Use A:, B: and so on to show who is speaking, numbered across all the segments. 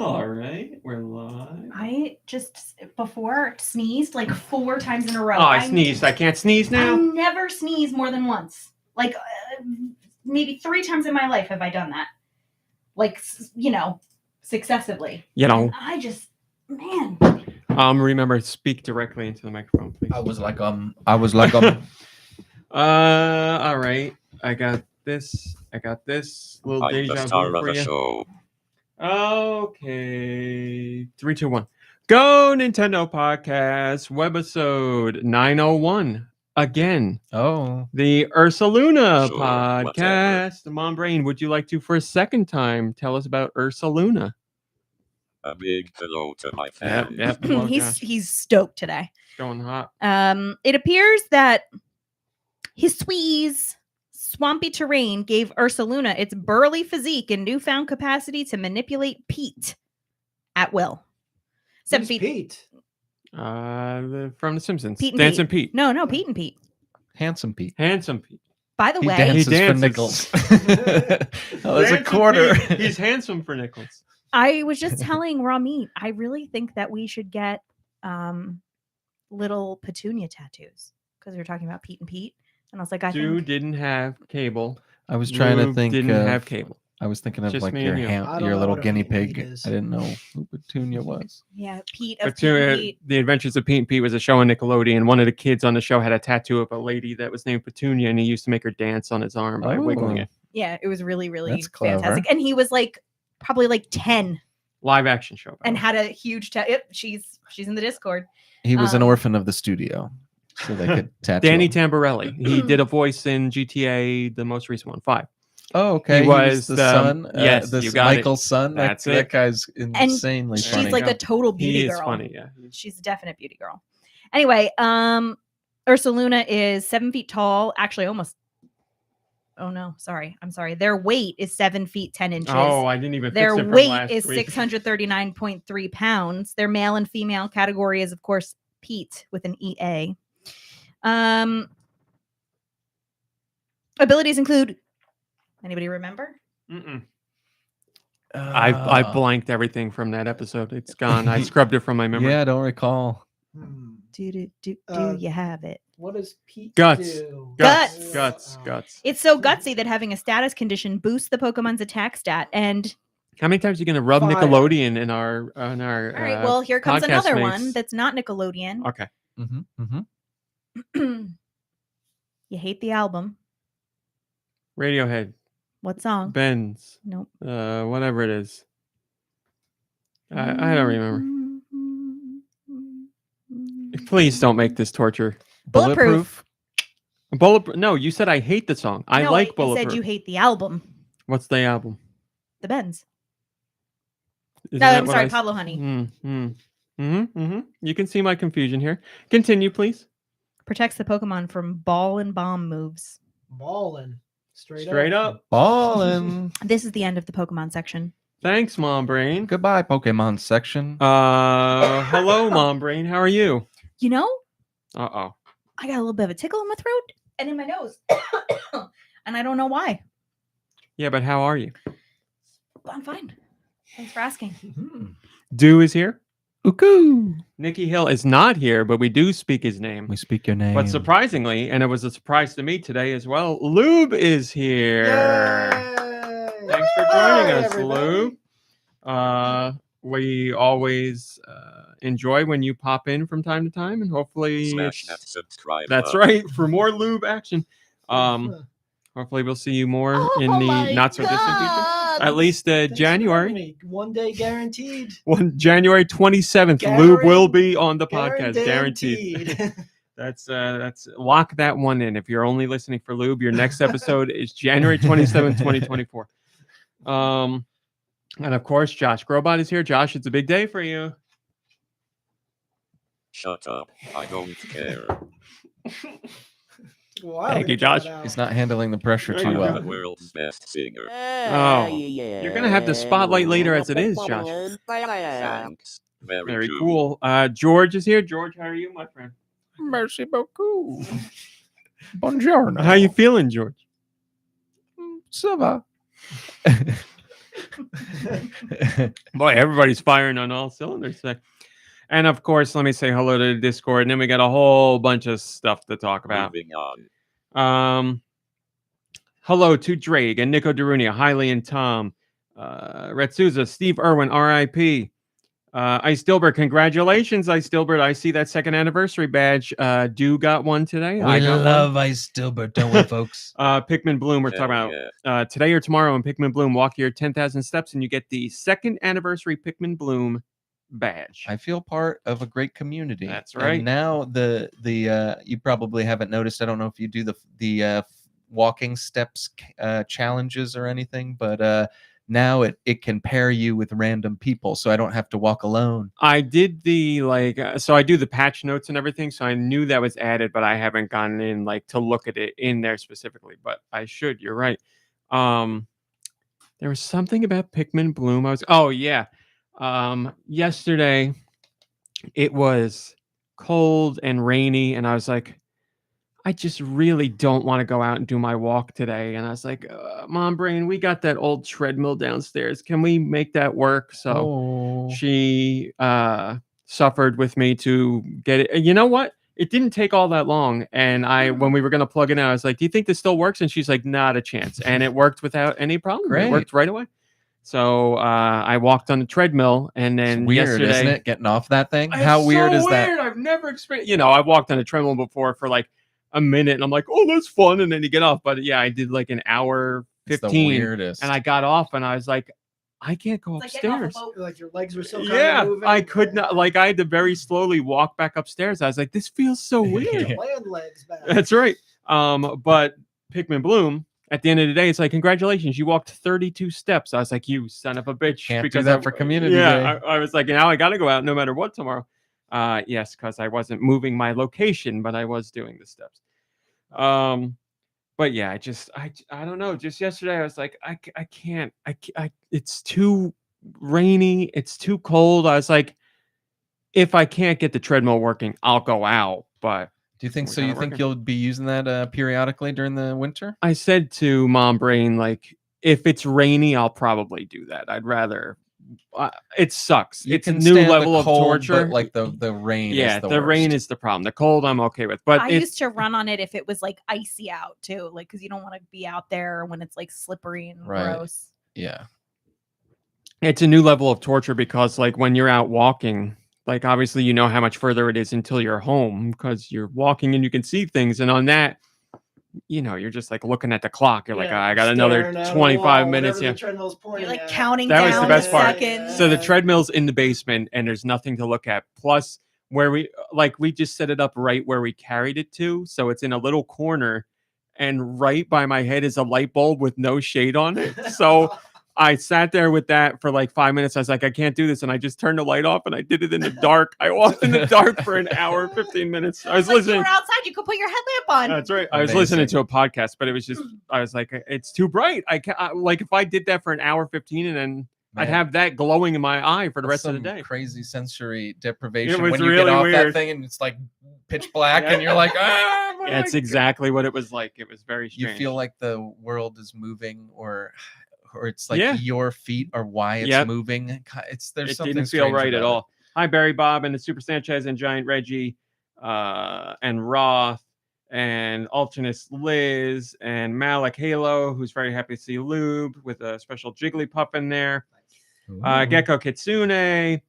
A: All right, we're live.
B: I just before sneezed like 4 times in a row.
A: Oh, I sneezed. I can't sneeze now?
B: I never sneeze more than once. Like maybe 3 times in my life have I done that. Like, successively. And I just, man.
A: Remember, speak directly into the microphone, please.
C: I was like,
A: All right. I got this. Little deja vu for you.
D: Show.
A: Okay. 3, 2, 1. GoNintendo Podcast, webisode 901. Again.
C: Oh.
A: The Ursaluna
D: Sure,
A: podcast. Mom Brain, would you like to, for a second time, tell us about Ursaluna?
D: A big hello to my fans.
A: Yep. Well,
B: He's stoked today.
A: going hot.
B: It appears that his swampy terrain gave Ursaluna its burly physique and newfound capacity to manipulate Pete at will. 7 feet.
E: Pete?
A: From The Simpsons.
B: Pete and
A: Dancing Pete.
B: No, Pete and Pete.
C: Handsome Pete.
A: Handsome Pete.
B: By the
C: He
B: way,
C: dances
A: He
C: for
A: dances.
C: nickels. Oh, that's a
A: Dancing
C: quarter.
A: Pete. He's handsome for nickels.
B: I was just telling Raw Meat, I really think that we should get little petunia tattoos because we were talking about Pete and Pete. And I was like,
A: Dude didn't have cable.
C: I was trying to
A: Lube
C: think.
A: Didn't have cable.
C: I was thinking of
A: Just
C: like
A: me
C: your
A: and you.
E: I don't
C: your
E: know
C: little
E: what a
C: guinea
E: Pete
C: pig.
E: is.
C: I didn't know who Petunia was.
B: Yeah, Pete of
A: But
B: Pete and Pete.
A: The Adventures of Pete and Pete was a show on Nickelodeon. One of the kids on the show had a tattoo of a lady that was named Petunia, and he used to make her dance on his arm by wiggling it.
B: Yeah, it was really, really
C: That's clever.
B: fantastic. And he was probably 10
A: Live action show.
B: and had a huge she's in the Discord.
C: He was an
B: Um,
C: orphan of the studio, so they could tattoo
A: Danny
C: him.
A: Tamborelli. He did a voice in GTA, the most recent one, 5.
C: Oh, okay.
A: He was
C: the
A: the-
C: son.
A: yes,
C: this
A: you got it.
C: Michael's son.
A: That's
C: that
A: it.
C: guy's insanely
B: She's
C: funny.
B: like a total beauty
A: He is
B: girl.
A: funny, yeah.
B: She's a definite beauty girl. Anyway, Ursaluna is 7 feet tall. Actually, almost. Oh no, sorry. I'm sorry. Their weight is 7 feet 10 inches.
A: Oh, I didn't even
B: Their
A: fix it from
B: weight
A: last
B: is
A: week.
B: 639.3 pounds. Their male and female category is, of course, Pete with an EA. Abilities include. Anybody remember?
A: Mm-mm. I blanked everything from that episode. It's gone. I scrubbed it from my memory.
C: Yeah, I don't recall.
B: Do
E: Uh,
B: you have it?
E: What does Pete
A: Guts.
E: do?
B: Guts.
A: Guts.
B: It's so gutsy that having a status condition boosts the Pokemon's attack stat. And
A: How many times are you going to rub
E: Fire.
A: Nickelodeon in our
B: all right, well, here comes
A: podcast
B: another
A: mates?
B: one that's not Nickelodeon.
A: Okay.
B: You hate the album.
A: Radiohead.
B: What song?
A: Benz.
B: Nope.
A: Whatever it is. I don't remember. Please don't make this torture.
B: Bulletproof.
A: Bulletproof. No, you said I hate the song. I like
B: I
A: Bulletproof.
B: said you hate the album.
A: What's the album?
B: The Benz.
A: Isn't
B: No,
A: that
B: I'm
A: what
B: sorry,
A: I-
B: Pablo Honey.
A: You can see my confusion here. Continue, please.
B: Protects the Pokemon from ball and bomb moves.
E: Ballin'.
A: Straight up.
C: Ballin'.
B: This is the end of the Pokemon section.
A: Thanks, Mom Brain.
C: Goodbye, Pokemon section.
A: Hello, Mom Brain. How are you?
B: You know,
A: Uh-oh.
B: I got a little bit of a tickle in my throat and in my nose. And I don't know why.
A: Yeah, but how are you?
B: I'm fine. Thanks for asking.
E: Mhm.
A: Deux is here.
C: Uku.
A: Nikki Hill is not here, but we do speak his name.
C: We speak your name.
A: But surprisingly, and it was a surprise to me today as well, Lube is here.
E: Yay!
A: Thanks for joining
E: Hi,
A: us,
E: everybody.
A: Lube. We always enjoy when you pop in from time to time, and hopefully
D: Smash that subscribe
A: that's
D: button.
A: right, for more Lube action. Hopefully we'll see you more in
B: Oh
A: the
B: my
A: not so distant future.
B: God.
A: At least
E: Thanks for
A: January.
E: having me. 1 day guaranteed.
A: January 27th, Lube will be on the podcast, guaranteed.
E: Guaranteed.
A: That's lock that one in. If you're only listening for Lube, your next episode is January 27th, 2024. And of course, Josh Grobot is here. Josh, it's a big day for you.
D: Shut up. I don't care.
E: Wow,
A: Thank you,
E: we got
A: Josh.
E: out.
C: He's not handling the pressure
A: There
C: too
A: you
C: well.
D: The world's best singer.
A: Oh, you're gonna have the spotlight later as it is, Josh.
D: Thanks.
A: Very cool. George is here. George, how are you, my friend?
C: Merci beaucoup. Buongiorno.
A: How you feeling, George?
C: Ça va.
A: Boy, everybody's firing on all cylinders today. And of course, let me say hello to the Discord, and then we got a whole bunch of stuff to talk about.
D: Moving on.
A: Hello to Drake and Nico Darunia, Hiley and Tom, Retsuza, Steve Irwin, RIP. Ice Dilbert, congratulations, Ice Dilbert. I see that second anniversary badge. Dew got one today.
C: I love Ice Dilbert, don't we, folks?
A: Pikmin Bloom, we're talking about today or tomorrow in Pikmin Bloom. Walk your 10,000 steps and you get the second anniversary Pikmin Bloom badge.
C: I feel part of a great community.
A: That's right.
C: And now the you probably haven't noticed. I don't know if you do the walking steps challenges or anything, but now it can pair you with random people, so I don't have to walk alone.
A: I did the so I do the patch notes and everything, so I knew that was added, but I haven't gone in to look at it in there specifically. But I should. You're right. There was something about Pikmin Bloom. Yesterday it was cold and rainy, and I was like, I just really don't want to go out and do my walk today. And I was like, Mom Brain, we got that old treadmill downstairs. Can we make that work? So she suffered with me to get it. You know what? It didn't take all that long. And when we were going to plug it in, I was like, do you think this still works? And she's like, not a chance. And it worked without any problem.
C: Great.
A: It worked right away. So I walked on the treadmill, and then
C: it's weird,
A: yesterday,
C: isn't it? Getting off that thing. How weird is that?
A: I've never experienced. I walked on a treadmill before for like a minute, and I'm like, oh, that's fun, and then you get off. But yeah, I did like an hour 15,
C: it's the weirdest.
A: And I got off, and I was like, I can't go upstairs.
E: Like your legs were still moving.
A: I could not. Like I had to very slowly walk back upstairs. I was like, this feels so weird.
E: Land legs back.
A: That's right. But Pikmin Bloom. At the end of the day, it's like, congratulations, you walked 32 steps. I was like, you son of a bitch.
C: Can't do that for community day.
A: I was like, now I got to go out no matter what tomorrow. Yes, because I wasn't moving my location, but I was doing the steps. But yeah, I don't know. Just yesterday, I was like, I can't. It's too rainy. It's too cold. I was like, if I can't get the treadmill working, I'll go out. But
C: do you think so? You think you'll be using that periodically during the winter?
A: I said to Mom Brain, like, if it's rainy, I'll probably do that. I'd rather. It sucks. It's a new level of torture.
C: But like the rain.
A: Yeah,
C: is the
A: worst. Rain is the problem. The cold, I'm okay with. But
B: I used to run on it if it was like icy out too, like because you don't want to be out there when it's like slippery and gross.
C: Yeah,
A: it's a new level of torture because like when you're out walking. Like, obviously, you know how much further it is until you're home because you're walking and you can see things. And on that, you're just like looking at the clock. You're like, I got another 25 minutes. Yeah.
B: You're like counting
A: that
B: down
A: was the best part.
B: seconds.
A: So the treadmill's in the basement and there's nothing to look at. Plus, where we just set it up right where we carried it to. So it's in a little corner and right by my head is a light bulb with no shade on it. So I sat there with that for like 5 minutes. I was like, I can't do this. And I just turned the light off and I did it in the dark. I walked in the dark for an hour, 15 minutes. I was listening.
B: You were outside. You could put your headlamp on.
A: That's right. I was listening to a podcast, but it was just, I was like, it's too bright. I can't, like, if I did that for an hour, 15, and then I'd have that glowing in my eye for the rest of the day.
C: Crazy sensory deprivation.
A: It was
C: when you
A: really
C: get off
A: weird.
C: that thing and it's like pitch black and you're like,
A: That's exactly what it was like. It was very strange.
C: You feel like the world is moving or it's like your feet are why it's moving. There's something
A: didn't feel right at all. Hi, Barry Bob and the Super Sanchez and Giant Reggie and Roth and Alternus Liz and Malik Halo, who's very happy to see Lube with a special Jigglypuff in there. Gecko Kitsune.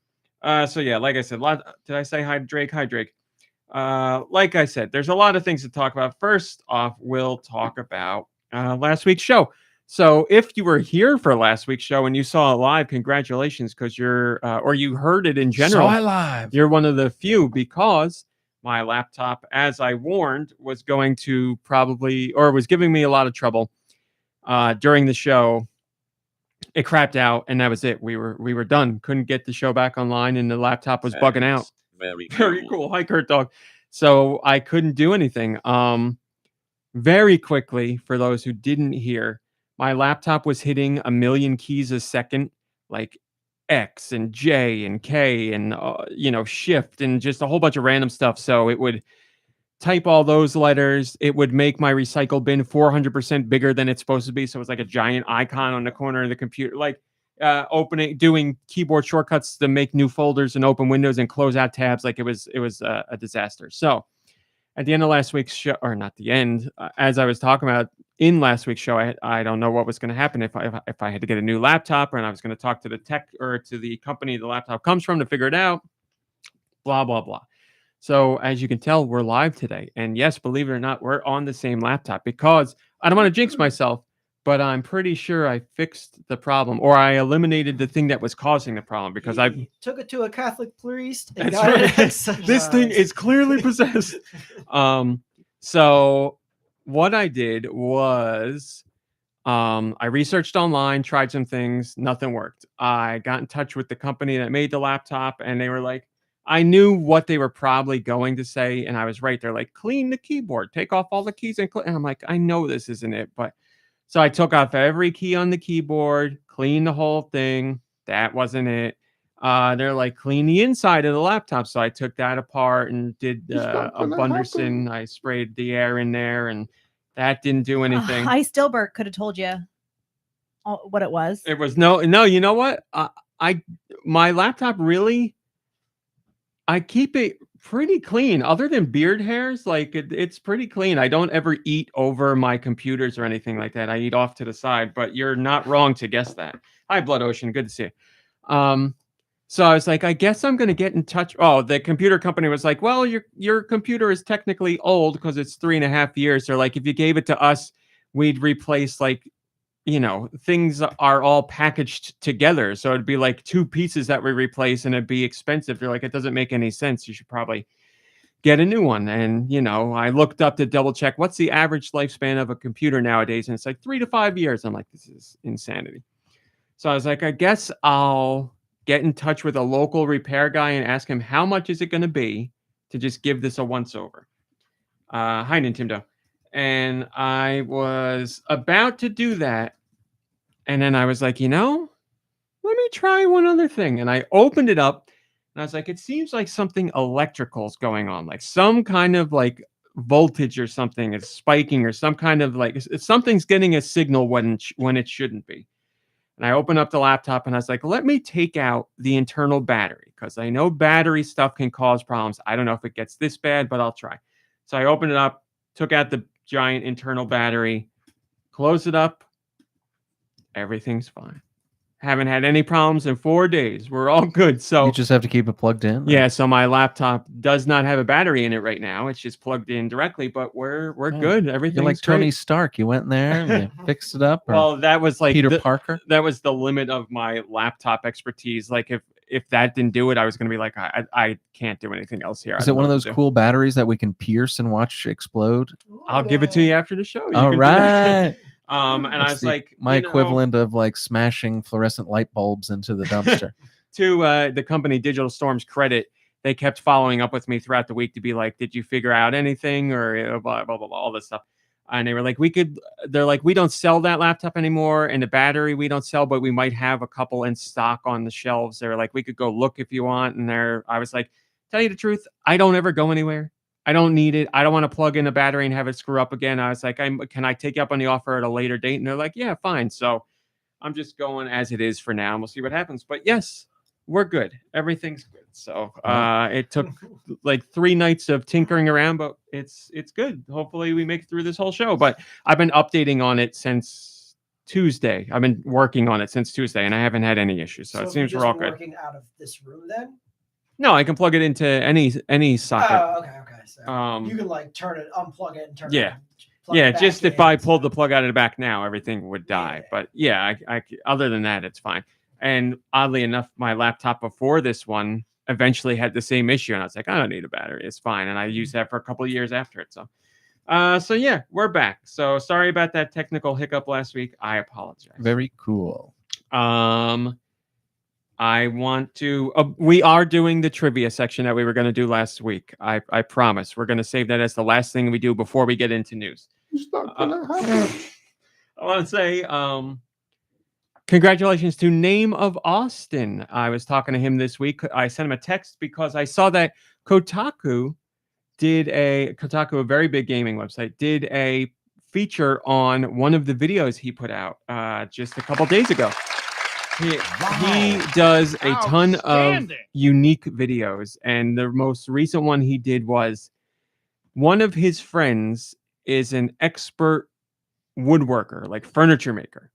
A: So yeah, like I said, did I say hi to Drake? Hi, Drake. Like I said, there's a lot of things to talk about. First off, we'll talk about last week's show. So if you were here for last week's show and you saw it live, congratulations, because you're, or you heard it in general.
C: Saw it live.
A: You're one of the few, because my laptop, as I warned, was going to was giving me a lot of trouble during the show. It crapped out, and that was it. We were done. Couldn't get the show back online, and the laptop was bugging out. Very cool. Hi, Kurt Dog. So I couldn't do anything. Very quickly, for those who didn't hear, my laptop was hitting 1 million keys a second, like X and J and K and, shift and just a whole bunch of random stuff. So it would type all those letters. It would make my recycle bin 400% bigger than it's supposed to be. So it's like a giant icon on the corner of the computer. Like, doing keyboard shortcuts to make new folders and open windows and close out tabs. Like it was a disaster. So at the end of last week's show, or not the end, as I was talking about in last week's show, I don't know what was going to happen if I had to get a new laptop, and I was going to talk to the tech or to the company the laptop comes from to figure it out. Blah blah blah. So as you can tell, we're live today, and yes, believe it or not, we're on the same laptop because I don't want to jinx myself, but I'm pretty sure I fixed the problem, or I eliminated the thing that was causing the problem because I
E: took it to a Catholic priest. And
A: That's
E: got it
A: right.
E: exorcised.
A: This thing is clearly possessed. So what I did was I researched online, tried some things, nothing worked. I got in touch with the company that made the laptop, and they were like, I knew what they were probably going to say, and I was right. They're like, clean the keyboard, take off all the keys, and I'm like, I know this isn't it, but so I took off every key on the keyboard, cleaned the whole thing. That wasn't it. They're like, clean the inside of the laptop. So I took that apart and did a Bunderson. I sprayed the air in there, and that didn't do anything.
B: I Stillberg could have told you what it was.
A: It was no. You know what? My laptop really, I keep it pretty clean. Other than beard hairs, like it's pretty clean. I don't ever eat over my computers or anything like that. I eat off to the side. But you're not wrong to guess that. Hi, Blood Ocean. Good to see you. So I was like, I guess I'm going to get in touch. Oh, the computer company was like, well, your computer is technically old because it's 3.5 years. They're like, if you gave it to us, we'd replace things are all packaged together. So it'd be like 2 pieces that we replace and it'd be expensive. They're like, it doesn't make any sense. You should probably get a new one. And, I looked up to double check what's the average lifespan of a computer nowadays. And it's like 3 to 5 years. I'm like, this is insanity. So I was like, I guess I'll get in touch with a local repair guy and ask him how much is it going to be to just give this a once over. Hi, Nintendo. And I was about to do that. And then I was like, let me try one other thing. And I opened it up and I was like, it seems like something electrical is going on, like some kind of like voltage or something is spiking or some kind of like something's getting a signal when it shouldn't be. And I opened up the laptop and I was like, let me take out the internal battery because I know battery stuff can cause problems. I don't know if it gets this bad, but I'll try. So I opened it up, took out the giant internal battery, closed it up. Everything's fine. Haven't had any problems in 4 days. We're all good. So
C: You just have to keep it plugged in.
A: yeah, so my laptop does not have a battery in it right now. It's just plugged in directly, but we're good. Everything's
C: You're like Tony
A: great.
C: Stark. You went in there and you fixed it up. Or
A: Well, that was like
C: Peter Parker.
A: That was the limit of my laptop expertise. Like if that didn't do it, I was going to be like, I can't do anything else here.
C: Is it one of those cool batteries that we can pierce and watch explode?
A: I'll give it to you after the show. You
C: All
A: can do
C: right.
A: and I was like,
C: my equivalent of like smashing fluorescent light bulbs into the dumpster.
A: To the company Digital Storm's credit, they kept following up with me throughout the week to be like, did you figure out anything or blah, blah, blah, blah, all this stuff. And they were like, they're like, we don't sell that laptop anymore. And the battery we don't sell, but we might have a couple in stock on the shelves. They were like, we could go look if you want. And I was like, tell you the truth, I don't ever go anywhere. I don't need it. I don't want to plug in a battery and have it screw up again. I was like, can I take you up on the offer at a later date? And they're like, yeah, fine. So I'm just going as it is for now. And we'll see what happens. But yes, we're good. Everything's good. So it took like 3 nights of tinkering around, but it's good. Hopefully we make it through this whole show. But I've been updating on it since Tuesday. I've been working on it since Tuesday, and I haven't had any issues. So it seems we're all good.
E: Working out of this room then?
A: No, I can plug it into any socket.
E: Oh, okay. So you can like unplug it and turn it.
A: Yeah.
E: Plug
A: Yeah,
E: it back
A: just if
E: in.
A: I pulled the plug out of the back now, everything would die.
E: Yeah.
A: But yeah, I other than that, it's fine. And oddly enough, my laptop before this one eventually had the same issue. And I was like, I don't need a battery. It's fine. And I used that for a couple of years after it. So yeah, we're back. So sorry about that technical hiccup last week. I apologize.
C: Very cool.
A: I want to. We are doing the trivia section that we were going to do last week. I promise. We're going to save that as the last thing we do before we get into news.
C: It's not gonna happen.
A: I want to say congratulations to Name of Austin. I was talking to him this week. I sent him a text because I saw that Kotaku, a very big gaming website, did a feature on one of the videos he put out just a couple days ago. He does a ton of
D: Outstanding.
A: unique videos, and the most recent one he did was one of his friends is an expert woodworker, like furniture maker.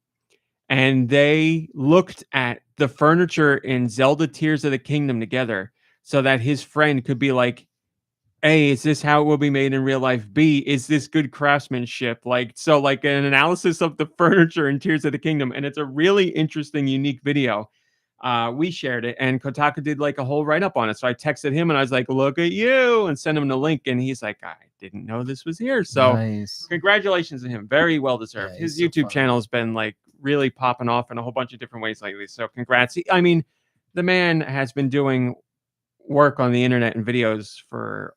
A: And they looked at the furniture in Zelda Tears of the Kingdom together so that his friend could be like, A, is this how it will be made in real life? B, is this good craftsmanship? Like an analysis of the furniture in Tears of the Kingdom. And it's a really interesting, unique video. We shared it, and Kotaku did like a whole write-up on it. So I texted him and I was like, look at you, and sent him the link. And he's like, I didn't know this was here. So
C: Nice.
A: congratulations to him. Very well deserved.
C: Yeah,
A: His
C: he's so
A: YouTube
C: fun.
A: channel has been like really popping off in a whole bunch of different ways lately. So congrats. I mean, the man has been doing work on the internet and videos for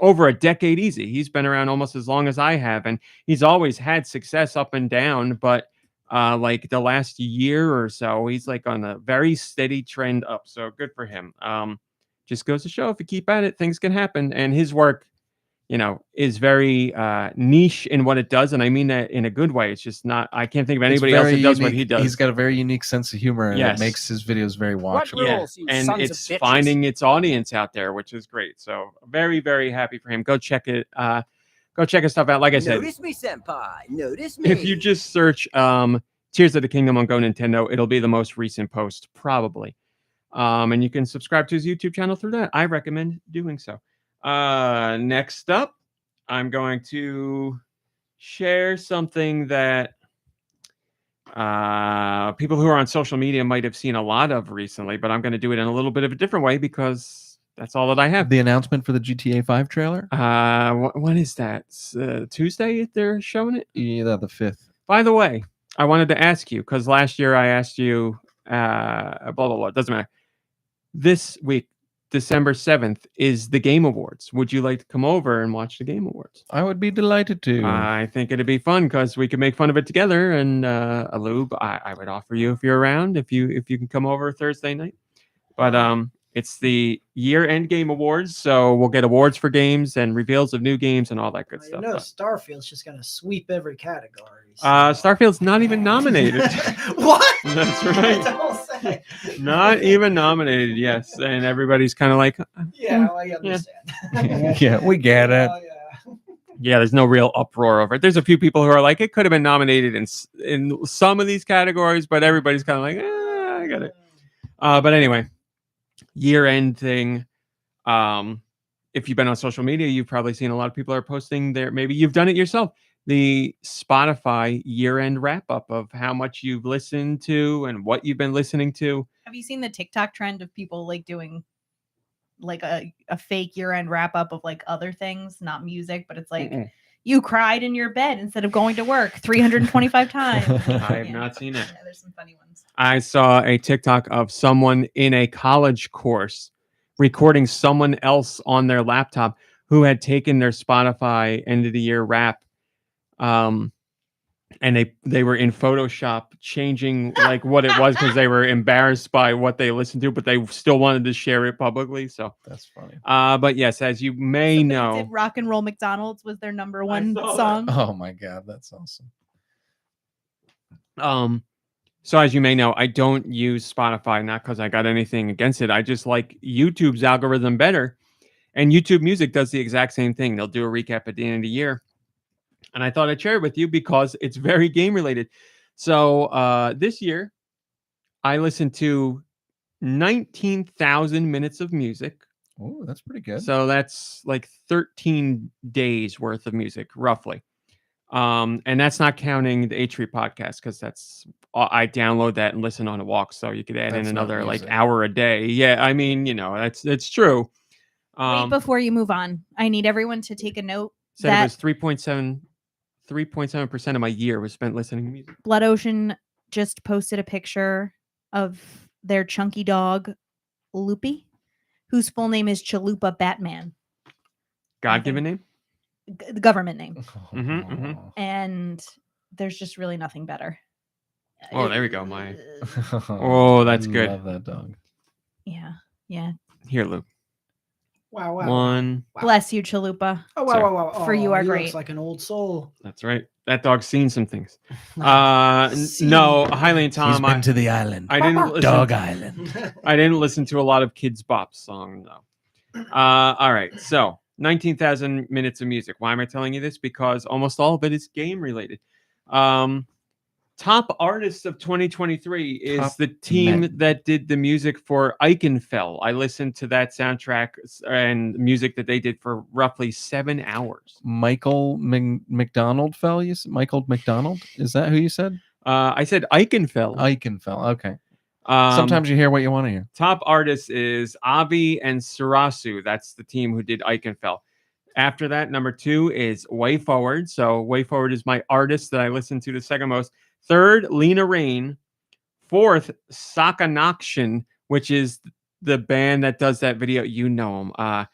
A: over a decade easy. He's been around almost as long as I have, and he's always had success up and down, but like the last year or so, he's like on a very steady trend up. So good for him. Just goes to show if you keep at it, things can happen. And his work, you know, is very niche in what it does, and I mean that in a good way. It's just not. I can't think of
C: It's
A: anybody else that
C: very
A: does what
C: unique.
A: he does.
C: He's got a very unique sense of humor, and
A: Yes.
C: it makes his videos very
D: What
C: watchable.
A: Yeah,
D: rules, you
A: and
D: sons of
A: it's
D: bitches?
A: finding its audience out there, which is great. So very, very happy for him. Go check it. Go check his stuff out. Like I said,
F: Notice me, senpai. Notice me.
A: if you just search Tears of the Kingdom on GoNintendo, it'll be the most recent post, probably. And you can subscribe to his YouTube channel through that. I recommend doing so. Next up, I'm going to share something that people who are on social media might have seen a lot of recently, but I'm going to do it in a little bit of a different way because that's all that I have.
C: The announcement for the GTA 5 trailer?
A: When is that? Tuesday they're showing it?
C: Yeah, the 5th.
A: By the way, I wanted to ask you, because last year I asked you, blah, blah, blah. It doesn't matter. This week, December 7th, is the Game Awards. Would you like to come over and watch the Game Awards?
C: I would be delighted to.
A: I think it'd be fun because we could make fun of it together. And a Lube, I would offer you if you're around, if you can come over Thursday night. But it's the year-end Game Awards, so we'll get awards for games and reveals of new games and all that good
E: You
A: stuff.
E: know,
A: But,
E: Starfield's just gonna sweep every category. So.
A: Starfield's not even nominated.
E: What?
A: That's right.
E: Don't say.
A: Not even nominated, yes. And everybody's kind of like,
E: Yeah, I understand.
C: Yeah, we get it.
E: Yeah.
A: yeah, there's no real uproar over it. There's a few people who are like, it could have been nominated in some of these categories, but everybody's kind of like, I got it. But anyway, year-end thing. If you've been on social media, you've probably seen a lot of people are posting there. Maybe you've done it yourself. The Spotify year-end wrap-up of how much you've listened to and what you've been listening to.
B: Have you seen the TikTok trend of people like doing like a fake year-end wrap-up of like other things, not music, but it's like you cried in your bed instead of going to work 325 times.
A: I have not seen it.
B: Yeah, there's some funny ones.
A: I saw a TikTok of someone in a college course recording someone else on their laptop who had taken their Spotify end of the year wrap. And they were in Photoshop changing like what it was because they were embarrassed by what they listened to, but they still wanted to share it publicly. So
C: That's funny.
A: but yes, as you may
B: Somebody
A: know,
B: did Rock and Roll McDonald's was their number one
A: saw
B: song.
C: Oh my God, that's awesome.
A: so as you may know, I don't use Spotify, not because I got anything against it. I just like YouTube's algorithm better. And YouTube Music does the exact same thing. They'll do a recap at the end of the year. And I thought I'd share it with you because it's very game related. So this year, I listened to 19,000 minutes of music.
C: Oh, that's pretty good.
A: So that's like 13 days worth of music, roughly. And that's not counting the H3 podcast because that's I download that and listen on a walk. So you could add
C: That's
A: in
C: not
A: another like
C: music.
A: hour a day. Yeah, I mean, it's true.
B: Wait, before you move on, I need everyone to take a note
A: Said
B: that
A: it was 3.7% of my year was spent listening to music.
B: Blood Ocean just posted a picture of their chunky dog, Loopy, whose full name is Chalupa Batman,
A: God-given name?
B: the government name.
A: Mhm.
B: And there's just really nothing better.
A: Oh, there we go. Oh, that's
C: I
A: good.
C: Love that dog.
B: Yeah.
A: Here, Luke.
E: Wow, wow.
A: One.
E: Wow.
B: Bless you, Chalupa.
E: Oh, wow,
A: Sorry.
E: wow, wow.
B: For you are
E: he
B: great.
E: looks like an old soul.
A: That's right. That dog's seen some things.
E: See.
A: No, Highly and
C: He's
A: Tom.
C: been to the island.
A: I didn't listen.
C: Dog Island.
A: I didn't listen to a lot of Kids Bop songs though. All right, so 19,000 minutes of music. Why am I telling you this? Because almost all of it is game related. Top artists of 2023 is
C: Top
A: the team
C: men.
A: that did the music for Eichenfell. I listened to that soundtrack and music that they did for roughly 7 hours.
C: Michael McDonald fell. You said? Michael McDonald? Is that who you said?
A: I said Eichenfell.
C: Eichenfell. Okay. Sometimes you hear what you want to hear.
A: Top artist is Avi and Sarasu. That's the team who did Eichenfell. After that, number 2 is Way Forward. So Way Forward is my artist that I listen to the second most. Third, Lena Rain. Fourth, Sakanakshin, which is the band that does that video. You know them.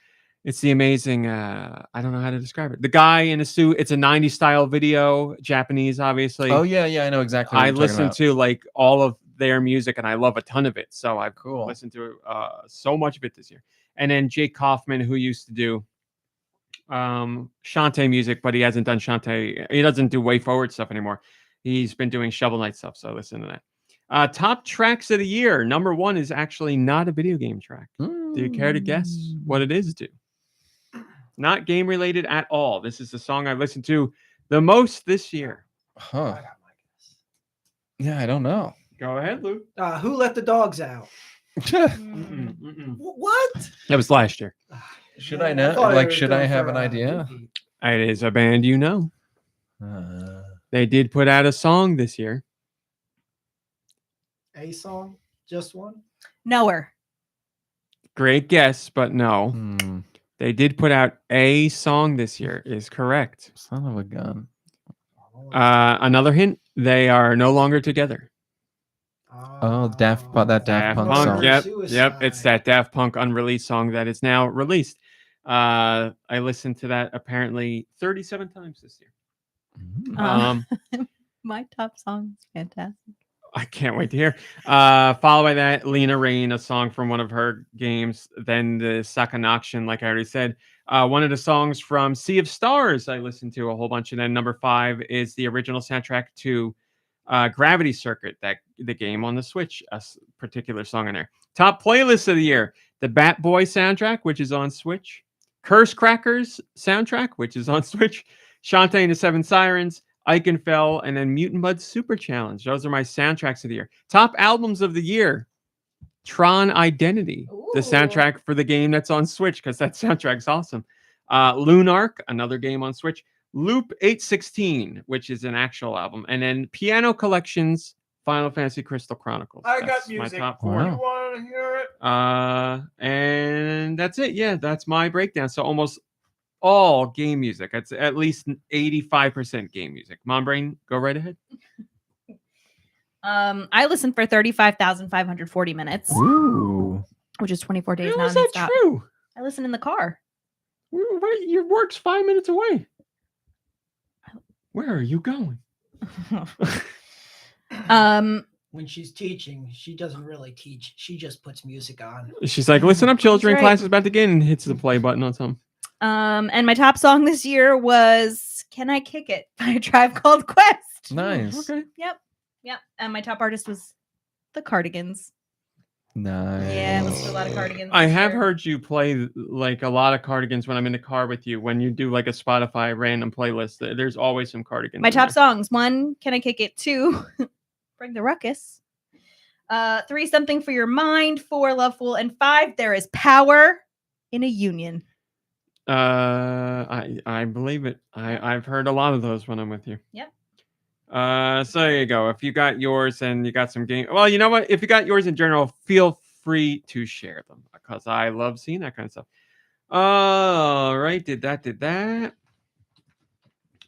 A: It's the amazing, I don't know how to describe it. The guy in a suit. It's a 90s style video, Japanese, obviously.
C: Oh, yeah, I know exactly what
A: I
C: you're talking
A: listen
C: about.
A: to like all of their music and I love a ton of it. So I've
C: Cool.
A: listened to so much of it this year. And then Jake Kaufman, who used to do Shantae music, but he hasn't done Shantae. He doesn't do Way Forward stuff anymore. He's been doing Shovel Knight stuff, so listen to that. Top tracks of the year. Number 1 is actually not a video game track. Do you care to guess what it is, Not game related at all. This is the song I listened to the most this year.
C: Huh. Yeah, I don't know.
A: Go ahead, Luke.
E: Who let the dogs out? What?
A: That was last year.
C: Should I know? Like, should I have an idea?
A: It is a band you know. They did put out a song this year.
E: A song? Just one?
B: Knower.
A: Great guess, but no.
C: Hmm.
A: They did put out a song this year, is correct.
C: Son of a gun.
A: Another hint, they are no longer together.
C: Oh, Daft Punk song.
A: Yep. It's that Daft Punk unreleased song that is now released. I listened to that apparently 37 times this year.
B: My top song is fantastic.
A: I can't wait to hear. Followed by that, Lena Rain, a song from one of her games. Then the Sakanakshin, like I already said. One of the songs from Sea of Stars, I listened to a whole bunch. And then number 5 is the original soundtrack to Gravity Circuit, the game on the Switch, a particular song in there. Top playlist of the year, the Bat Boy soundtrack, which is on Switch. Curse Crackers soundtrack, which is on Switch. Shantae and the Seven Sirens, Eichenfell, and then Mutant Mud Super Challenge. Those are my soundtracks of the year. Top albums of the year. Tron Identity, the soundtrack for the game that's on Switch, because that soundtrack's awesome. Lunark, another game on Switch. Loop 816, which is an actual album. And then Piano Collections, Final Fantasy Crystal Chronicles.
E: I got
A: That's
E: music.
A: my top 4.
C: Wow.
E: You want to hear it?
A: And that's it. Yeah, that's my breakdown. So almost all game music. It's at least 85% game music. Mom Brain, go right ahead.
B: I listened for 35,540 minutes,
C: Ooh.
B: which is 24 days
A: How is that
B: nonstop.
A: true?
B: I listen in the car.
A: Your work's 5 minutes away. Where are you going?
E: When she's teaching, she doesn't really teach. She just puts music on.
A: She's like, listen up, children.
B: That's right.
A: Class is about to begin, and hits the play button on something.
B: And my top song this year was "Can I Kick It" by a Tribe Called Quest.
C: Nice.
A: Okay.
B: Yep. And my top artist was the Cardigans.
C: Nice.
B: Yeah, I listened to a lot of Cardigans.
A: I
B: this
A: have
B: year.
A: heard you play like a lot of Cardigans when I'm in the car with you. When you do like a Spotify random playlist, there's always some Cardigans.
B: My
A: in
B: top
A: there.
B: songs: 1, "Can I Kick It"; 2, "Bring the Ruckus"; 3, "Something for Your Mind"; 4, "Loveful"; and 5, "There Is Power in a Union."
A: I believe it. I've heard a lot of those when I'm with you.
B: Yep.
A: So there you go. If you got yours and you got some game, well, you know what? If you got yours in general, feel free to share them because I love seeing that kind of stuff. All right, did that.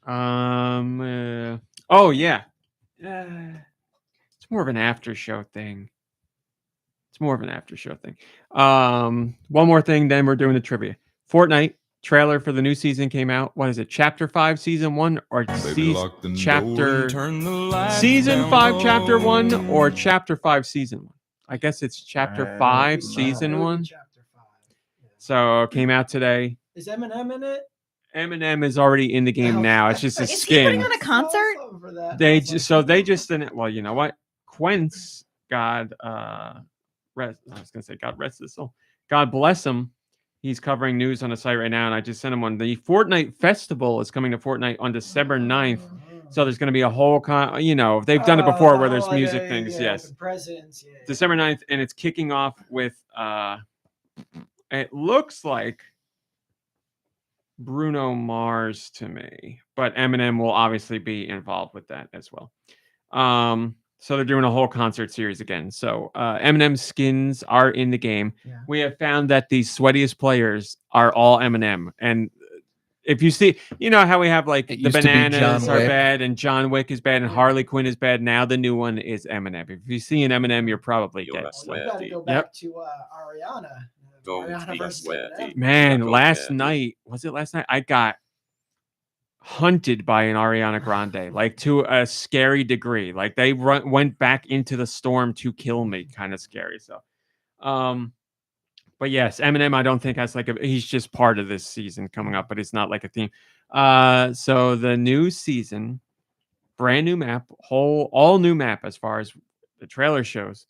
A: Oh yeah. It's more of an after show thing. One more thing, then we're doing the trivia. Fortnite trailer for the new season came out. What is it? Chapter 5, season 1, or season 5, chapter 1, or chapter 5, season 1? I guess it's chapter 5, season 1.
E: Chapter 5. Yes.
A: So it came out today.
E: Is Eminem in it?
A: Eminem is already in the game now. It's just a
B: Is he
A: skin.
B: putting on a concert?
A: They just well, you know what? Quince, God rest. I was gonna say God rest his soul. God bless him. He's covering news on the site right now, and I just sent him one. The Fortnite Festival is coming to Fortnite on December 9th. So there's going to be a whole they've done it before where there's music things. Yes.
E: The presents. Yeah.
A: December 9th, and it's kicking off with it looks like Bruno Mars to me, but Eminem will obviously be involved with that as well. So they're doing a whole concert series again. So Eminem skins are in the game.
E: Yeah.
A: We have found that the sweatiest players are all Eminem. And if you see, you know how we have like
C: It
A: the
C: used to be
A: bananas
C: John
A: are
C: Wick.
A: bad and John Wick is bad and Harley Quinn is bad. Now the new one is Eminem. If you see an Eminem, you're probably
D: You're
A: dead.
D: a
E: Well, you got to go
A: Yep.
E: back to Ariana.
D: Go
E: Ariana
D: be
E: versus
D: sweaty.
E: Eminem.
A: Man,
D: Go
A: last
D: Daddy.
A: night, was it last night? I got hunted by an Ariana Grande, like to a scary degree. Like they went back into the storm to kill me, kind of scary. So, but yes, Eminem, I don't think has he's just part of this season coming up, but it's not like a theme. So the new season, brand new map, all new map as far as the trailer shows.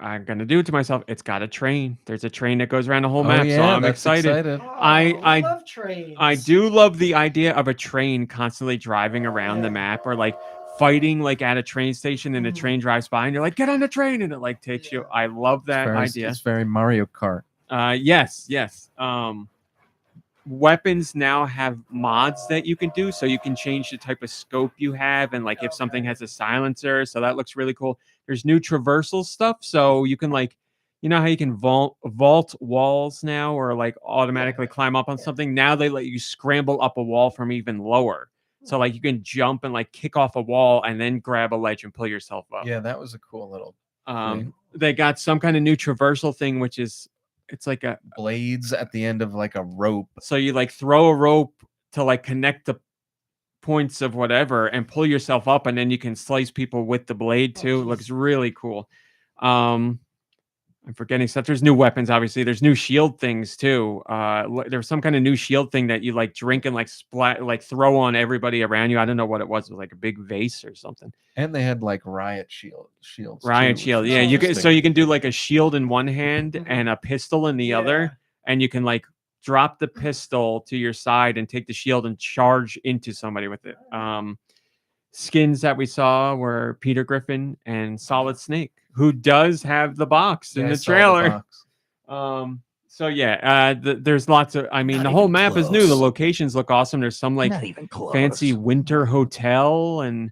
A: I'm gonna do it to myself. It's got a train. There's a train that goes around the whole map, so I'm
C: that's
A: excited.
E: Oh,
A: I
E: love trains.
A: I do love the idea of a train constantly driving around the map, or like fighting like at a train station, and the train drives by, and you're like, "Get on the train," and it like takes you. I love that idea.
C: It's very Mario Kart.
A: Yes. Weapons now have mods that you can do, so you can change the type of scope you have, and like if something has a silencer, so that looks really cool. There's new traversal stuff, so you can like, you know how you can vault walls now, or like automatically climb up on something. Now they let you scramble up a wall from even lower, so like you can jump and like kick off a wall and then grab a ledge and pull yourself up.
C: Yeah, that was a cool little
A: They got some kind of new traversal thing, which is it's like a
C: blades at the end of like a rope.
A: so you like throw a rope to like connect the points of whatever and pull yourself up, and then you can slice people with the blade too. It looks really cool. I'm forgetting stuff. There's new weapons, obviously. There's new shield things too. There's some kind of new shield thing that you like drink and like splat, like throw on everybody around you. I don't know what it was. It was like a big vase or something.
C: And they had like riot shields.
A: Riot
C: too,
A: shield.
C: which
A: Yeah,
C: was
A: you can.
C: interesting.
A: So you can do like a shield in one hand and a pistol in the other, and you can like drop the pistol to your side and take the shield and charge into somebody with it. Skins that we saw were Peter Griffin and Solid Snake, who does have the box in
C: Yeah, I
A: the
C: saw
A: trailer.
C: box.
A: So yeah, there's lots of. I mean, the whole map is new. The locations look awesome. There's some like
F: Not even close.
A: fancy winter hotel, and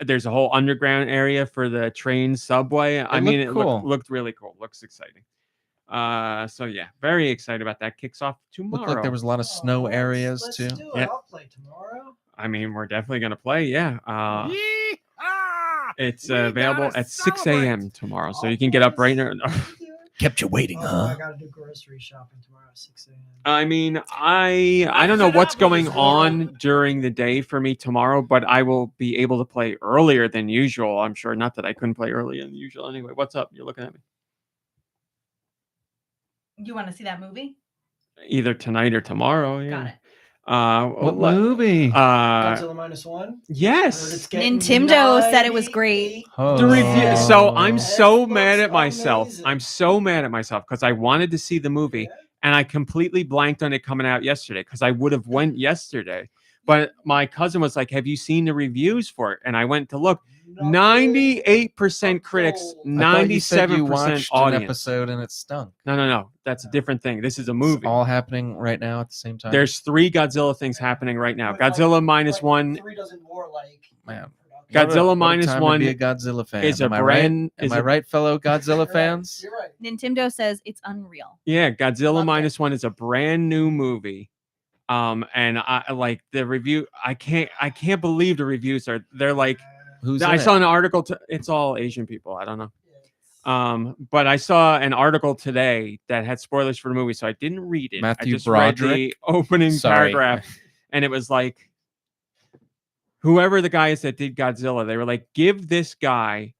A: there's a whole underground area for the train subway. I mean, it
C: cool.
A: looked really cool. Looks exciting. So yeah, very excited about that. Kicks off tomorrow.
C: Looked like there was a lot of snow areas
E: let's
C: too.
E: Do it.
A: Yeah.
E: I'll play tomorrow.
A: I mean, we're definitely gonna play. Yeah. It's available at 6 a.m. tomorrow, so you can get up right now.
F: Kept you waiting,
E: I gotta do grocery shopping tomorrow at 6 a.m.
A: I mean, I don't know what's going on during the day for me tomorrow, but I will be able to play earlier than usual. I'm sure. Not that I couldn't play earlier than usual. Anyway, what's up? You're looking at me.
B: You want to see that movie?
A: Either tonight or tomorrow. Yeah.
B: Got it.
C: What movie?
E: Godzilla -1.
A: Yes.
B: Nintendo said it was great.
C: Oh.
A: The review. So I'm
E: That's
A: so mad at myself.
E: amazing.
A: I'm so mad at myself because I wanted to see the movie.
E: Yeah.
A: And I completely blanked on it coming out yesterday because I would have went yesterday. But my cousin was like, "Have you seen the reviews for it?" And I went to look. 98% critics,
C: I thought you said you
A: 97%
C: watched an
A: audience.
C: episode and it stunk.
A: No. That's a different thing. This is a
C: It's
A: movie.
C: all happening right now at the same time.
A: There's 3 Godzilla things happening right now. Godzilla -1
E: 3 doesn't more like
C: Man.
A: Godzilla
C: What a time to
A: -1
C: be a Godzilla fan.
A: is a
C: Am I
A: brand.
C: right? Am I right, fellow Godzilla fans?
E: You're right.
B: Nintendo says it's unreal.
A: Yeah, Godzilla
E: Loved it.
A: -1 is a brand new movie. And I like the review. I can't believe the reviews are. They're like.
C: Who's
A: I
C: in
A: saw
C: it?
A: an article. It's all Asian people. I don't know. But I saw an article today that had spoilers for the movie, so I didn't read it.
C: Matthew
A: I just read the
C: Broderick?
A: opening
C: Sorry.
A: paragraph, and it was like, whoever the guy is that did Godzilla, they were like, give this guy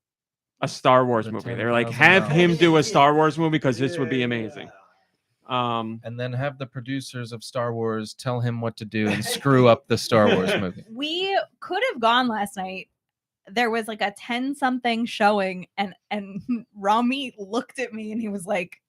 A: a Star Wars
C: The
A: movie. They were like,
C: $10,000.
A: have him do a Star Wars movie because this would be amazing.
C: And then have the producers of Star Wars tell him what to do and screw up the Star Wars movie.
B: We could have gone last night. There was like a 10-something showing, and Rami looked at me and he was like,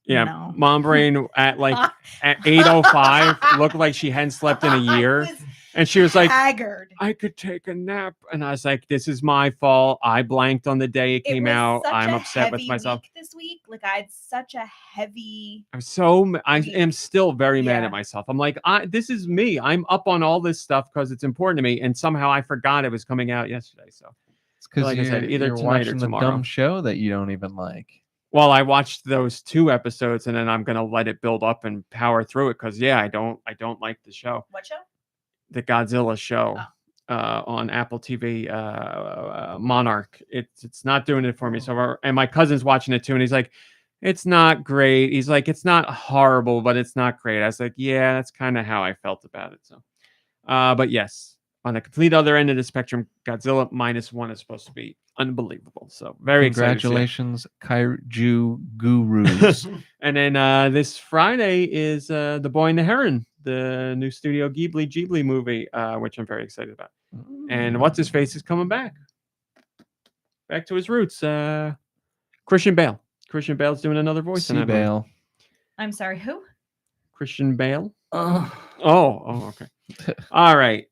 A: Yeah,
B: no.
A: Mom Brain at 8:05 looked like she hadn't slept in a year. And she was like,
B: haggard.
A: I could take a nap. And I was like, this is my fault. I blanked on the day it came
B: was
A: out.
B: such
A: I'm
B: a
A: upset with
B: heavy
A: myself.
B: week this week. Like I had such a heavy.
A: I
B: week.
A: am still very mad
B: Yeah.
A: at myself. I'm like, this is me. I'm up on all this stuff because it's important to me. And somehow I forgot it was coming out yesterday. So
C: It's because
A: Like I said, either
C: you're
A: tonight or
C: watching the
A: tomorrow.
C: dumb show that you don't even like.
A: well, I watched those 2 episodes and then I'm gonna let it build up and power through it because I don't like the show.
B: What show?
A: The Godzilla show on Apple TV, Monarch. It's not doing it for me. So, and my cousin's watching it too, and he's like, "It's not great." He's like, "It's not horrible, but it's not great." I was like, "Yeah, that's kind of how I felt about it." So, but yes, on the complete other end of the spectrum, Godzilla -1 is supposed to be unbelievable. So, very excited to see it.
C: Congratulations, Kaiju Gurus.
A: And then this Friday is The Boy and the Heron, the new Studio Ghibli movie, which I'm very excited about. And what's his face is coming back to his roots. Christian Bale. Christian Bale's doing another voice in that movie.
C: Bale.
B: I'm sorry, who?
A: Christian Bale. Oh, okay. All right,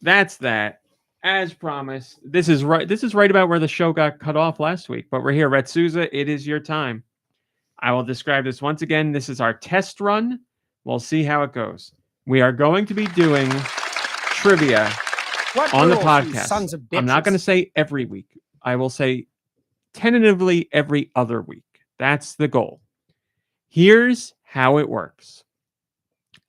A: that's that. As promised, this is right about where the show got cut off last week. But we're here, Retsuza. It is your time. I will describe this once again. This is our test run. We'll see how it goes. We are going to be doing trivia on the podcast.
F: Sons of bitches.
A: I'm not going to say every week. I will say tentatively every other week. That's the goal. Here's how it works.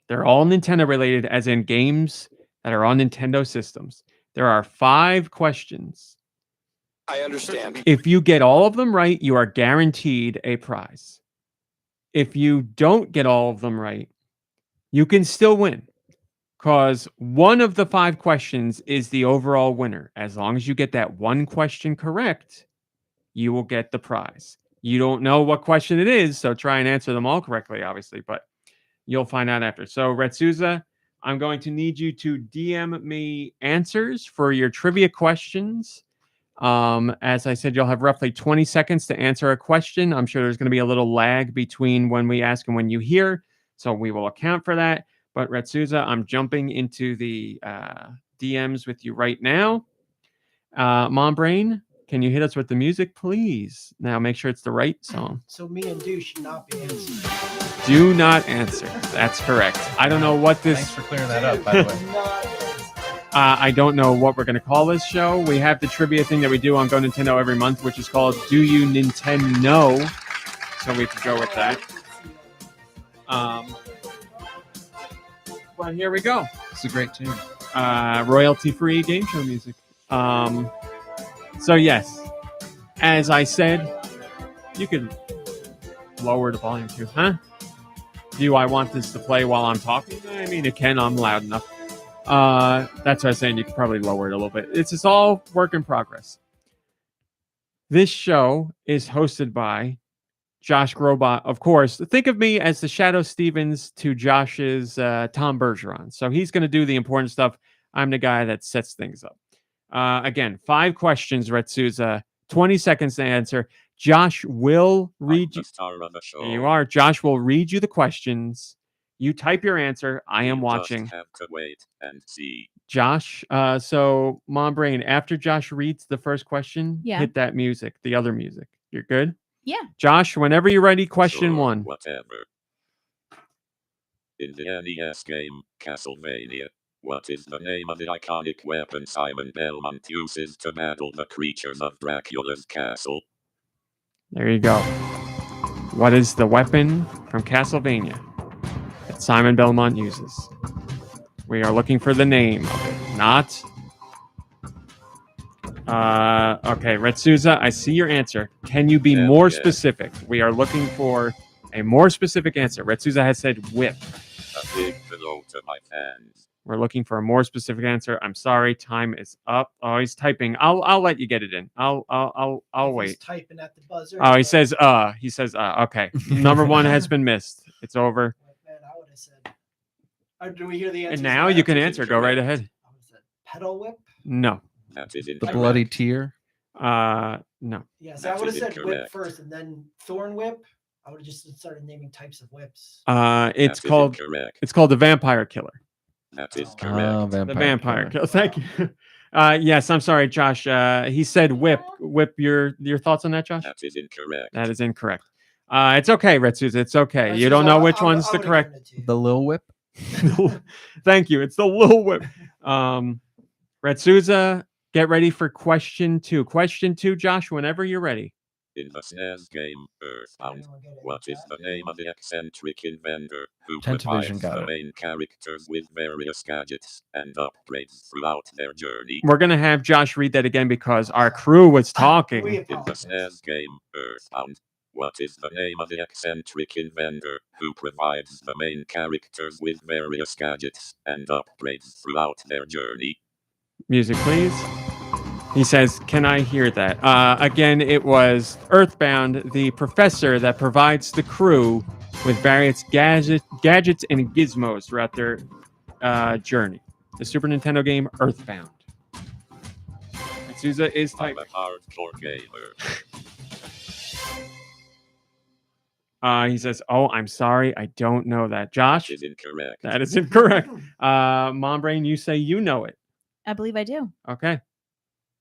A: They're all Nintendo related, as in games that are on Nintendo systems. There are 5 questions.
F: I understand.
A: If you get all of them right, you are guaranteed a prize. If you don't get all of them right, you can still win, because one of the 5 questions is the overall winner. As long as you get that one question correct, you will get the prize. You don't know what question it is, so try and answer them all correctly, obviously, but you'll find out after. So, Retsuza, I'm going to need you to DM me answers for your trivia questions. As I said, you'll have roughly 20 seconds to answer a question. I'm sure there's going to be a little lag between when we ask and when you hear, so we will account for that. But Retsuza, I'm jumping into the DMs with you right now. Mom Brain, can you hit us with the music, please? Now make sure it's the right song.
E: So me and Deux should not be answering.
A: Do not answer. That's correct. I don't know what this...
C: Thanks for clearing that up, by the way.
A: I don't know what we're going to call this show. We have the trivia thing that we do on GoNintendo every month, which is called Do You Nintendo? So we could go with that. Well, here we go.
C: It's a great tune.
A: Royalty-free game show music. So yes, as I said, you could lower the volume too, huh? Do I want this to play while I'm talking? I mean, it can. I'm loud enough. That's what I was saying. You could probably lower it a little bit. It's just all work in progress. This show is hosted by Josh Grobot, of course. Think of me as the Shadow Stevens to Josh's Tom Bergeron. So he's going to do the important stuff. I'm the guy that sets things up. Again, 5 questions, Retsuza. 20 seconds to answer. Josh will read you.
G: The star of the show.
A: There you are. Josh will read you the questions. You type your answer. I am
G: You
A: watching.
G: Just have to wait and see.
A: Josh, so Mom Brain, after Josh reads the first question,
B: Yeah.
A: hit that music, the other music. You're good?
B: Yeah.
A: Josh, whenever you're ready, question
G: Sure,
A: 1.
G: Whatever. In the NES game, Castlevania, what is the name of the iconic weapon Simon Belmont uses to battle the creatures of Dracula's castle?
A: There you go. What is the weapon from Castlevania that Simon Belmont uses? We are looking for the name of it, not... Okay, Retsuza, I see your answer. Can you be
G: Yeah,
A: more
G: yeah.
A: specific? We are looking for a more specific answer. Retsuza has said whip.
G: A big hello to my fans.
A: We're looking for a more specific answer. I'm sorry, time is up. Oh, he's typing. I'll let you get it in. I'll
E: If
A: wait.
E: He's typing at the buzzer.
A: Oh, he
E: but-
A: says okay. Number 1 has been missed. It's over.
E: Man, I would have said. Do we hear the answer?
A: And now you can answer. Go right ahead.
E: I would have said pedal whip.
A: No.
G: That is
C: The
G: incorrect.
C: bloody tear.
A: No.
E: Yes,
G: That
E: I would have
G: is
E: said whip
G: incorrect.
E: first and then thorn whip. I would have just started naming types of whips.
A: It's
G: That is
A: called
G: incorrect.
A: it's called the Vampire Killer.
G: That is
E: Oh,
G: correct.
A: The Vampire Killer. Thank you. Yes, I'm sorry, Josh. He said whip. Whip. Your thoughts on that, Josh?
G: That is incorrect.
A: That is incorrect. It's okay, Red Susan. It's okay.
E: That's
A: You
E: just-
A: don't know
E: I-
A: which
E: I-
A: one's
E: I
A: the
E: would've
A: correct.
E: given it to you.
C: The Lil Whip.
A: Thank you. It's the Lil Whip. Red Souza, get ready for question 2. Question 2, Josh, whenever you're ready.
G: In the SNES game Earthbound,
E: Anyone get it in
G: what is
E: chat?
G: the name of the eccentric inventor who
C: Tentavision
G: provides
C: got
G: the
C: it.
G: main characters with various gadgets and upgrades throughout their journey?
A: We're gonna have Josh read that again because our crew was
E: We
A: talking.
G: In the
E: apologize.
G: SNES game Earthbound, what is the name of the eccentric inventor who provides the main characters with various gadgets and upgrades throughout their journey?
A: Music, please. He says, "Can I hear that?" Again, it was Earthbound, the professor that provides the crew with various gadgets and gizmos throughout their journey. The Super Nintendo game Earthbound. Souza is
G: I'm
A: typing.
G: a hardcore gamer.
A: He says, "Oh, I'm sorry, I don't know that." Josh,
G: Is incorrect.
A: that is incorrect. Mom Brain, you say you know it.
B: I believe I do.
A: Okay,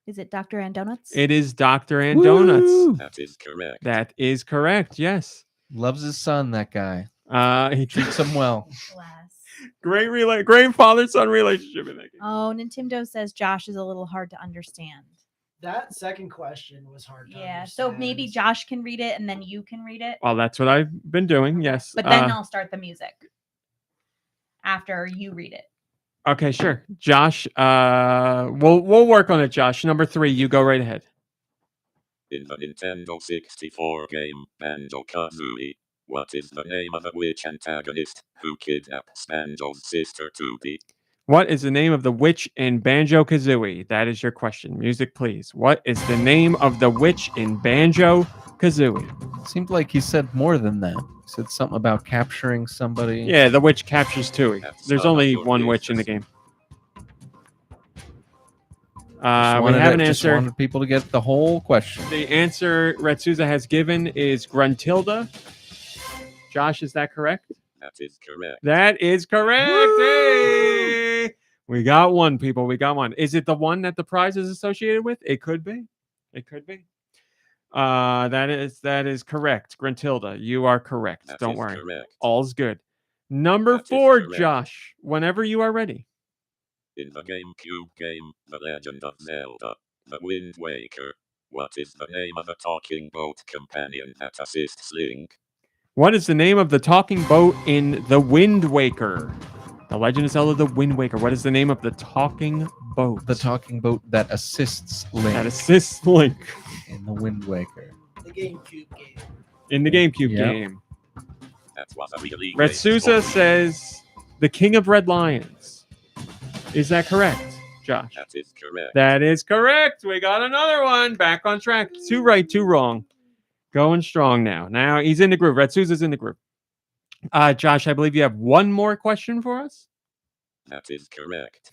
B: Is it Dr. and Donuts?
A: it is Dr. and Donuts.
C: Woo!
G: That is correct.
A: That is correct. Yes.
C: Loves his son, that guy.
A: He
C: Treats him well.
B: Bless.
A: great father-son relationship in that game.
B: Oh, Nintendo says Josh is a little hard to understand.
E: That second question was hard to
B: Yeah, so maybe
E: understand.
B: Josh can read it and then you can read it.
A: Well, that's what I've been doing. Yes.
B: But then I'll start the music after you read it.
A: Okay, sure. Josh, we'll work on it, Josh. Number 3, you go right ahead.
G: In the Nintendo 64 game Banjo-Kazooie, what is the name of the witch antagonist who kidnaps Banjo's sister Tubi?
A: What is the name of the witch in Banjo-Kazooie? That is your question. Music, please. What is the name of the witch in Banjo-Kazooie?
C: Seemed like he said more than that. He said something about capturing somebody.
A: Yeah, the witch captures Tui.
G: That's
A: There's
G: not
A: only
G: your
A: one witch in the
G: business.
A: game.
C: Just
A: We
C: wanted
A: have an
C: just
A: answer.
C: wanted people to get the whole question.
A: The answer Retsuza has given is Gruntilda. Josh, is that correct?
G: That is correct.
A: That is correct. Hey! We got one, people. We got one. Is it the one that the prize is associated with? It could be. It could be. That is correct. Gruntilda, you are correct.
G: That
A: Don't
G: is
A: worry.
G: correct.
A: All's good. Number
G: That is
A: 4,
G: correct.
A: Josh. Whenever you are ready.
G: In the GameCube game The Legend of Zelda, The Wind Waker, what is the name of the talking boat companion that assists Link?
A: What is the name of the talking boat in The Wind Waker? The Legend of Zelda The Wind Waker. What is the name of the talking boat?
C: The talking boat that assists Link
A: that assists Link
C: in the Wind Waker.
E: The GameCube game.
A: in the GameCube
C: Yep.
A: game.
G: That was a really
A: Red
G: great
A: Souza
G: story.
A: says the King of Red Lions. Is that correct, Josh?
G: That is correct.
A: That is correct. We got another one. Back on track. 2 right, 2 wrong. Going strong now. Now he's in the groove. Red Souza's in the groove. Josh, I believe you have one more question for us.
G: That is correct.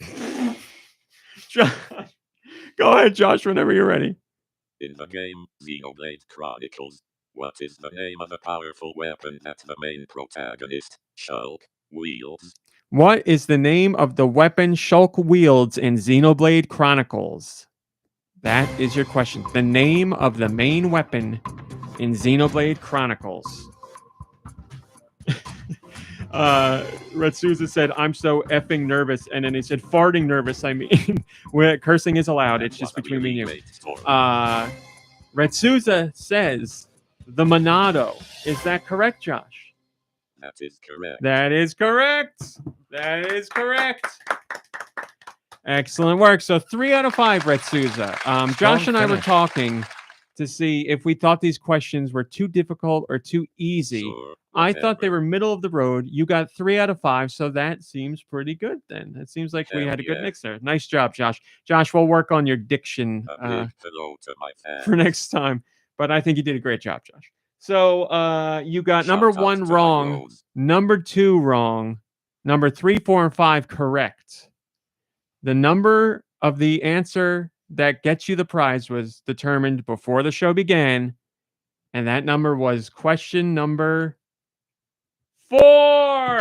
A: Josh, go ahead, Josh, whenever you're ready.
G: In the game Xenoblade Chronicles, what is the name of the powerful weapon that the main protagonist, Shulk, wields?
A: What is the name of the weapon Shulk wields in Xenoblade Chronicles? That is your question. The name of the main weapon in Xenoblade Chronicles. Red Souza said, "I'm so effing nervous," and then he said, "Farting nervous." I mean, where cursing is allowed. It's
G: That
A: just
G: was a
A: between me and you.
G: really great story.
A: Red Souza says, "The Monado." Is that correct, Josh?
G: That is correct.
A: That is correct. That is correct. Excellent work. So 3 out of 5, Red Souza. Josh and I were
C: finish.
A: talking to see if we thought these questions were too difficult or too easy.
G: Sure,
A: I thought they
G: whatever.
A: were middle of the road. You got 3 out of 5, so that seems pretty good then. It seems like we
G: Hell
A: had a good
G: yeah.
A: mix there. Nice job, Josh. Josh, we'll work on your diction
G: A big hello to my fans.
A: for next time, but I think you did a great job, Josh. So you got
G: Shout
A: number
G: out
A: 1
G: to my
A: wrong,
G: bros.
A: number 2 wrong, number 3, 4, and 5 correct. The number of the answer that gets you the prize was determined before the show began, and that number was question number 4. 4!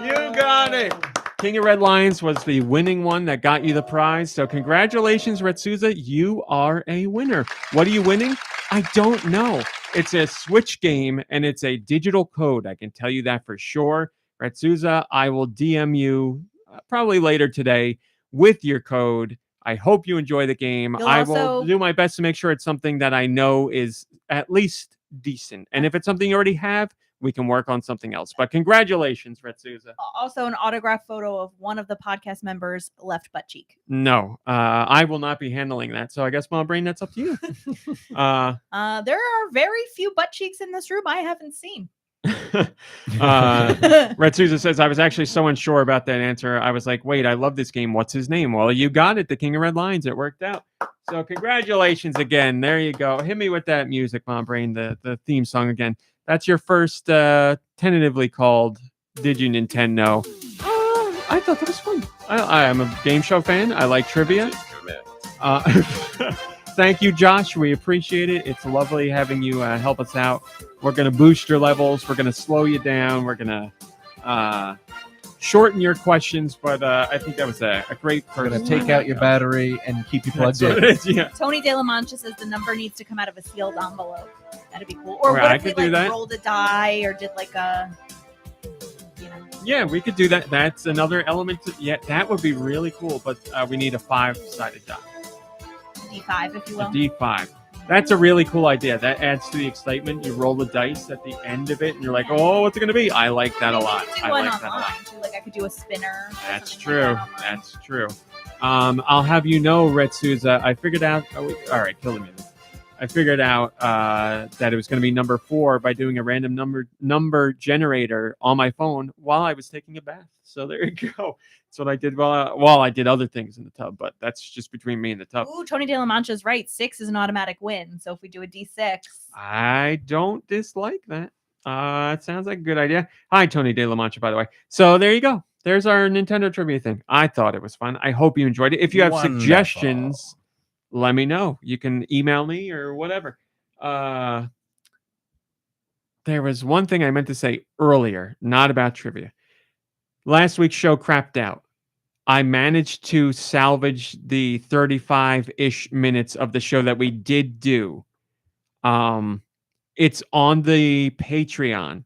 A: You got it. King of Red Lions was the winning one that got you the prize. So congratulations, Retsuza. You are a winner. What are you winning? I don't know. It's a Switch game and it's a digital code. I can tell you that for sure. Retsuza, I will DM you probably later today with your code. I hope you enjoy the game.
B: You'll
A: I will
B: also-
A: do my best to make sure it's something that I know is at least decent. And if it's something you already have, we can work on something else. But congratulations, Retsuza.
B: Also, an autograph photo of one of the podcast members' left butt cheek.
A: No, I will not be handling that. So I guess, Mom Brain, that's up to you.
B: There are very few butt cheeks in this room I haven't seen.
A: Retsuza says, I was actually so unsure about that answer. I was like, wait, I love this game. What's his name? Well, you got it. The King of Red Lions. It worked out. So congratulations again. There you go. Hit me with that music, Mom Brain, the theme song again. That's your first tentatively called Did You Nintendo? I thought that was fun. I am a game show fan. I like trivia. Thank you, Josh. We appreciate it. It's lovely having you help us out. We're going to boost your levels. We're going to slow you down. We're going to shorten your questions. But I think that was a great
C: We're
A: person.
C: going to take out your battery and keep you plugged
A: That's what
C: in.
A: it is, yeah.
B: Tony De La Mancha says the number needs to come out of a sealed envelope. That'd be cool. Or
A: Right,
B: what
A: I
B: if we
A: could do that.
B: rolled a die or did like a,
A: Yeah, we could do that. That's another element. Yeah, that would be really cool. But we need a 5-sided die.
B: D5, if you
A: A
B: will.
A: D5. That's a really cool idea. That adds to the excitement. You roll the dice at the end of it, and you're like, "Oh, what's it going to be?" I like that a lot.
B: You could do
A: I
B: one
A: like that a
B: online,
A: lot.
B: too. Like I could do a spinner. or
A: That's
B: something
A: true.
B: like that online.
A: That's true. I'll have you know, Retsuza, I figured out. All right, kill the music. I figured out that it was going to be number 4 by doing a random number generator on my phone while I was taking a bath. So there you go. That's what I did while I did other things in the tub, but that's just between me and the tub.
B: Ooh, Tony De La Mancha's right. 6 is an automatic win. So if we do a D6,
A: I don't dislike that. It sounds like a good idea. Hi, Tony De La Mancha, by the way. So there you go. There's our Nintendo trivia thing. I thought it was fun. I hope you enjoyed it. If you have
C: Wonderful.
A: suggestions, let me know. You can email me or whatever. There was one thing I meant to say earlier, not about trivia. Last week's show crapped out. I managed to salvage the 35-ish minutes of the show that we did do. It's on the Patreon.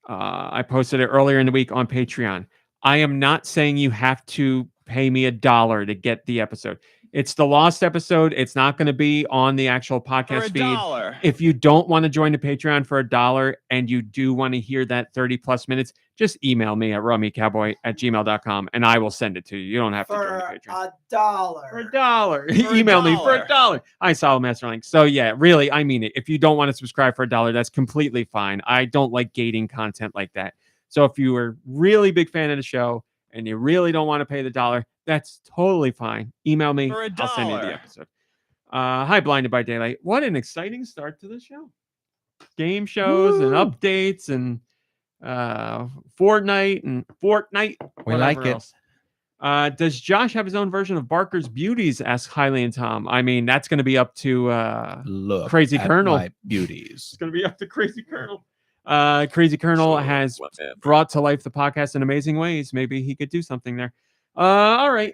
A: I posted it earlier in the week on Patreon. I am not saying you have to pay me $1 to get the episode. It's the lost episode. It's not going to be on the actual podcast feed. If you don't want to join the Patreon for $1 and you do want to hear that 30 plus minutes, just email me at rummycowboy@gmail.com and I will send it to you. You don't have to join the
E: For
A: Patreon.
E: $1.
A: For $1.
E: For
A: Email me for
E: $1.
A: $1. I saw Master Link. So yeah, really, I mean it. If you don't want to subscribe for $1, that's completely fine. I don't like gating content like that. So if you are really big fan of the show and you really don't want to pay the $1, that's totally fine. Email me.
F: For
A: I'll send you the
F: $1.
A: episode. Hi, Blinded by Daylight. What an exciting start to the show. Game shows and updates and Fortnite.
C: We like
A: whatever
C: it.
A: else. Does Josh have his own version of Barker's Beauties? Asks Keighly and Tom. I mean, that's going to be up to
C: Look
A: Crazy
C: at
A: Colonel.
C: my beauties.
A: It's going to be up to Crazy Colonel. Crazy Colonel
G: Sure,
A: has
G: whatever.
A: brought to life the podcast in amazing ways. Maybe he could do something there. All right.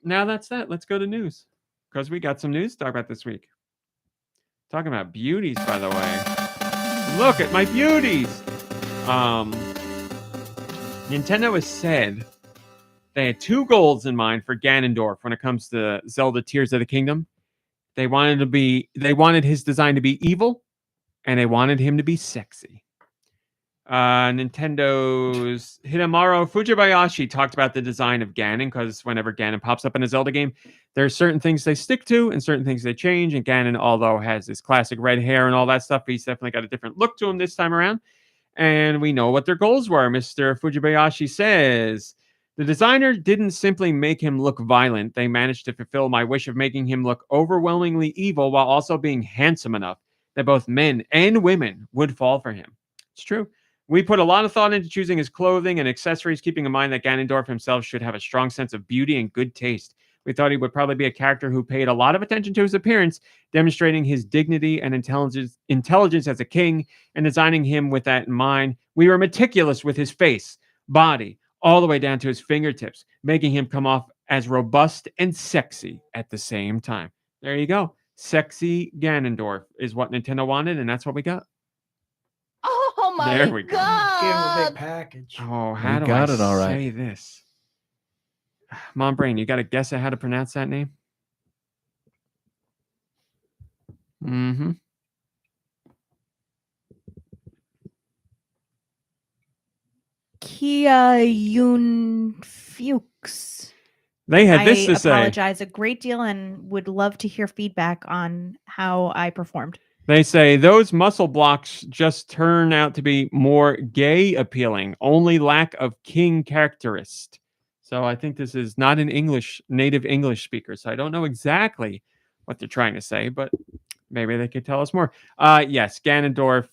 A: Now that's that. Let's go to news because we got some news to talk about this week. Talking about beauties, by the way. Look at my beauties. Nintendo has said they had 2 goals in mind for Ganondorf when it comes to Zelda Tears of the Kingdom. They wanted his design to be evil, and they wanted him to be sexy. Nintendo's Hidemaru Fujibayashi talked about the design of Ganon, because whenever Ganon pops up in a Zelda game, there's certain things they stick to and certain things they change. And Ganon, although has his classic red hair and all that stuff, he's definitely got a different look to him this time around. And we know what their goals were. Mr. Fujibayashi says, the designer didn't simply make him look violent. They managed to fulfill my wish of making him look overwhelmingly evil while also being handsome enough that both men and women would fall for him. It's true. We put a lot of thought into choosing his clothing and accessories, keeping in mind that Ganondorf himself should have a strong sense of beauty and good taste. We thought he would probably be a character who paid a lot of attention to his appearance, demonstrating his dignity and intelligence as a king, and designing him with that in mind. We were meticulous with his face, body, all the way down to his fingertips, making him come off as robust and sexy at the same time. There you go. Sexy Ganondorf is what Nintendo wanted, and that's what we got.
B: Oh my
A: There we go.
E: Give him a big
B: god!
E: package.
A: Oh, how
C: We
A: do
C: got
A: I
C: it all right.
A: say this? Mom Brain, you got a guess at how to pronounce that name? Mm-hmm.
B: Kia Yun Fuchs.
A: They had this
B: I
A: to say.
B: apologize a great deal and would love to hear feedback on how I performed.
A: They say those muscle blocks just turn out to be more gay appealing, only lack of king characterist. So I think this is not an native English speaker. So I don't know exactly what they're trying to say, but maybe they could tell us more. Yes, Ganondorf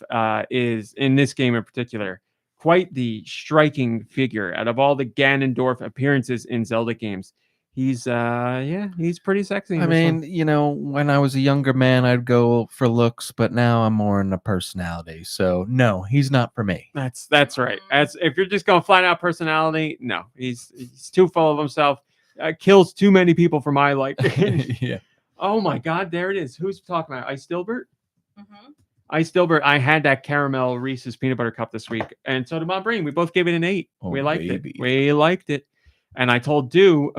A: is, in this game in particular, quite the striking figure. Out of all the Ganondorf appearances in Zelda games, he's pretty sexy. in
C: I
A: this one.
C: mean, you know, when I was a younger man, I'd go for looks, but now I'm more in a personality. So no, he's not for me.
A: That's right. As if you're just going flat out personality, no, he's too full of himself. Kills too many people for my liking.
C: Yeah.
A: Oh my God, there it is. Who's talking about Ice Dilbert?
B: Mm-hmm.
A: Ice Dilbert. I had that caramel Reese's peanut butter cup this week, and so did my brain. We both gave it an 8.
C: Oh,
A: we liked
C: baby.
A: it. We liked it. And I told Deux,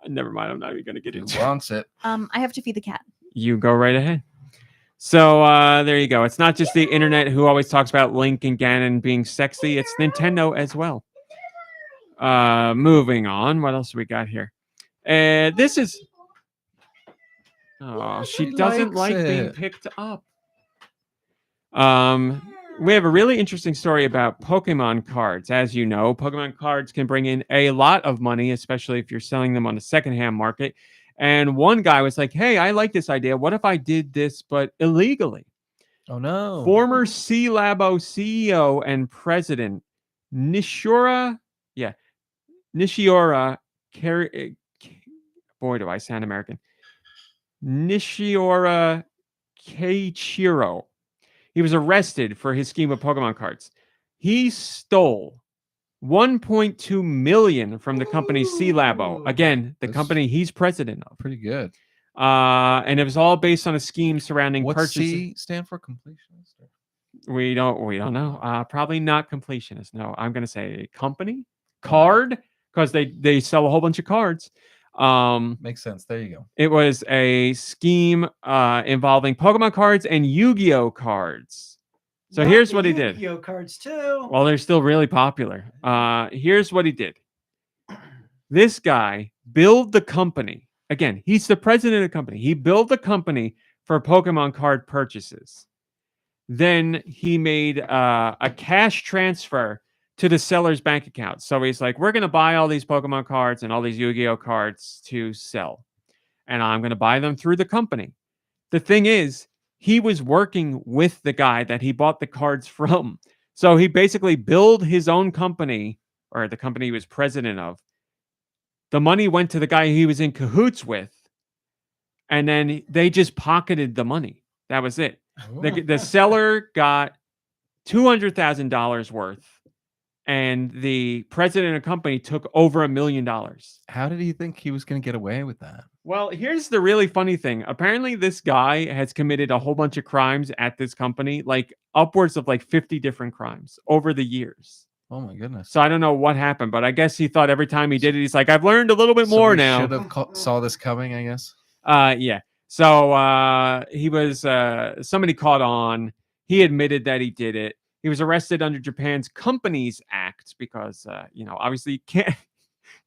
A: never mind. I'm not even going to get
C: Who
A: into it.
C: wants it?
B: I have to feed the cat.
A: You go right ahead. So there you go. It's not just the internet who always talks about Link and Ganon being sexy. It's Nintendo as well. Moving on. What else do we got here? This is... Oh, she doesn't
C: likes
A: like being
C: it.
A: picked up. We have a really interesting story about Pokemon cards. As you know, Pokemon cards can bring in a lot of money, especially if you're selling them on the secondhand market. And one guy was like, hey, I like this idea. What if I did this, but illegally?
C: Oh no.
A: Former C-Labo CEO and president Nishiura boy, do I sound American. Nishiura Keichiro. He was arrested for his scheme of Pokemon cards. He stole 1.2 million from the company C-Labo. Again, the
C: That's
A: company he's president of.
C: Pretty good.
A: And it was all based on a scheme surrounding
C: What's
A: purchases.
C: C stand for? Completionist?
A: We don't know. Probably not completionist. No, I'm going to say company card, because they sell a whole bunch of cards.
C: Makes sense. There you go.
A: It was a scheme involving Pokemon cards and Yu-Gi-Oh cards. So
E: Not
A: here's
E: the
A: what he did.
E: Yu-Gi-Oh cards too.
A: Well, they're still really popular. Here's what he did. This guy built the company. Again, he's the president of the company. He built the company for Pokemon card purchases. Then he made a cash transfer to the seller's bank account. So he's like, we're going to buy all these Pokemon cards and all these Yu-Gi-Oh cards to sell. And I'm going to buy them through the company. The thing is, he was working with the guy that he bought the cards from. So he basically built his own company, or the company he was president of. The money went to the guy he was in cahoots with. And then they just pocketed the money. That was it. The seller got $200,000 worth. And the president of the company took over $1 million.
C: How did he think he was going to get away with that?
A: Well, here's the really funny thing. Apparently, this guy has committed a whole bunch of crimes at this company, like upwards of like 50 different crimes over the years.
C: Oh my goodness.
A: So I don't know what happened, but I guess he thought every time he did it, he's like, I've learned a little bit more now.
C: Should have saw this coming, I guess.
A: Yeah. So he was somebody caught on. He admitted that he did it. He was arrested under Japan's Companies Act because, obviously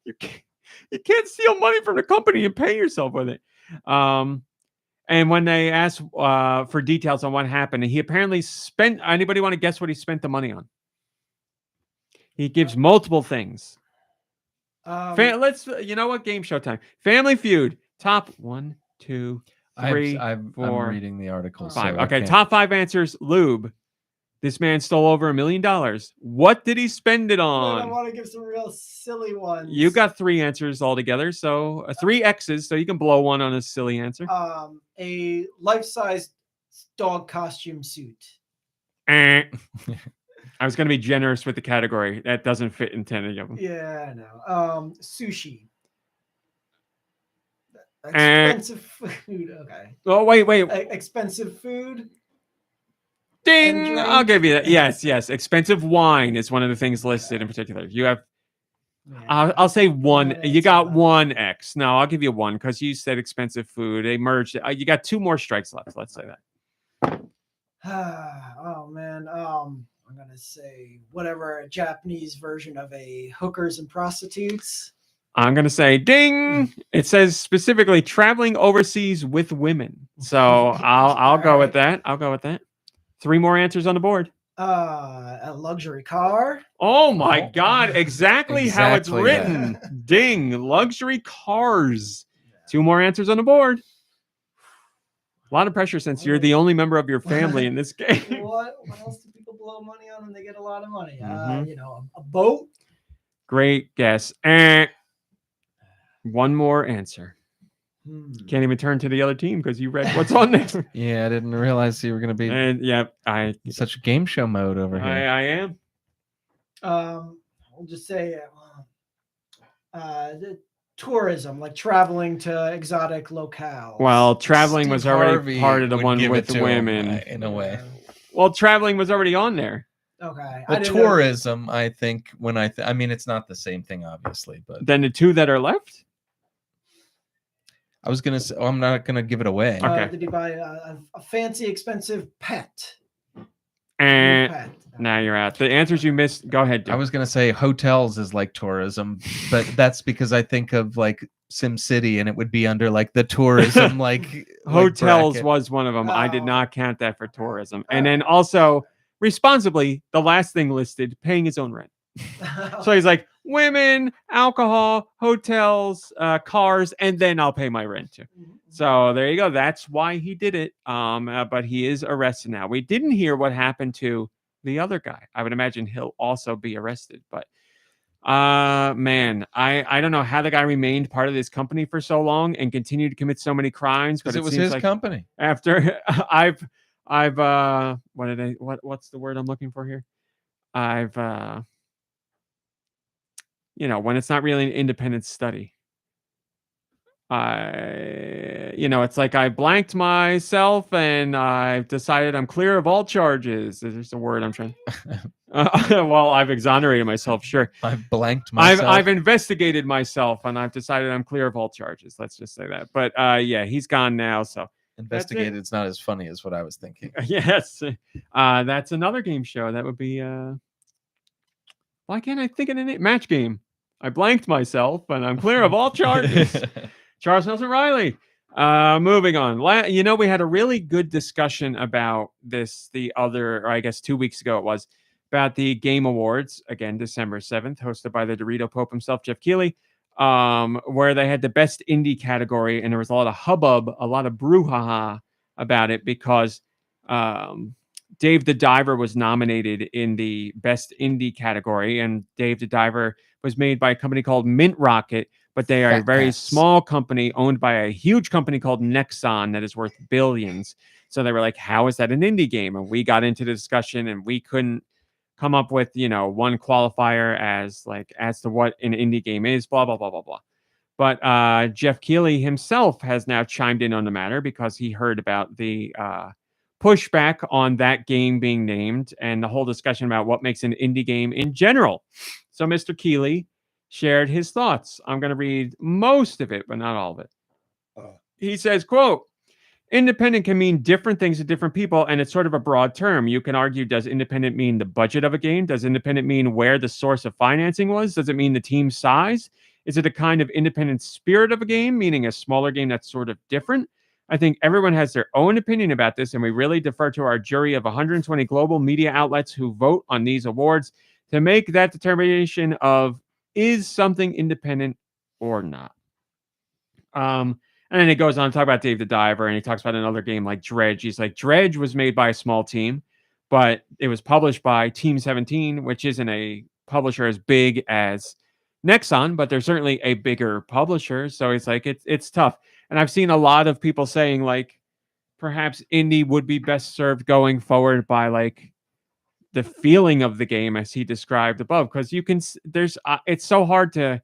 A: you can't steal money from the company and pay yourself with it. And when they asked for details on what happened, he apparently spent. Anybody want to guess what he spent the money on? He gives multiple things. Let's. You know what? Game show time. Family Feud. Top 1, 2, 3,
C: I'm
A: 4,
C: reading the article.
A: 5.
C: So I
A: Okay,
C: can't-
A: top 5 answers. Lube. This man stole over $1 million. What did he spend it
E: I
A: on?
E: want to give some real silly ones.
A: You got 3 answers altogether, so 3 X's, so you can blow one on a silly answer.
E: A life-size dog costume suit.
A: I was going to be generous with the category. That doesn't fit in 10 of them.
E: Yeah, I know. Sushi. Expensive food. Okay.
A: Oh, wait.
E: Expensive food.
A: Ding!
E: drink.
A: I'll give you that. Yes. Expensive wine is one of the things listed in particular. You have, I'll say 1. You got 1 X. No, I'll give you 1 because you said expensive food. They merged it. You got 2 more strikes left. Let's say that.
E: Oh man. I'm gonna say whatever a Japanese version of a hookers and prostitutes.
A: I'm going to say ding. It says specifically traveling overseas with women. So I'll go with that. I'll go with that. 3 more answers on the board.
E: A luxury car.
A: Oh my God. Exactly how it's
C: Exactly
A: written. Ding. Luxury cars. 2 more answers on the board. A lot of pressure since you're the only member of your family in this game.
E: What else do people blow money on when they get a lot of money?
A: Mhm.
E: A boat.
A: Great guess. 1 more answer. Can't even turn to the other team because you read what's on there.
C: Yeah, I didn't realize you were going to be
A: And yeah, I
C: in such game show mode over here.
A: I am.
E: I'll just say the tourism, like traveling to exotic locales.
A: Well, traveling was
C: Steve
A: already
C: Harvey
A: part of the
C: would
A: one
C: give
A: with
C: it
A: the
C: to him,
A: women.
C: in a way.
A: Well, traveling was already on there.
E: Okay.
C: But tourism, I think, when I mean, it's not the same thing, obviously, but
A: Then the 2 that are left.
C: I was gonna say, I'm not gonna give it away.
A: Okay.
E: Did he buy a fancy, expensive pet?
A: And
E: Pet.
A: now you're out. The answers you missed. Go ahead.
C: I was gonna say hotels is like tourism, but that's because I think of like Sim City, and it would be under like the tourism
A: Hotels
C: bracket.
A: was one of them. I did
E: Oh.
A: not count that for tourism. And then also responsibly, the last thing listed, paying his own rent. So he's like, women, alcohol, hotels, cars, and then I'll pay my rent too. So there you go. That's why he did it. But he is arrested now. We didn't hear what happened to the other guy. I would imagine he'll also be arrested. But man, I don't know how the guy remained part of this company for so long and continued to commit so many crimes. But
C: Because it was
A: seems
C: his
A: like
C: company.
A: after what's the word I'm looking for here? When it's not really an independent study. It's like I blanked myself and I've decided I'm clear of all charges. There's a word I'm trying. Well, I've exonerated myself. Sure.
C: I've blanked myself.
A: I've investigated myself and I've decided I'm clear of all charges. Let's just say that. But yeah, he's gone now. So
C: investigated. It's not as funny as what I was thinking.
A: yes, that's another game show. That would be. Why can't I think of a match game? I blanked myself and I'm clear of all charges. Charles Nelson Riley. Moving on. We had a really good discussion about this I guess 2 weeks ago it was, about the Game Awards, again, December 7th, hosted by the Dorito Pope himself, Geoff Keighly, where they had the best indie category, and there was a lot of hubbub, a lot of brouhaha about it because Dave the Diver was nominated in the best indie category, and Dave the Diver was made by a company called Mint Rocket, but they are a very small company owned by a huge company called Nexon that is worth billions. So they were like, how is that an indie game? And we got into the discussion and we couldn't come up with, one qualifier as to what an indie game is, blah, blah, blah, blah, blah. But Geoff Keighly himself has now chimed in on the matter because he heard about the pushback on that game being named and the whole discussion about what makes an indie game in general. So Mr. Keighly shared his thoughts. I'm going to read most of it, but not all of it. He says, quote, independent can mean different things to different people, and it's sort of a broad term. You can argue, does independent mean the budget of a game? Does independent mean where the source of financing was? Does it mean the team size? Is it a kind of independent spirit of a game, meaning a smaller game that's sort of different? I think everyone has their own opinion about this, and we really defer to our jury of 120 global media outlets who vote on these awards to make that determination of is something independent or not. And then he goes on to talk about Dave the Diver, and he talks about another game like Dredge. He's like, Dredge was made by a small team, but it was published by Team 17, which isn't a publisher as big as Nexon, but they're certainly a bigger publisher. So it's like, it's tough. And I've seen a lot of people saying like, perhaps Indi would be best served going forward by like the feeling of the game as he described above, because you can, it's so hard to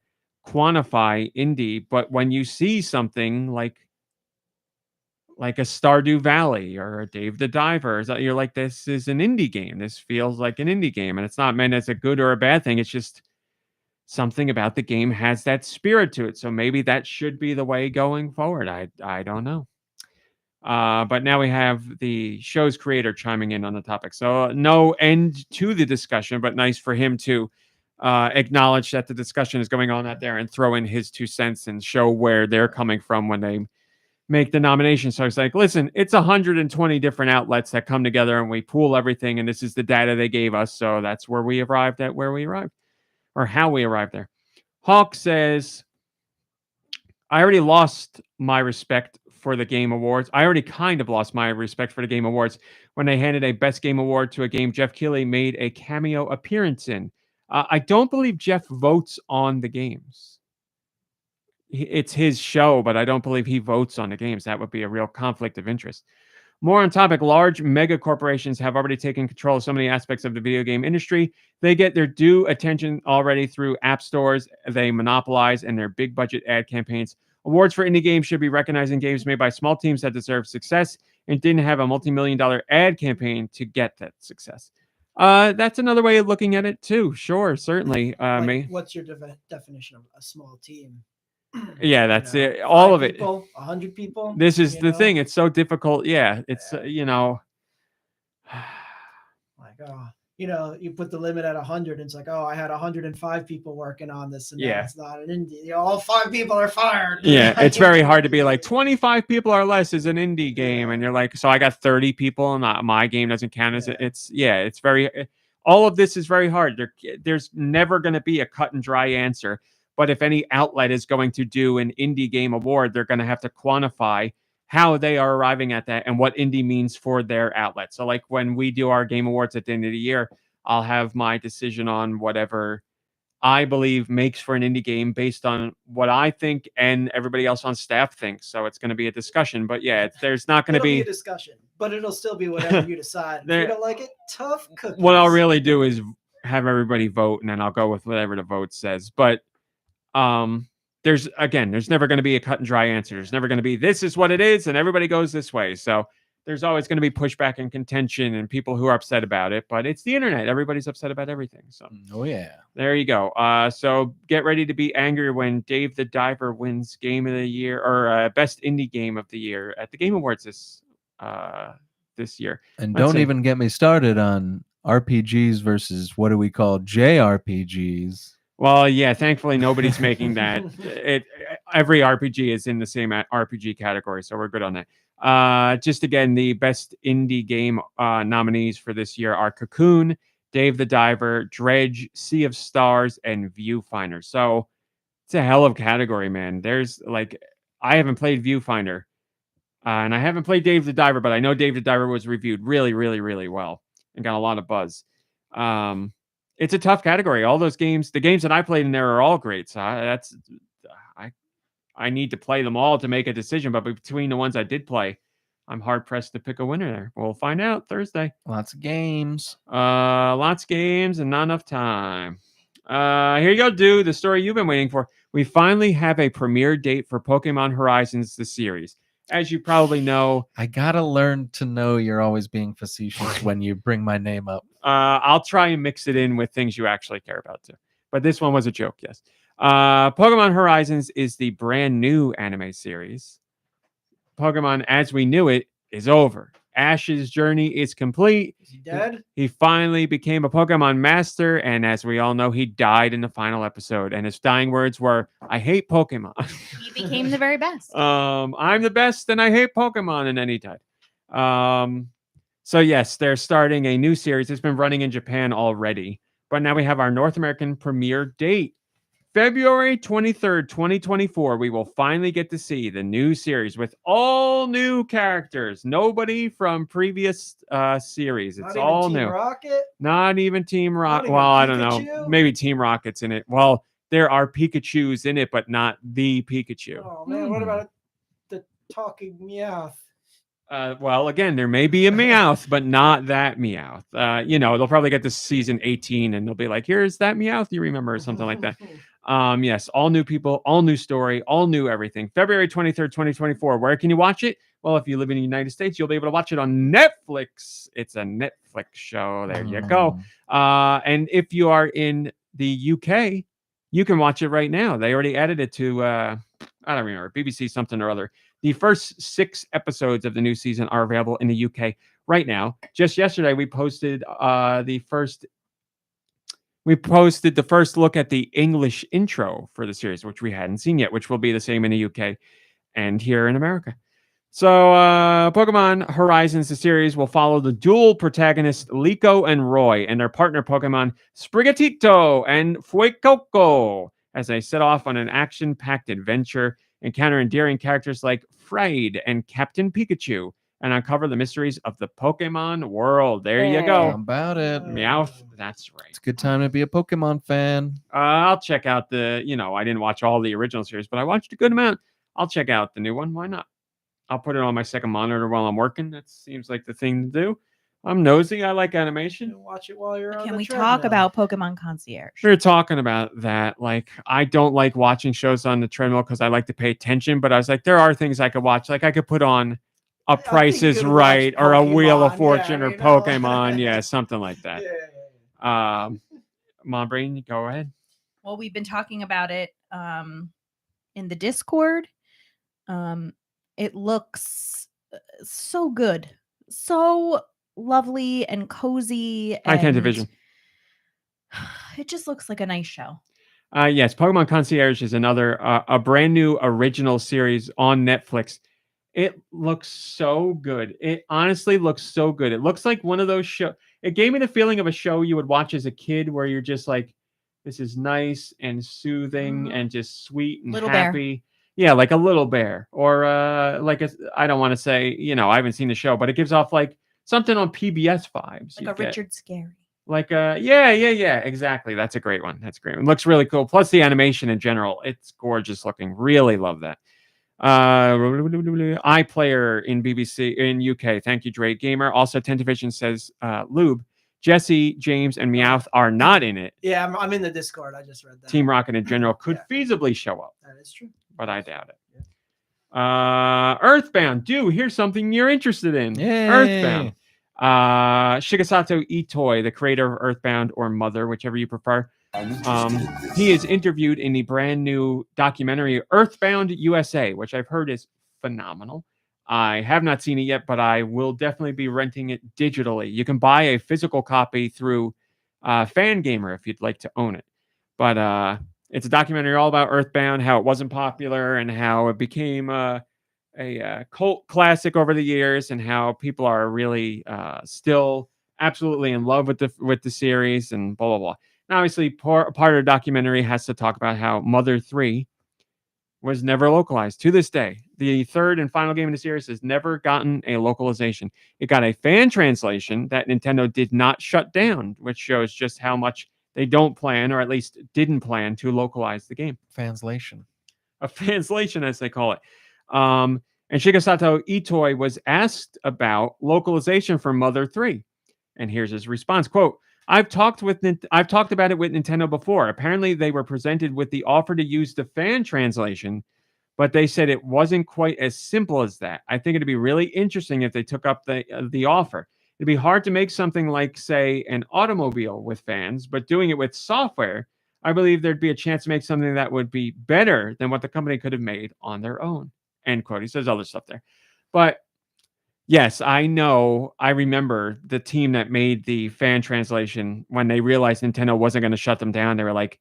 A: quantify Indi, but when you see something like a Stardew Valley or a Dave the Diver, you're like, this is an indie game. This feels like an indie game, and it's not meant as a good or a bad thing. It's just something about the game has that spirit to it. So maybe that should be the way going forward. I don't know. But now we have the show's creator chiming in on the topic. So no end to the discussion, but nice for him to acknowledge that the discussion is going on out there and throw in his 2 cents and show where they're coming from when they make the nomination. So it's like, listen, it's 120 different outlets that come together and we pool everything, and this is the data they gave us. So that's where we arrived at where we arrived, or how we arrived there. Hawk says, I already lost my respect for the Game Awards. I already kind of lost my respect for the Game Awards when they handed a Best Game Award to a game Geoff Keighley made a cameo appearance in. I don't believe Geoff votes on the games. It's his show, but I don't believe he votes on the games. That would be a real conflict of interest. More on topic, large mega corporations have already taken control of so many aspects of the video game industry. They get their due attention already through app stores they monopolize and their big budget ad campaigns. Awards for indie games should be recognizing games made by small teams that deserve success and didn't have a multi-million-dollar ad campaign to get that success. That's another way of looking at it too. Sure, certainly.
E: What's your definition of a small team?
A: Yeah, that's it. All of it.
E: 100 people.
A: This is the thing. It's so difficult. Yeah, it's
E: like, you put the limit at 100, and it's like, I had 105 people working on this, and it's not an indie. All 5 people are fired.
A: Yeah, it's very hard to be like 25 people or less is an indie game, and you're like, so I got 30 people, and my game doesn't count as it. It's very. All of this is very hard. There's never going to be a cut and dry answer. But if any outlet is going to do an indie game award, they're going to have to quantify how they are arriving at that and what indie means for their outlet. So like when we do our game awards at the end of the year, I'll have my decision on whatever I believe makes for an indie game based on what I think and everybody else on staff thinks. So it's going to be a discussion. But yeah, there's not going to be
E: a discussion, but it'll still be whatever you decide. If you don't like it, tough cookies.
A: What I'll really do is have everybody vote, and then I'll go with whatever the vote says. But there's never going to be a cut and dry answer. There's never going to be, this is what it is, and everybody goes this way. So there's always going to be pushback and contention and people who are upset about it, but it's the internet. Everybody's upset about everything. So there you go. So get ready to be angry when Dave the Diver wins Game of the Year or Best Indie Game of the Year at the Game Awards this year.
C: And don't even get me started on RPGs versus what do we call JRPGs.
A: Well, yeah, thankfully nobody's making that. Every RPG is in the same RPG category, so we're good on that. Just again, the best indie game nominees for this year are Cocoon, Dave the Diver, Dredge, Sea of Stars, and Viewfinder. So it's a hell of a category, man. There's I haven't played Viewfinder, and I haven't played Dave the Diver, but I know Dave the Diver was reviewed really, really, really well and got a lot of buzz. It's a tough category. All those games, the games that I played in there are all great. So I need to play them all to make a decision. But between the ones I did play, I'm hard pressed to pick a winner there. We'll find out Thursday.
C: Lots of games.
A: Lots of games and not enough time. Here you go, dude. The story you've been waiting for. We finally have a premiere date for Pokemon Horizons, the series. As you probably know,
C: I gotta learn to know you're always being facetious when you bring my name up.
A: I'll try and mix it in with things you actually care about too. But this one was a joke, yes. Pokemon Horizons is the brand new anime series. Pokemon as we knew it is over. Ash's journey is complete.
E: Is he dead?
A: He finally became a Pokemon master, and as we all know, he died in the final episode. And his dying words were, "I hate Pokemon."
B: He became the very best.
A: I'm the best, and I hate Pokemon, and then he died. So yes, they're starting a new series. It's been running in Japan already, but now we have our North American premiere date. February 23rd, 2024, we will finally get to see the new series with all new characters. Nobody from previous series. It's
E: Not
A: all
E: even Team
A: new.
E: Rocket?
A: Not even Team
E: Not
A: Rocket.
E: even
A: Well, I don't know.
E: Pikachu?
A: Maybe Team Rocket's in it. Well, there are Pikachus in it, but not the Pikachu.
E: Oh man, what about the talking Meowth?
A: Well, again, there may be a Meowth, but not that Meowth. They'll probably get to season 18 and they'll be like, here's that Meowth you remember, or something like that. Yes, all new people, all new story, all new everything. February 23rd, 2024. Where can you watch it? Well, if you live in the United States, you'll be able to watch it on Netflix. It's a Netflix show. There you go. And if you are in the UK, you can watch it right now. They already added it to, I don't remember, BBC something or other. The first 6 episodes of the new season are available in the UK right now. Just yesterday, we posted the first look at the English intro for the series, which we hadn't seen yet, which will be the same in the UK and here in America. So Pokemon Horizons, the series, will follow the dual protagonists Liko and Roy and their partner Pokemon Sprigatito and Fuecoco as they set off on an action-packed adventure, encounter endearing characters like Fried and Captain Pikachu, and uncover the mysteries of the Pokemon world. There you
C: How
A: go.
C: about it?
A: Meowth, that's right.
C: It's a good time to be a Pokemon fan.
A: I'll check out I didn't watch all the original series, but I watched a good amount. I'll check out the new one. Why not? I'll put it on my second monitor while I'm working. That seems like the thing to do. I'm nosy. I like animation.
E: Watch it while you're on
B: Can
E: the
B: we talk
E: treadmill.
B: about Pokemon Concierge?
A: We were talking about that. Like, I don't like watching shows on the treadmill because I like to pay attention. But I was like, there are things I could watch. Like, I could put on A
E: think
A: Price
E: you
A: is
E: could
A: Right
E: watch
A: or A Wheel of
E: Pokemon,
A: Fortune
E: yeah,
A: or
E: you know?
A: Pokemon. Yeah, something like that.
E: Yeah.
A: Mom Brain, go ahead.
B: Well, we've been talking about it in the Discord. It looks so good, so lovely and cozy.
A: I can't
B: and
A: division.
B: It just looks like a nice show.
A: Yes, Pokemon Concierge is another a brand new original series on Netflix. It looks so good. It honestly looks so good. It looks like one of those shows. It gave me the feeling of a show you would watch as a kid where you're just like, this is nice and soothing and just sweet and
B: Little Bear.
A: happy. Yeah, like a Little Bear or I don't want to say, I haven't seen the show, but it gives off like something on PBS vibes.
B: Like
A: you
B: a
A: get.
B: Richard Scarry.
A: Like yeah, exactly. That's a great one. That's great. It looks really cool. Plus the animation in general, it's gorgeous looking. Really love that. iPlayer in BBC in UK. Thank you, Drake Gamer. Also, Tentavision says Lube, Jesse, James, and Meowth are not in it.
E: Yeah, I'm in the Discord. I just read that.
A: Team Rocket in general could feasibly show up,
E: That is true.
A: but I doubt it. Earthbound. Here's something you're interested in.
C: Yay.
A: Earthbound. Shigesato Itoi, the creator of Earthbound or Mother, whichever you prefer. He is interviewed in the brand new documentary Earthbound USA, which I've heard is phenomenal. I have not seen it yet, but I will definitely be renting it digitally. You can buy a physical copy through Fangamer if you'd like to own it. But it's a documentary all about Earthbound, how it wasn't popular and how it became a cult classic over the years, and how people are really still absolutely in love with the series and blah, blah, blah. And obviously, part of the documentary has to talk about how Mother 3 was never localized to this day. The third and final game in the series has never gotten a localization. It got a fan translation that Nintendo did not shut down, which shows just how much they don't plan, or at least didn't plan, to localize the game.
C: Translation.
A: A translation, as they call it. And Shigesato Itoi was asked about localization for Mother 3. And here's his response, quote, I've talked about it with Nintendo before. Apparently, they were presented with the offer to use the fan translation, but they said it wasn't quite as simple as that. I think it'd be really interesting if they took up the offer. It'd be hard to make something like, say, an automobile with fans, but doing it with software, I believe there'd be a chance to make something that would be better than what the company could have made on their own. End quote. He says other stuff there. But yes, I know. I remember the team that made the fan translation when they realized Nintendo wasn't going to shut them down. They were like,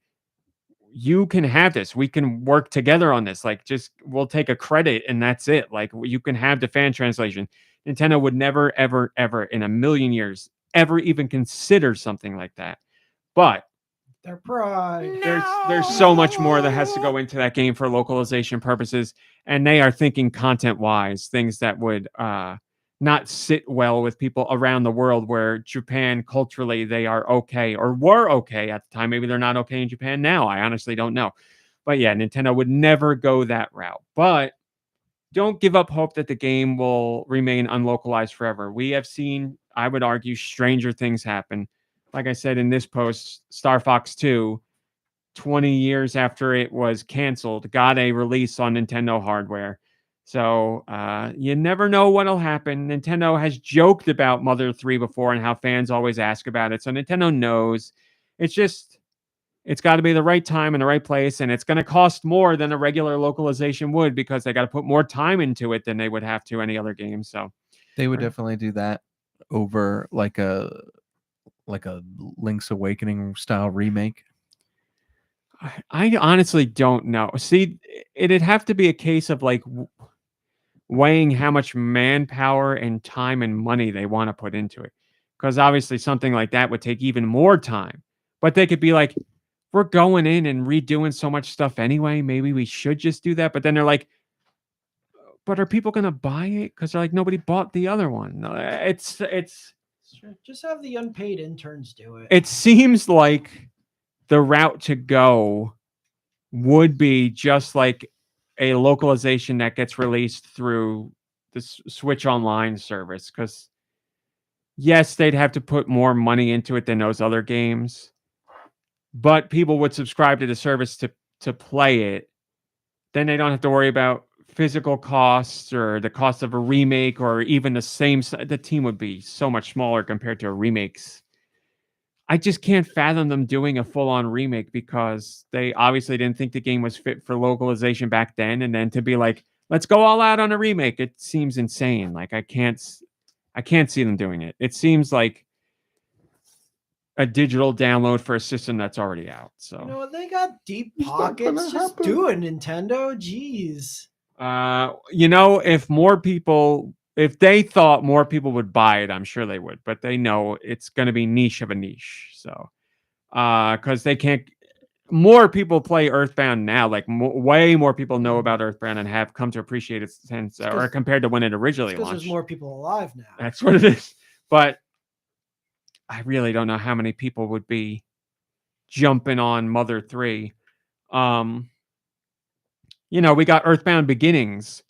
A: you can have this. We can work together on this. Like, just we'll take a credit and that's it. Like, you can have the fan translation. Nintendo would never, ever, ever in a million years ever even consider something like that. But
E: Their pride.
A: there's so much more that has to go into that game for localization purposes, and they are thinking content wise, things that would not sit well with people around the world, where Japan culturally they are okay or were okay at the time. Maybe they're not okay in Japan now. I honestly don't know. But yeah, Nintendo would never go that route. But don't give up hope that the game will remain unlocalized forever. We have seen, I would argue, stranger things happen. Like I said in this post, Star Fox 2, 20 years after it was canceled, got a release on Nintendo hardware. So you never know what'll happen. Nintendo has joked about Mother 3 before and how fans always ask about it. So Nintendo knows. It's just, it's got to be the right time and the right place. And it's going to cost more than a regular localization would, because they got to put more time into it than they would have to any other game. So
C: They would definitely do that over like a Link's Awakening style remake.
A: I honestly don't know. See, it'd have to be a case of like weighing how much manpower and time and money they want to put into it. Because obviously something like that would take even more time. But they could be like, we're going in and redoing so much stuff anyway. Maybe we should just do that. But then they're like, but are people going to buy it? Because they're like, nobody bought the other one. It's
E: Just have the unpaid interns do it.
A: it seems like the route to go would be just like a localization that gets released through the Switch Online service. Because yes, they'd have to put more money into it than those other games, but people would subscribe to the service to play it. Then they don't have to worry about physical costs or the cost of a remake, or even the team would be so much smaller compared to remakes. I just can't fathom them doing a full-on remake, because they obviously didn't think the game was fit for localization back then, and then to be like, let's go all out on a remake, it seems insane. Like I can't see them doing it. It seems like a digital download for a system that's already out. So
E: You know what? They got deep pockets.
C: gonna
E: Just
C: happen.
E: do it, Nintendo. Jeez.
A: if they thought more people would buy it, I'm sure they would, but they know it's going to be niche of a niche. So, because they can't, more people play Earthbound now. Like way more people know about Earthbound and have come to appreciate it since, or compared to when it originally
E: Because
A: launched.
E: there's more people alive now.
A: That's what it is. But I really don't know how many people would be jumping on Mother 3. We got Earthbound Beginnings,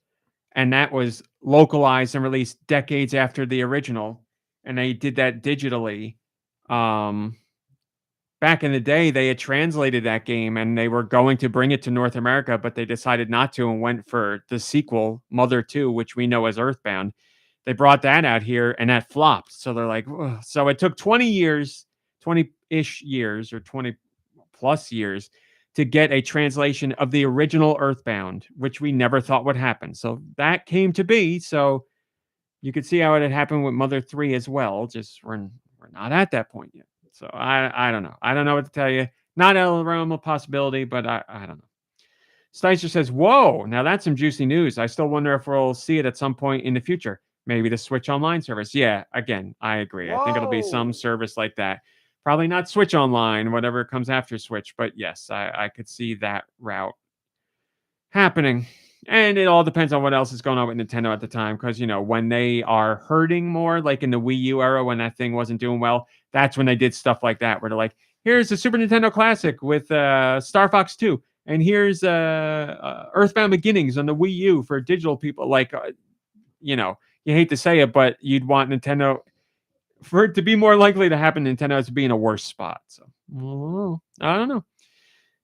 A: and that was localized and released decades after the original, and they did that digitally. Back in the day, they had translated that game, and they were going to bring it to North America, but they decided not to and went for the sequel, Mother 2, which we know as Earthbound. They brought that out here, and that flopped. So they're like, ugh. So it took 20-ish years, or 20-plus years, to get a translation of the original Earthbound, which we never thought would happen. So that came to be. So you could see how it had happened with Mother 3 as well. Just we're not at that point yet. So I don't know. I don't know what to tell you. Not out of the realm of possibility, but I don't know. Sticer says, whoa, now that's some juicy news. I still wonder if we'll see it at some point in the future. Maybe the Switch Online service. Yeah, again, I agree. I think it'll be some
E: Whoa.
A: service like that. Probably not Switch Online, whatever comes after Switch. But yes, I could see that route happening. And it all depends on what else is going on with Nintendo at the time. Because, when they are hurting more, like in the Wii U era, when that thing wasn't doing well, that's when they did stuff like that, where they're like, here's the Super Nintendo Classic with Star Fox 2. And here's Earthbound Beginnings on the Wii U for digital people. Like, you hate to say it, but you'd want Nintendo, for it to be more likely to happen, Nintendo has to be in a worse spot. So, I don't know.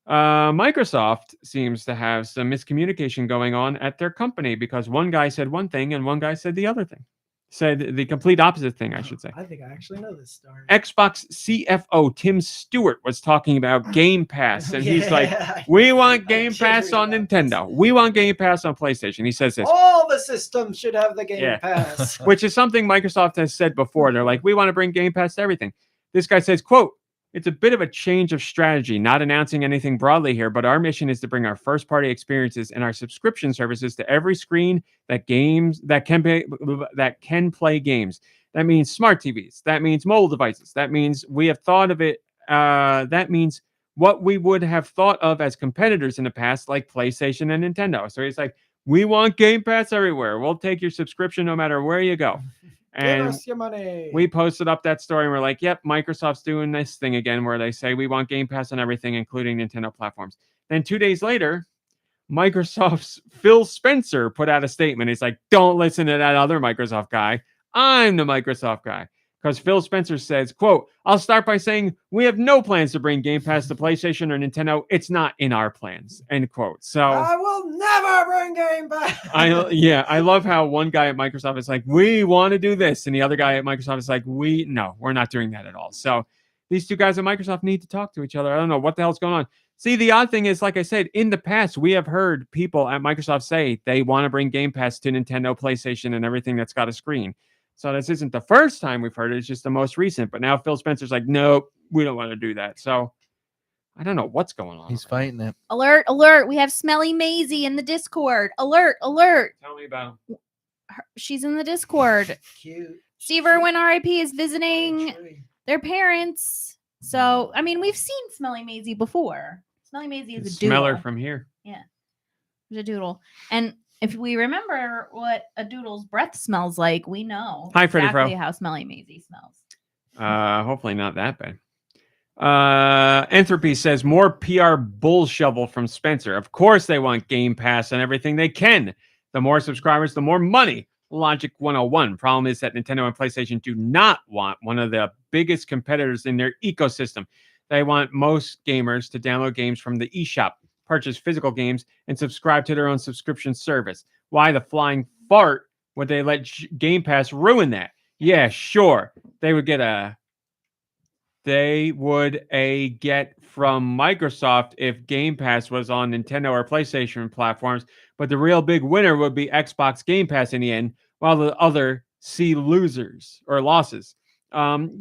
A: Microsoft seems to have some miscommunication going on at their company, because one guy said one thing and one guy said the other thing. said the complete opposite thing, I should say.
E: I think I actually know this story.
A: Xbox CFO Tim Stewart was talking about Game Pass, and he's like, we want Game Pass on Nintendo. We want Game Pass on PlayStation. He says this.
E: All the systems should have the Game
A: Yeah.
E: Pass.
A: Which is something Microsoft has said before. They're like, we want to bring Game Pass to everything. This guy says, quote, it's a bit of a change of strategy, not announcing anything broadly here, but our mission is to bring our first-party experiences and our subscription services to every screen that can play games. That means smart TVs. That means mobile devices. That means we have thought of it. That means what we would have thought of as competitors in the past, like PlayStation and Nintendo. So he's like, we want Game Pass everywhere. We'll take your subscription no matter where you go.
E: Give
A: And
E: us your money.
A: we posted up that story and we're like, yep, Microsoft's doing this thing again where they say we want Game Pass on everything, including Nintendo platforms. Then 2 days later, Microsoft's Phil Spencer put out a statement. He's like, don't listen to that other Microsoft guy. I'm the Microsoft guy. Because Phil Spencer says, quote, I'll start by saying we have no plans to bring Game Pass to PlayStation or Nintendo. It's not in our plans, end quote. So
E: I will never bring Game Pass.
A: I love how one guy at Microsoft is like, we want to do this. And the other guy at Microsoft is like, we're not doing that at all. So these two guys at Microsoft need to talk to each other. I don't know what the hell's going on. See, the odd thing is, like I said, in the past, we have heard people at Microsoft say they want to bring Game Pass to Nintendo, PlayStation, and everything that's got a screen. So this isn't the first time we've heard it. It's just the most recent. But now Phil Spencer's like, nope, we don't want to do that. So I don't know what's going on.
C: He's fighting it.
B: Alert, alert. We have Smelly Maisie in the Discord. Alert, alert.
A: Tell me about him.
B: She's in the Discord.
E: Cute.
B: Steve Irwin RIP is visiting
E: Chewy.
B: their parents. So, I mean, we've seen Smelly Maisie before. Smelly Maisie is a doodle.
A: Smell her from here.
B: She's a doodle. And if we remember what a doodle's breath smells like, we know
A: Hi, Freddie Fro.
B: exactly how Smelly Maisie smells.
A: Hopefully not that bad. Entropy says more PR bull shovel from Spencer. Of course they want Game Pass and everything they can. The more subscribers, the more money. Logic 101. Problem is that Nintendo and PlayStation do not want one of the biggest competitors in their ecosystem. They want most gamers to download games from the eShop, purchase physical games, and subscribe to their own subscription service. Why the flying fart would they let Game Pass ruin that? Yeah, sure. They would get get from Microsoft if Game Pass was on Nintendo or PlayStation platforms, but the real big winner would be Xbox Game Pass in the end, while the other see losers or losses. That's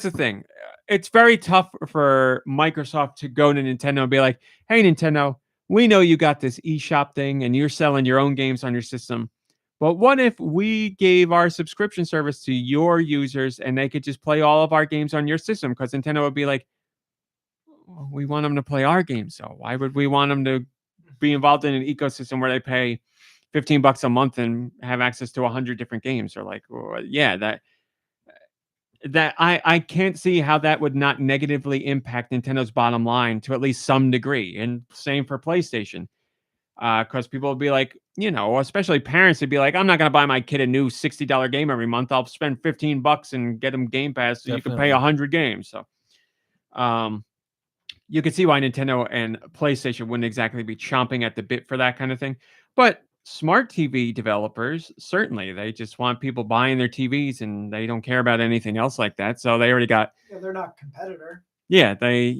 A: the thing. It's very tough for Microsoft to go to Nintendo and be like, hey, Nintendo, we know you got this eShop thing and you're selling your own games on your system. But what if we gave our subscription service to your users and they could just play all of our games on your system? Because Nintendo would be like, we want them to play our games. So why would we want them to be involved in an ecosystem where they pay $15 a month and have access to 100 different games? Or like, that I can't see how that would not negatively impact Nintendo's bottom line to at least some degree. And same for PlayStation. Because people would be like, especially parents would be like, I'm not going to buy my kid a new $60 game every month. I'll spend $15 and get them Game Pass so you can pay 100 games. So you can see why Nintendo and PlayStation wouldn't exactly be chomping at the bit for that kind of thing. But smart TV developers, certainly, they just want people buying their TVs and they don't care about anything else like that. So they already got...
E: Yeah, they're not competitor.
A: Yeah, they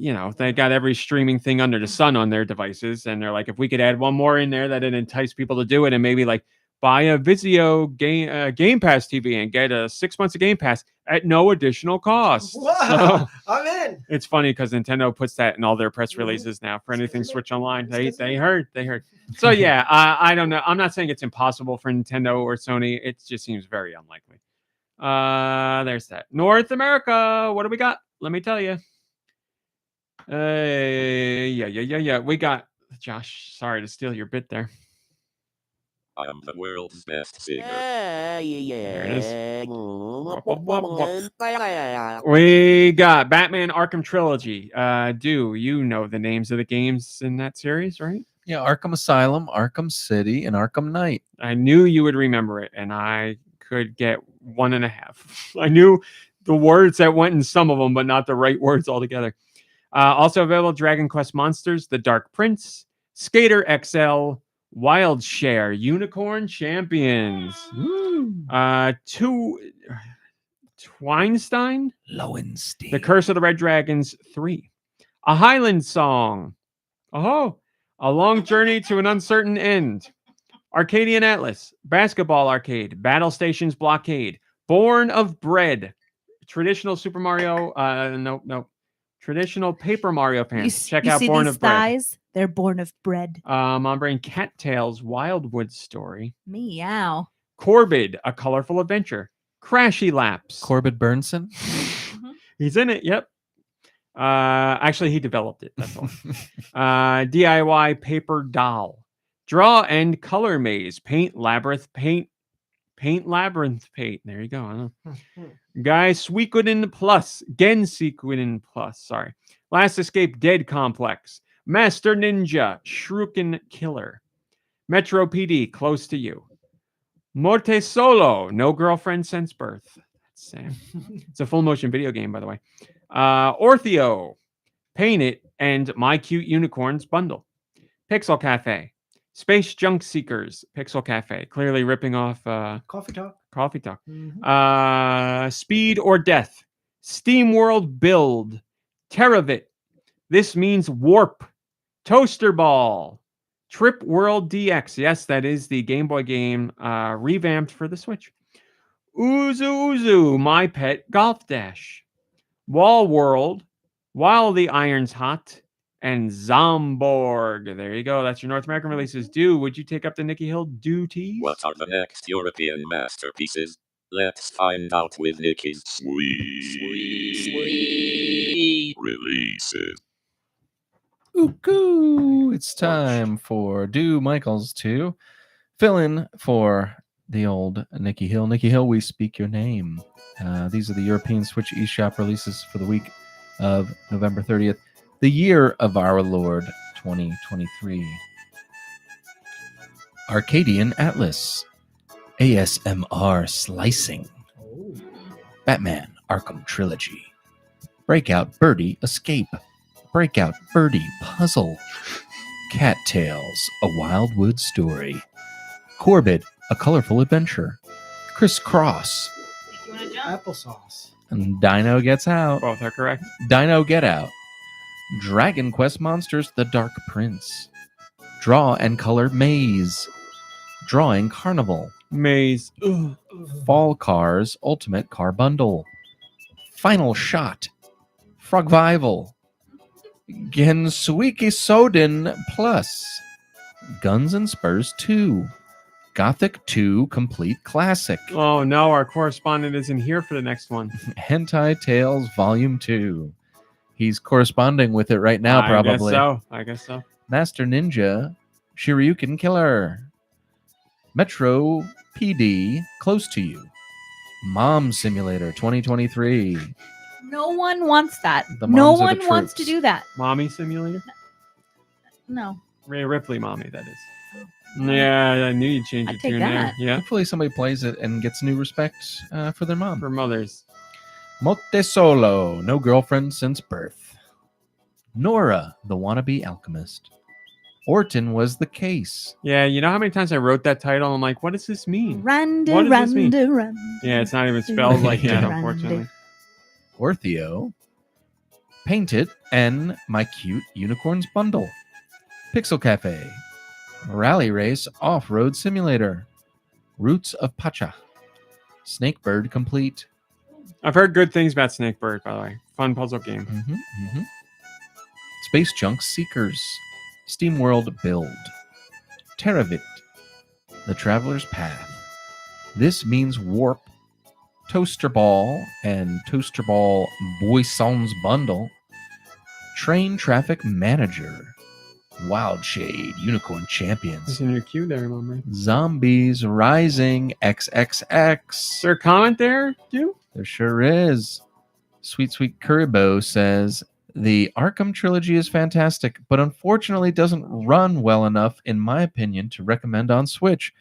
A: got every streaming thing under the sun on their devices. And they're like, if we could add one more in there that'd entice people to do it and maybe like buy a Vizio Game Pass TV and get 6 months of Game Pass at no additional cost.
E: Wow,
A: So,
E: I'm in.
A: it's funny because Nintendo puts that in all their press releases now for anything Switch Online. They heard. So yeah, I don't know. I'm not saying it's impossible for Nintendo or Sony. It just seems very unlikely. There's that. North America. What do we got? Let me tell you. Yeah. We got Josh. Sorry to steal your bit there.
G: I am the world's best singer.
A: There it is. We got Batman Arkham Trilogy. Do you know the names of the games in that series, right?
C: Yeah, Arkham Asylum, Arkham City, and Arkham Knight.
A: I knew you would remember it, and I could get 1.5. I knew the words that went in some of them, but not the right words altogether. Also available, Dragon Quest Monsters, The Dark Prince, Skater XL, Wild Share, Unicorn Champions. Twinstein,
C: Lowenstein.
A: The Curse of the Red Dragons 3. A Highland Song. Oh, A Long Journey to an Uncertain End. Arcadian Atlas, Basketball Arcade, Battle Stations Blockade, Born of Bread, Traditional Super Mario, nope. Traditional Paper Mario Pants. Check out Born of Bread.
B: Thighs? They're born of bread.
A: I'm bringing Cattails Wildwood Story.
B: Meow.
A: Corbid, A Colorful Adventure. Crashy Laps.
C: Corbett Burnson.
A: He's in it, yep. Actually, he developed it, that's all. DIY Paper Doll. Draw and Color Maze. Paint Labyrinth Paint. There you go. I don't know. Guy Suikoden Plus. Gen Suikoden Plus. Sorry. Last Escape Dead Complex. Master Ninja. Shuriken Killer. Metro PD. Close to You. Morte Solo. No Girlfriend Since Birth. That's sad. It's a full motion video game, by the way. Ortheo. Paint It and My Cute Unicorns Bundle. Pixel Cafe. Space Junk Seekers, Pixel Cafe, clearly ripping off
E: Coffee Talk.
A: Coffee Talk.
E: Mhm.
A: Speed or Death, Steam World Build, Terravit, This Means Warp, Toaster Ball, Trip World DX. Yes, that is the Game Boy game revamped for the Switch. Uzu, My Pet Golf Dash, Wall World, While the Iron's Hot, and Zomborg. There you go. That's your North American releases. Deux, would you take up the Nicky Hill duties?
G: What are the next European masterpieces? Let's find out with Nicky's sweet releases.
C: Ooh, it's time for Do Michaels to fill in for the old Nicky Hill. Nicky Hill, we speak your name. These are the European Switch eShop releases for the week of November 30th. The year of our Lord, 2023. Arcadian Atlas. ASMR Slicing. Batman Arkham Trilogy. Breakout Birdie Escape. Breakout Birdie Puzzle. Cattails, A Wildwood Story. Corbett, A Colorful Adventure. Crisscross.
E: Applesauce.
C: And Dino Gets Out.
A: Both are correct.
C: Dino Get Out. Dragon Quest Monsters The Dark Prince. Draw and Color Maze. Drawing Carnival.
A: Maze. Ugh.
C: Fall Cars Ultimate Car Bundle. Final Shot. Frogvival. Gensuiki Soden Plus. Guns and Spurs 2. Gothic 2 Complete Classic.
A: Oh no, our correspondent isn't here for the next one.
C: Hentai Tales Volume 2. He's corresponding with it right now, probably.
A: I guess so.
C: Master Ninja, Shiryuken Killer, Metro PD, Close to You, Mom Simulator 2023.
B: No one wants that.
C: The
B: No
C: moms are the
B: one wants to
C: troops.
B: do that.
A: Mommy Simulator?
B: No.
A: Ray Ripley Mommy, that is. Yeah, I knew you'd change
B: I'd
A: it
B: take
A: to there.
B: that.
A: Yeah,
C: Hopefully somebody plays it and gets new respect for their mom.
A: for mothers.
C: Motte Solo, No Girlfriend Since Birth. Nora, The Wannabe Alchemist. Orton Was the Case.
A: Yeah, you know how many times I wrote that title? I'm like, what does this mean?
B: Randa,
A: What does this mean?
B: Randa, Randa.
A: Yeah, it's not even spelled like that,
B: Randa.
A: unfortunately.
C: Ortheo, Paint It, and My Cute Unicorns Bundle. Pixel Cafe, Rally Race Off-Road Simulator, Roots of Pacha, Snakebird Complete.
A: I've heard good things about Snakebird, by the way. Fun puzzle game.
C: Space Junk Seekers, Steam World Build, Terravit, The Traveler's Path, This Means Warp, Toaster Ball and Toaster Ball Boissons Bundle, Train Traffic Manager, Wild Shade Unicorn
A: It's
C: Champions,
A: in your queue there, Mom Ray.
C: Zombies Rising
A: Is
C: XXX.
A: there a comment there, too?
C: There sure is. Sweet Sweet Kuribo says, the Arkham trilogy is fantastic, but unfortunately doesn't run well enough, in my opinion, to recommend on Switch.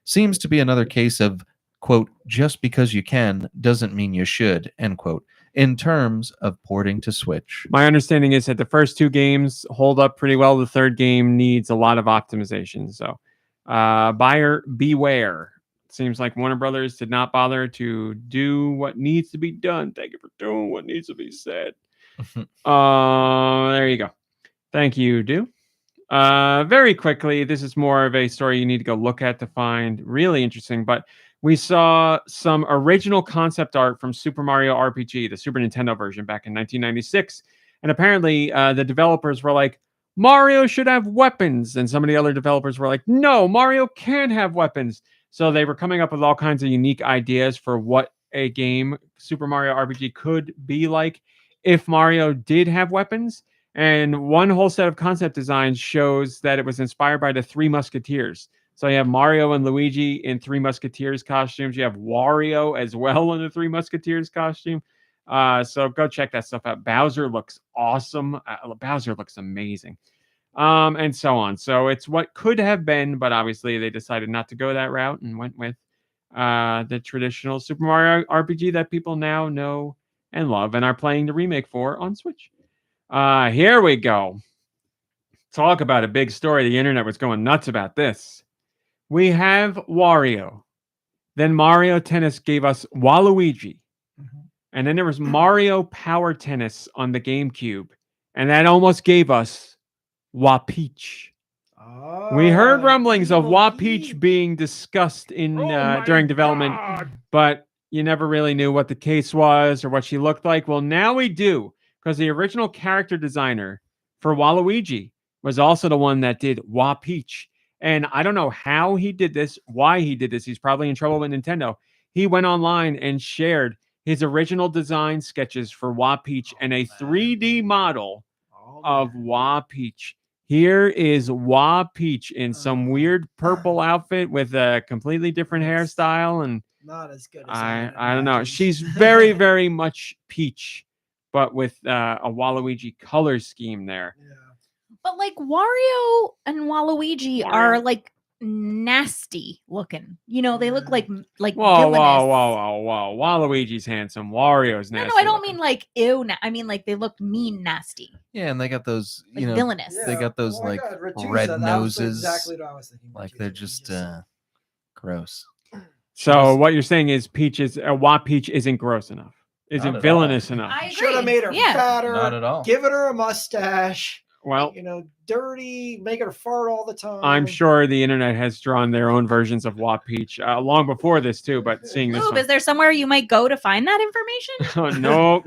C: Seems to be another case of, quote, just because you can doesn't mean you should, end quote, in terms of porting to Switch.
A: My understanding is that the first two games hold up pretty well. The third game needs a lot of optimization. So Buyer beware. Seems like Warner Brothers did not bother to do what needs to be done. Thank you for doing what needs to be said. There you go. Thank you, Deux. Very quickly, this is more of a story you need to go look at to find really interesting, but we saw some original concept art from Super Mario RPG, the Super Nintendo version back in 1996. And apparently the developers were like, Mario should have weapons. And some of the other developers were like, no, Mario can't have weapons. So they were coming up with all kinds of unique ideas for what a game, Super Mario RPG, could be like if Mario did have weapons. And one whole set of concept designs shows that it was inspired by the Three Musketeers. So you have Mario and Luigi in Three Musketeers costumes. You have Wario as well in the Three Musketeers costume. So go check that stuff out. Bowser looks awesome. Bowser looks amazing. And so on. So it's what could have been, but obviously they decided not to go that route and went with the traditional Super Mario RPG that people now know and love and are playing the remake for on Switch. Here we go. Talk about a big story. The internet was going nuts about this. We have Wario. Then Mario Tennis gave us Waluigi. And then there was Mario Power Tennis on the GameCube. And that almost gave us Wapeach. We heard rumblings of Wapeach being discussed in during development, but you never really knew what the case was or what she looked like. Well, now we do, because the original character designer for Waluigi was also the one that did Wapeach. And I don't know how he did this, why he did this. He's probably in trouble with Nintendo. He went online and shared his original design sketches for Wapeach and a 3D model of Wapeach. Here is Wapeach in some weird purple outfit with a completely different hairstyle, and
E: not as good as
A: I don't know. She's very, very much Peach, but with a Waluigi color scheme there.
E: Yeah.
B: But like Wario and Waluigi are like nasty looking. You know, they look like
A: Whoa,
B: villainous.
A: whoa. Waluigi's handsome. Wario's nasty.
B: No, I don't mean like ew. I mean like they look mean, nasty.
C: Yeah, and they got those,
B: Like villainous.
C: they got those
E: Oh my
C: like
E: God, Ratusa,
C: red
E: that was
C: noses.
E: exactly what I was thinking.
C: Like
E: Ratusa,
C: they're
E: you
C: just
E: said.
C: gross.
A: So what you're saying is Wapeach isn't gross enough.
C: Not
A: Isn't
C: at
A: villainous enough.
B: I agree.
E: Should have made her fatter.
C: Not at all.
E: Given her a mustache.
A: Well,
E: Dirty, make her fart all the time.
A: I'm sure the internet has drawn their own versions of Wapeach long before this too, but seeing this
B: Lube,
A: one.
B: is there somewhere you might go to find that information?
A: No.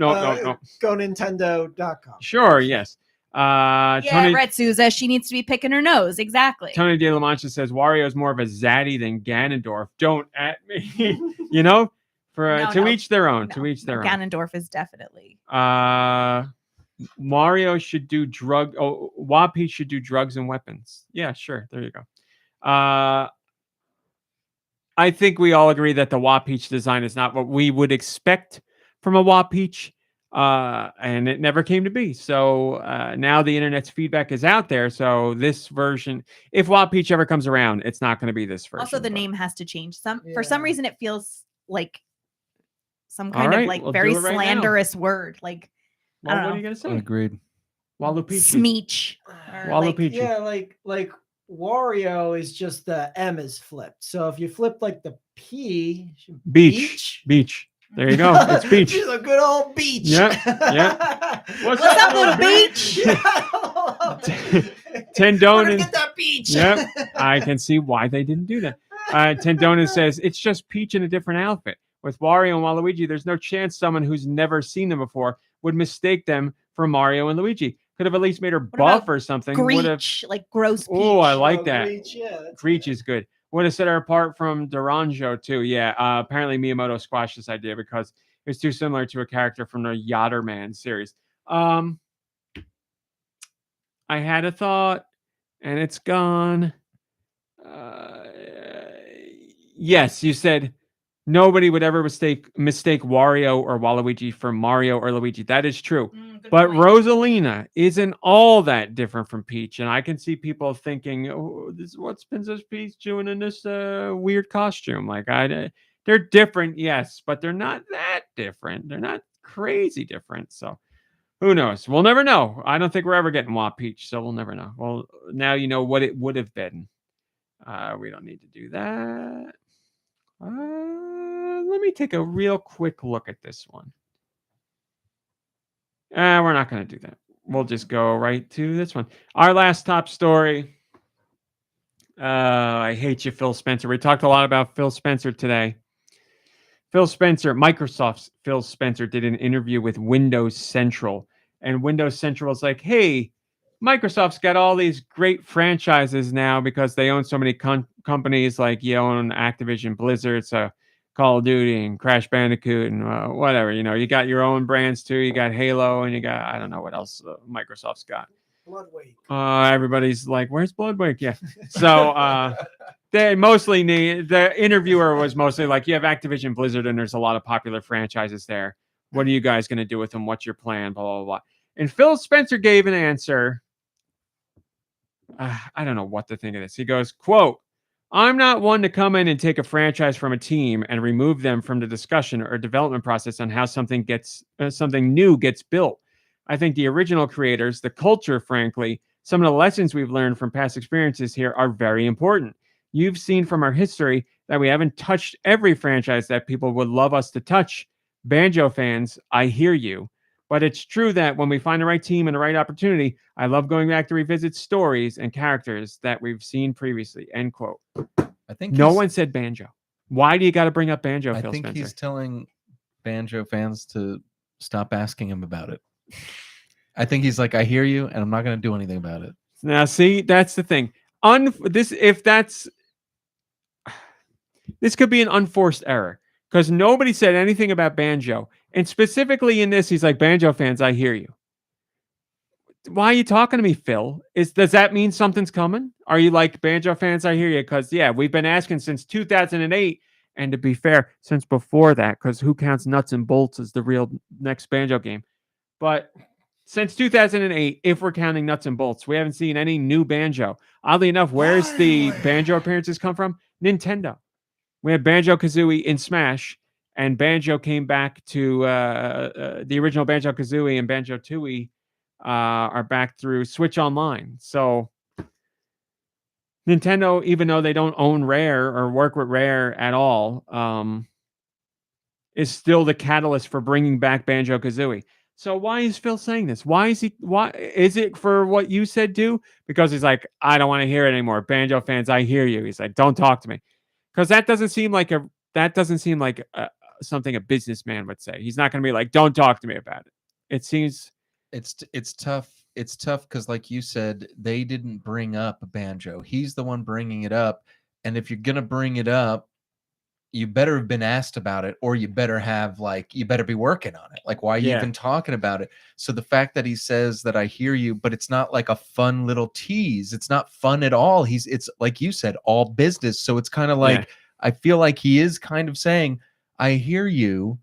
E: GoNintendo.com.
A: Sure, yes.
B: Yeah,
A: Tony,
B: Red Souza, she needs to be picking her nose. Exactly.
A: Tony De La Mancha says Wario is more of a zaddy than Ganondorf. Don't at me. To each their own. To each their own.
B: Ganondorf is definitely.
A: Mario should do Wapeach should do drugs and weapons. Yeah, sure. There you go. I think we all agree that the Wapeach design is not what we would expect from a Wapeach, and it never came to be. So now the internet's feedback is out there. So this version, if Wapeach ever comes around, it's not going to be this version.
B: Also, the name has to change. For some reason, it feels like some kind
A: All
B: of
A: right, we'll
B: very
A: do it right now.
B: slanderous word. Like
A: Well,
B: I don't
A: what
B: know.
A: are you going to say?
C: Agreed.
A: Waluigi.
B: Smeech. or, like-
A: Waluigi.
E: Yeah, like Wario is just the M is flipped. So if you flip like the P,
A: Beach. There you go. It's beach.
E: She's a good old beach.
A: Yeah.
B: What's up, little beach?
A: Tendona.
E: Get that beach.
A: Yep. I can see why they didn't do that. Tendona says it's just Peach in a different outfit. With Wario and Waluigi, there's no chance someone who's never seen them before would mistake them for Mario and Luigi. Could have at least made her buff
B: about
A: or something. Would have.
B: Greech, like gross peach.
A: Oh, I like that.
E: Greech, yeah, that's
A: Greech
E: good.
A: is good. Would have set her apart from Duranjo too. Yeah. Apparently Miyamoto squashed this idea because it was too similar to a character from the Yatterman series. I had a thought, and it's gone. Yes, you said nobody would ever mistake Wario or Waluigi for Mario or Luigi. That is true.
B: Good
A: But
B: point.
A: Rosalina isn't all that different from Peach, and I can see people thinking, "Oh, what's Princess Peach doing in this weird costume?" Like, they're different, yes, but they're not that different. They're not crazy different. So, who knows? We'll never know. I don't think we're ever getting Wapeach, so we'll never know. Well, now you know what it would have been. We don't need to do that. Let me take a real quick look at this one. We're not going to do that. We'll just go right to this one. Our last top story. I hate you, Phil Spencer. We talked a lot about Phil Spencer today. Microsoft's Phil Spencer did an interview with Windows Central. And Windows Central is like, hey, Microsoft's got all these great franchises now because they own so many companies, like you own Activision Blizzard, so Call of Duty and Crash Bandicoot and whatever. You know, you got your own brands too. You got Halo and you got, I don't know what else Microsoft's got.
E: Bloodwake.
A: Everybody's like, where's Bloodwake? Yeah. So they mostly need, the interviewer was mostly like, you have Activision Blizzard and there's a lot of popular franchises there. What are you guys going to do with them? What's your plan? Blah, blah, blah. And Phil Spencer gave an answer. I don't know what to think of this. He goes, quote, I'm not one to come in and take a franchise from a team and remove them from the discussion or development process on how something new gets built. I think the original creators, the culture, frankly, some of the lessons we've learned from past experiences here are very important. You've seen from our history that we haven't touched every franchise that people would love us to touch. Banjo fans, I hear you. But it's true that when we find the right team and the right opportunity, I love going back to revisit stories and characters that we've seen previously. End quote.
C: I think
A: no one said Banjo. Why do you got to bring up Banjo,
C: I
A: Phil
C: think
A: Spencer?
C: he's telling Banjo fans to stop asking him about it. I think he's like, I hear you, and I'm not going to do anything about it.
A: Now, see, that's the thing. This could be an unforced error because nobody said anything about Banjo. And specifically in this, he's like, Banjo fans, I hear you. Why are you talking to me, Phil? Does that mean something's coming? Are you like, Banjo fans, I hear you? Because, yeah, we've been asking since 2008. And to be fair, since before that, because who counts Nuts and Bolts as the real next Banjo game? But since 2008, if we're counting Nuts and Bolts, we haven't seen any new Banjo. Oddly enough, where's the Banjo appearances come from? Nintendo. We had Banjo-Kazooie in Smash, and Banjo came back to the original Banjo-Kazooie and Banjo-Tooie are back through Switch Online. So Nintendo, even though they don't own Rare or work with Rare at all, is still the catalyst for bringing back Banjo-Kazooie. So why is Phil saying this? Why is it for what you said, do? Because he's like, I don't want to hear it anymore. Banjo fans, I hear you. He's like, don't talk to me. Because that doesn't seem like something a businessman would say. He's not going to be like, don't talk to me about it. It seems
C: it's tough. It's tough because, like you said, they didn't bring up Banjo. He's the one bringing it up. And if you're going to bring it up, you better have been asked about it, or you better be working on it. Like, why are you even talking about it? So the fact that he says that I hear you, but it's not like a fun little tease. It's not fun at all. It's like you said, all business. So it's kind of like, I feel like he is kind of saying, I hear you,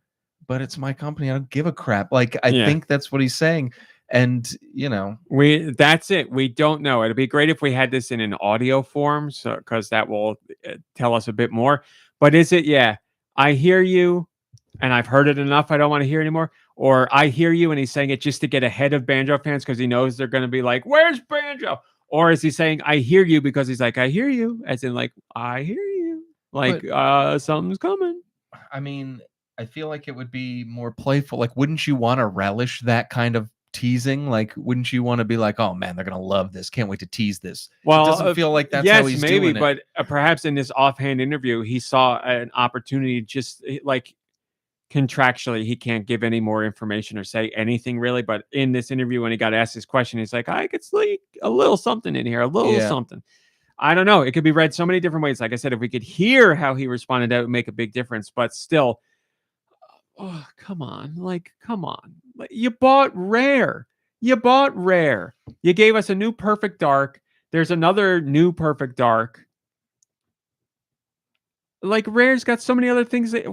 C: but it's my company. I don't give a crap. Like, I think that's what he's saying. And, you know,
A: that's it. We don't know. It'd be great if we had this in an audio form, so because that will tell us a bit more. But is it, I hear you, and I've heard it enough, I don't want to hear anymore? Or I hear you, and he's saying it just to get ahead of Banjo fans because he knows they're going to be like, where's Banjo? Or is he saying, I hear you, because he's like, I hear you, as in like, I hear you. Like, something's coming.
C: I mean, I feel like it would be more playful. Like, wouldn't you want to relish that kind of teasing? Like, wouldn't you want to be like, oh man, they're gonna love this, can't wait to tease this?
A: Well,
C: it doesn't feel like that's how he's doing it.
A: But perhaps in this offhand interview he saw an opportunity, just like contractually he can't give any more information or say anything really, but in this interview when he got asked this question, he's like, I could sleep a little something in here, a little something. I don't know, it could be read so many different ways. Like I said, if we could hear how he responded, that would make a big difference. But still, oh, come on. You bought Rare. You gave us a new Perfect Dark. There's another new Perfect Dark. Like, Rare's got so many other things that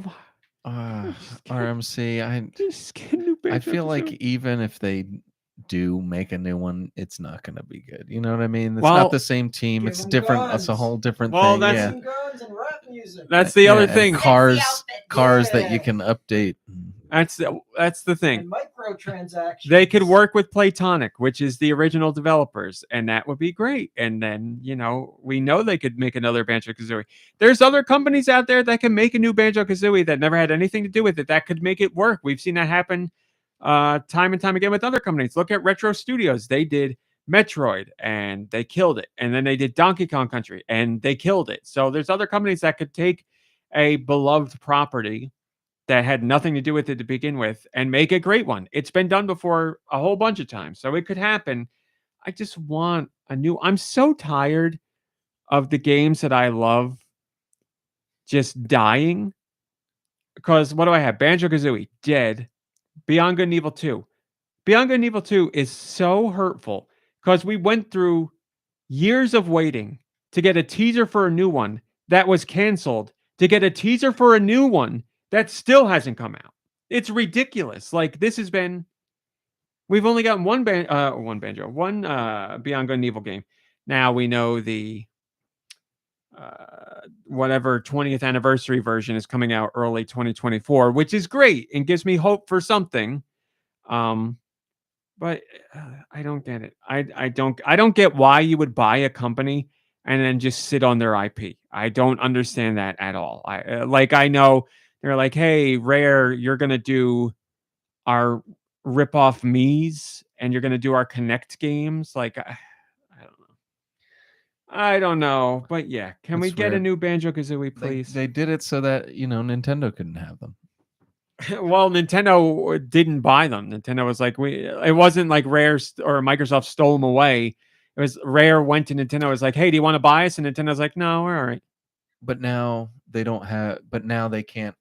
C: RMC, I feel like even if they do make a new one, it's not going to be good. You know what I mean? It's not the same team. It's different.
E: Guns.
C: It's a whole different thing.
E: Guns and rap music.
A: That's the other thing.
C: Cars that you can update.
A: That's the thing.
E: And microtransactions.
A: They could work with Playtonic, which is the original developers, and that would be great. And then, we know they could make another Banjo-Kazooie. There's other companies out there that can make a new Banjo-Kazooie that never had anything to do with it that could make it work. We've seen that happen time and time again with other companies. Look at Retro Studios. They did Metroid, and they killed it. And then they did Donkey Kong Country, and they killed it. So there's other companies that could take a beloved property that had nothing to do with it to begin with and make a great one. It's been done before a whole bunch of times, so it could happen. I just want I'm so tired of the games that I love just dying. Because what do I have? Banjo-Kazooie, dead. Beyond Good and Evil 2. Beyond Good and Evil 2 is so hurtful because we went through years of waiting to get a teaser for a new one that was canceled, to get a teaser for a new one that still hasn't come out. It's ridiculous. Like, this has been... We've only gotten one Beyond Good and Evil game. Now we know the whatever 20th anniversary version is coming out early 2024, which is great and gives me hope for something. But I don't get it. I don't get why you would buy a company and then just sit on their IP. I don't understand that at all. I know they're like, hey, Rare, you're gonna do our rip-off Mii's and you're gonna do our Connect games. Like, I don't know, but yeah, can we get a new Banjo-Kazooie, please?
C: They did it so that Nintendo couldn't have them.
A: Well, Nintendo didn't buy them. Nintendo was like, it wasn't like Rare or Microsoft stole them away. It was Rare went to Nintendo, was like, hey, do you want to buy us? And Nintendo's like, no, we're all right.
C: But now they don't have. But now they can't.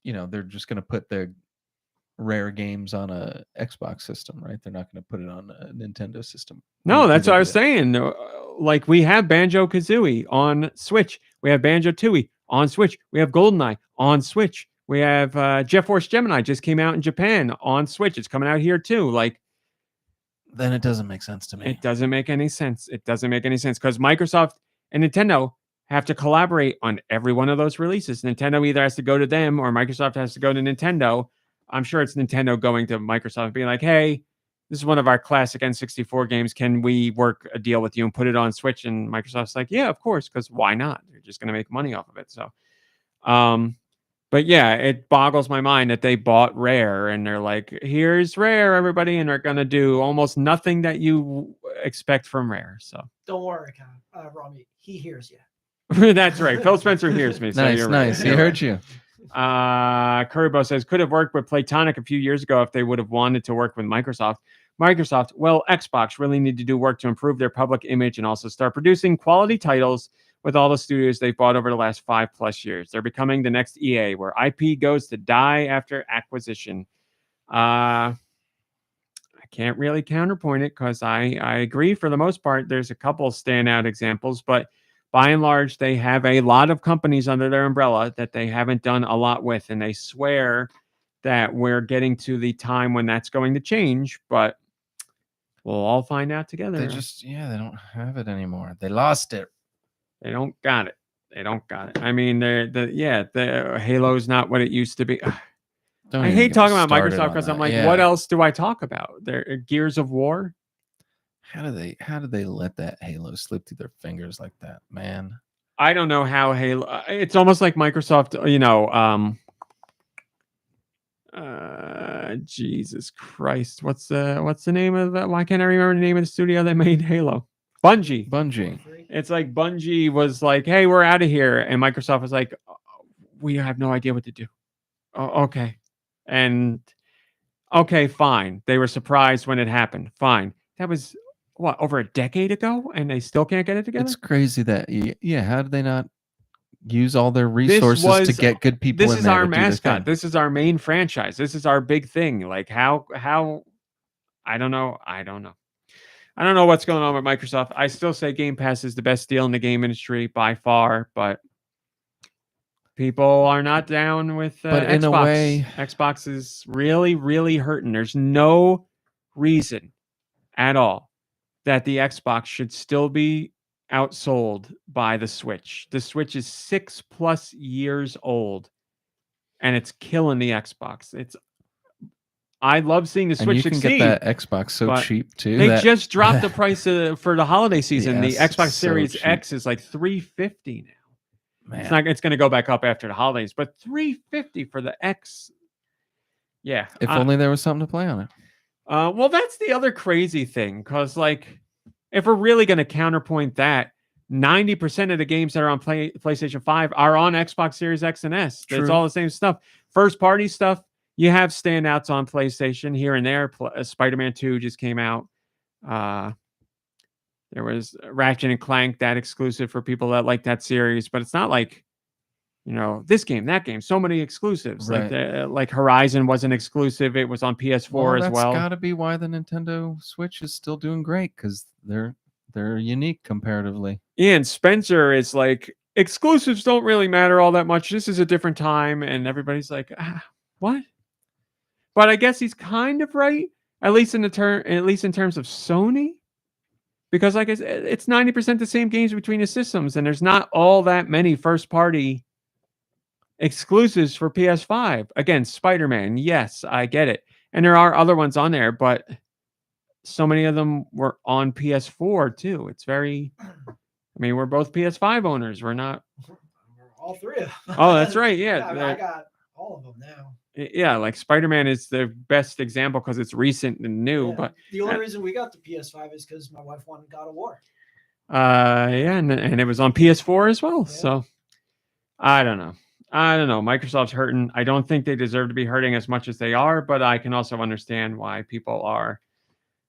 C: They're just going to put their Rare games on a Xbox system, right? They're not going to put it on a Nintendo system.
A: No, that's what I was saying. Like, we have Banjo-Kazooie on Switch. We have Banjo-Tooie on Switch. We have GoldenEye on Switch. We have Jet Force Gemini just came out in Japan on Switch. It's coming out here too. Like,
C: then it doesn't make sense to me.
A: It doesn't make any sense. It doesn't make any sense because Microsoft and Nintendo have to collaborate on every one of those releases. Nintendo either has to go to them or Microsoft has to go to Nintendo. I'm sure it's Nintendo going to Microsoft and being like, hey, this is one of our classic N64 games. Can we work a deal with you and put it on Switch? And Microsoft's like, yeah, of course, because why not? They're just going to make money off of it. So, but yeah, it boggles my mind that they bought Rare and they're like, here's Rare, everybody, and they're going to do almost nothing that you expect from Rare. So
E: don't worry, Romy, he hears you.
A: That's right. Phil Spencer hears me. So
C: nice,
A: you're
C: nice.
A: Right.
C: He heard you.
A: Kuribo says, could have worked with Playtonic a few years ago if they would have wanted to work with Microsoft. Well, Xbox really need to do work to improve their public image and also start producing quality titles with all the studios they've bought over the last 5+ years. They're becoming the next EA, where IP goes to die after acquisition. I can't really counterpoint it because I agree for the most part. There's a couple standout examples, but by and large, they have a lot of companies under their umbrella that they haven't done a lot with, and they swear that we're getting to the time when that's going to change, but we'll all find out together.
C: They don't have it anymore. They lost it.
A: They don't got it. I mean, the Halo's not what it used to be. I hate talking about Microsoft because I'm like, what else do I talk about? Their Gears of War.
C: How do they let that Halo slip through their fingers like that, man?
A: I don't know how Halo. It's almost like Microsoft. Jesus Christ, what's the name of that? Why can't I remember the name of the studio that made Halo? Bungie. It's like Bungie was like, hey, we're out of here. And Microsoft was like, we have no idea what to do. Oh, okay. And okay, fine. They were surprised when it happened. Fine. That was over a decade ago and they still can't get it together?
C: It's crazy that, how did they not use all their resources to get good people in there?
A: This is our mascot. This is our main franchise. This is our big thing. Like how I don't know. I don't know what's going on with Microsoft. I still say Game Pass is the best deal in the game industry by far, but people are not down with
C: but
A: Xbox.
C: In a way,
A: Xbox is really, really hurting. There's no reason at all that the Xbox should still be outsold by the Switch. The Switch is 6+ years old, and it's killing the Xbox. I love seeing the
C: And
A: Switch
C: you can
A: succeed.
C: get that Xbox so
A: but
C: cheap too.
A: They
C: that-
A: just dropped the price for the holiday season.
C: Yes,
A: the Xbox
C: so
A: Series
C: cheap.
A: X is like $350 now.
C: Man.
A: It's going to go back up after the holidays, but $350 for the X. Yeah.
C: If only there was something to play on it.
A: Well, that's the other crazy thing, because like, if we're really going to counterpoint that, 90% of the games that are on PlayStation 5 are on Xbox Series X and S. It's
C: True.
A: all the same stuff. First party stuff, you have standouts on PlayStation here and there. Spider-Man 2 just came out. There was Ratchet and Clank, that exclusive for people that like that series, but it's not like, this game, that game, so many exclusives.
C: Right.
A: Like Horizon wasn't exclusive. It was on PS4 as well.
C: That's got to be why the Nintendo Switch is still doing great, because they're unique comparatively.
A: Ian Spencer is like, exclusives don't really matter all that much. This is a different time, and everybody's like, what? But I guess he's kind of right, at least in terms of Sony, because like it's 90% the same games between the systems, and there's not all that many first party exclusives for PS5. Again, Spider-Man, yes, I get it, and there are other ones on there, but so many of them were on PS4 too. It's very, we're both PS5 owners. We're not.
E: All three of them.
A: Oh, that's right. Yeah.
E: I got all of them now.
A: Yeah, like Spider-Man is the best example because it's recent and new.
E: Yeah.
A: But
E: the only reason we got the PS5 is because my wife wanted God of War.
A: Yeah, and it was on PS4 as well.
E: Yeah.
A: So I don't know. Microsoft's hurting. I don't think they deserve to be hurting as much as they are, but I can also understand why people are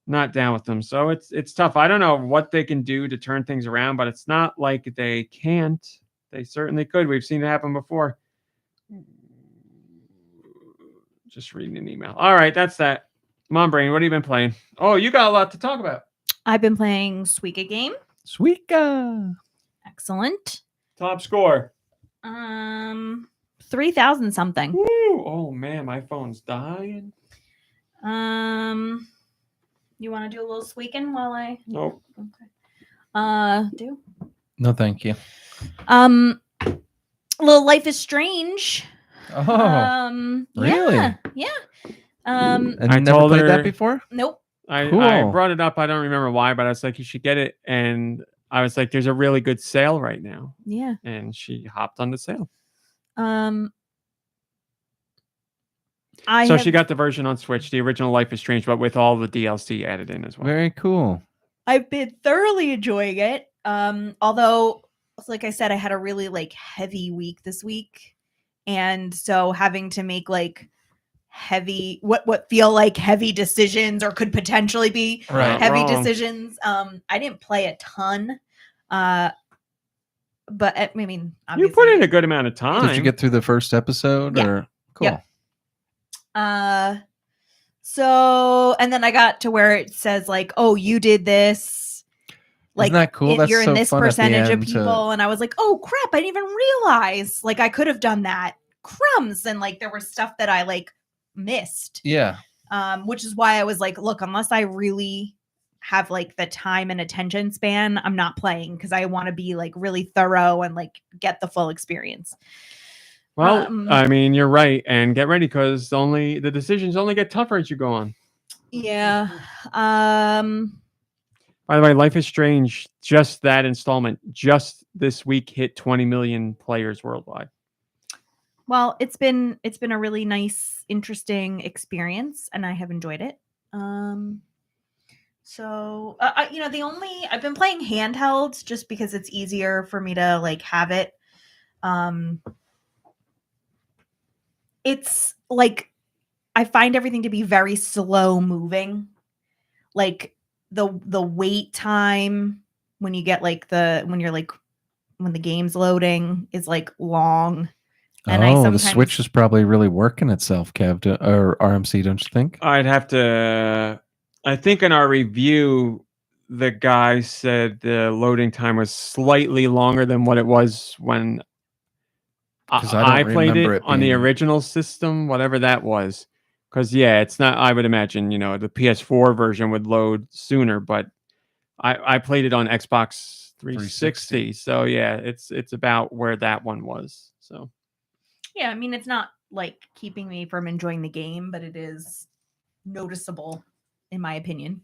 A: not down with them. So it's tough. I don't know what they can do to turn things around, but it's not like they can't. They certainly could. We've seen it happen before. Just reading an email. All right, that's that. Mom Brain, what have you been playing? Oh, you got a lot to talk about.
B: I've been playing Suika game.
C: Suika.
B: Excellent.
A: Top score.
B: 3,000 something.
A: Woo! Oh man, my phone's dying.
B: You want to do a little squeaking while I?
A: Nope.
B: Okay. Do.
C: No, thank you.
B: Little Life is Strange.
C: Oh, really?
B: Yeah.
C: And you
A: I
C: never
A: told
C: played
A: her-
C: that before?
B: Nope.
A: I
C: Cool.
A: brought it up. I don't remember why, but I was like, you should get it. And I was like, there's a really good sale right now.
B: Yeah.
A: And she hopped on the sale. She got the version on Switch, the original Life is Strange, but with all the DLC added in as well.
C: Very cool.
B: I've been thoroughly enjoying it. Although, like I said, I had a really heavy week this week, and so having to make heavy what feel like heavy decisions or could potentially be
C: Right.
B: heavy
A: Wrong.
B: decisions. I didn't play a ton, but I mean,
A: You put in a good amount of time.
C: Did you get through the first episode?
B: Yeah.
C: Or cool.
B: Yep. So, and then I got to where it says oh, you did this.
C: Isn't that cool? That's
B: you're in
C: so
B: this
C: fun at the
B: percentage of
C: end to-
B: people, and I was like, oh crap, I didn't even realize I could have done that. Crumbs, and there was stuff that I missed.
C: Yeah.
B: Which is why I was like, look, unless I really have the time and attention span, I'm not playing because I want to be really thorough and get the full experience.
A: Well, you're right. And get ready because the decisions only get tougher as you go on.
B: Yeah.
A: By the way, Life is Strange, just that installment, just this week hit 20 million players worldwide.
B: Well, it's been a really nice, interesting experience, and I have enjoyed it. So I've been playing handhelds just because it's easier for me to have it. It's I find everything to be very slow moving. The wait time when you get when the game's loading is long. And
C: the Switch is probably really working itself, Kev, or RMC, don't you think?
A: I'd have to. I think in our review, the guy said the loading time was slightly longer than what it was when I played it on the original system, whatever that was. Because it's not. I would imagine the PS4 version would load sooner, but I played it on Xbox 360. So it's about where that one was. So.
B: Yeah, I mean, it's not keeping me from enjoying the game, but it is noticeable, in my opinion.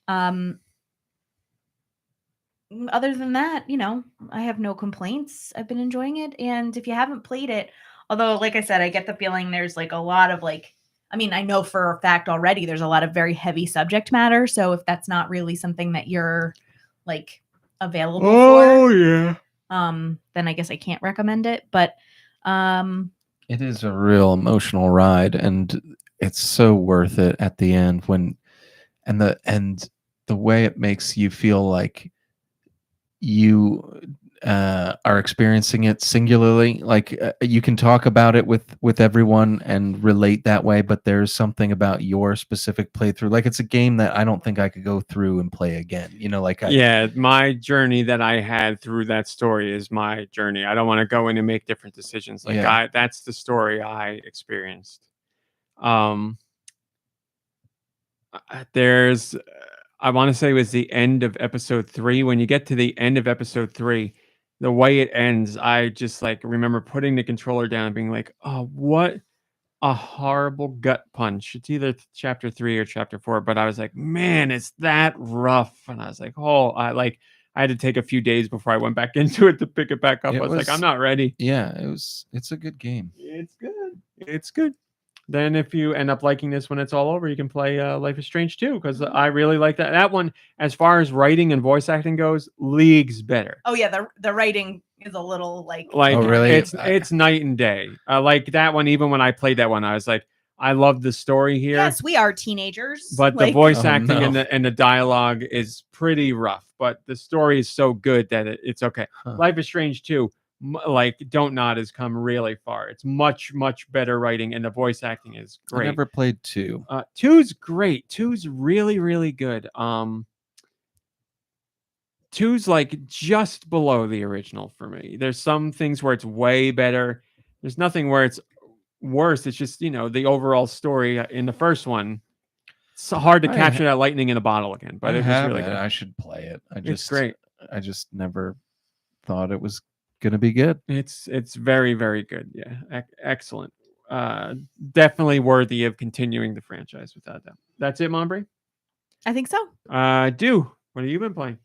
B: Other than that, I have no complaints. I've been enjoying it. And if you haven't played it, although, like I said, I get the feeling there's like a lot of I know for a fact already there's a lot of very heavy subject matter. So if that's not really something that you're like available for,
A: yeah.
B: then I guess I can't recommend it. But
C: It is a real emotional ride, and it's so worth it at the end and the way it makes you feel like you are experiencing it singularly. Like you can talk about it with everyone and relate that way, but there's something about your specific playthrough. Like it's a game that I don't think I could go through and play again.
A: My journey that I had through that story is my journey. I don't want to go in and make different decisions. That's the story I experienced. There's I want to say it was the end of episode 3. When you get to the end of episode 3, the way it ends, I just remember putting the controller down and being like, oh, what a horrible gut punch. It's either chapter 3 or chapter 4, but I was like, man, it's that rough. And I was like, I had to take a few days before I went back into it to pick it back up. I was like, I'm not ready.
C: Yeah, it's a good game.
A: It's good. It's good. Then if you end up liking this when it's all over, you can play Life is Strange 2, because I really like that. That one, as far as writing and voice acting goes, leagues better.
B: Oh yeah, the writing is a little
C: oh really?
A: It's night and day. Like that one, even when I played that one, I was like, I love the story here.
B: Yes, we are teenagers.
A: But the voice acting and the dialogue is pretty rough. But the story is so good that it's okay.
C: Huh.
A: Life is Strange 2. Don't Nod has come really far. It's much, much better writing, and the voice acting is great.
C: I never played 2.
A: 2's great. 2's really, really good. 2's just below the original for me. There's some things where it's way better. There's nothing where it's worse. It's just, the overall story in the first one. It's hard to capture that lightning in a bottle again, but it was really good.
C: I should play it.
A: It's great.
C: I just never thought it was gonna be good.
A: It's very, very good. Yeah, excellent. Definitely worthy of continuing the franchise without doubt. That's it, Monbri?
B: I think so.
A: Deux, what have you been playing?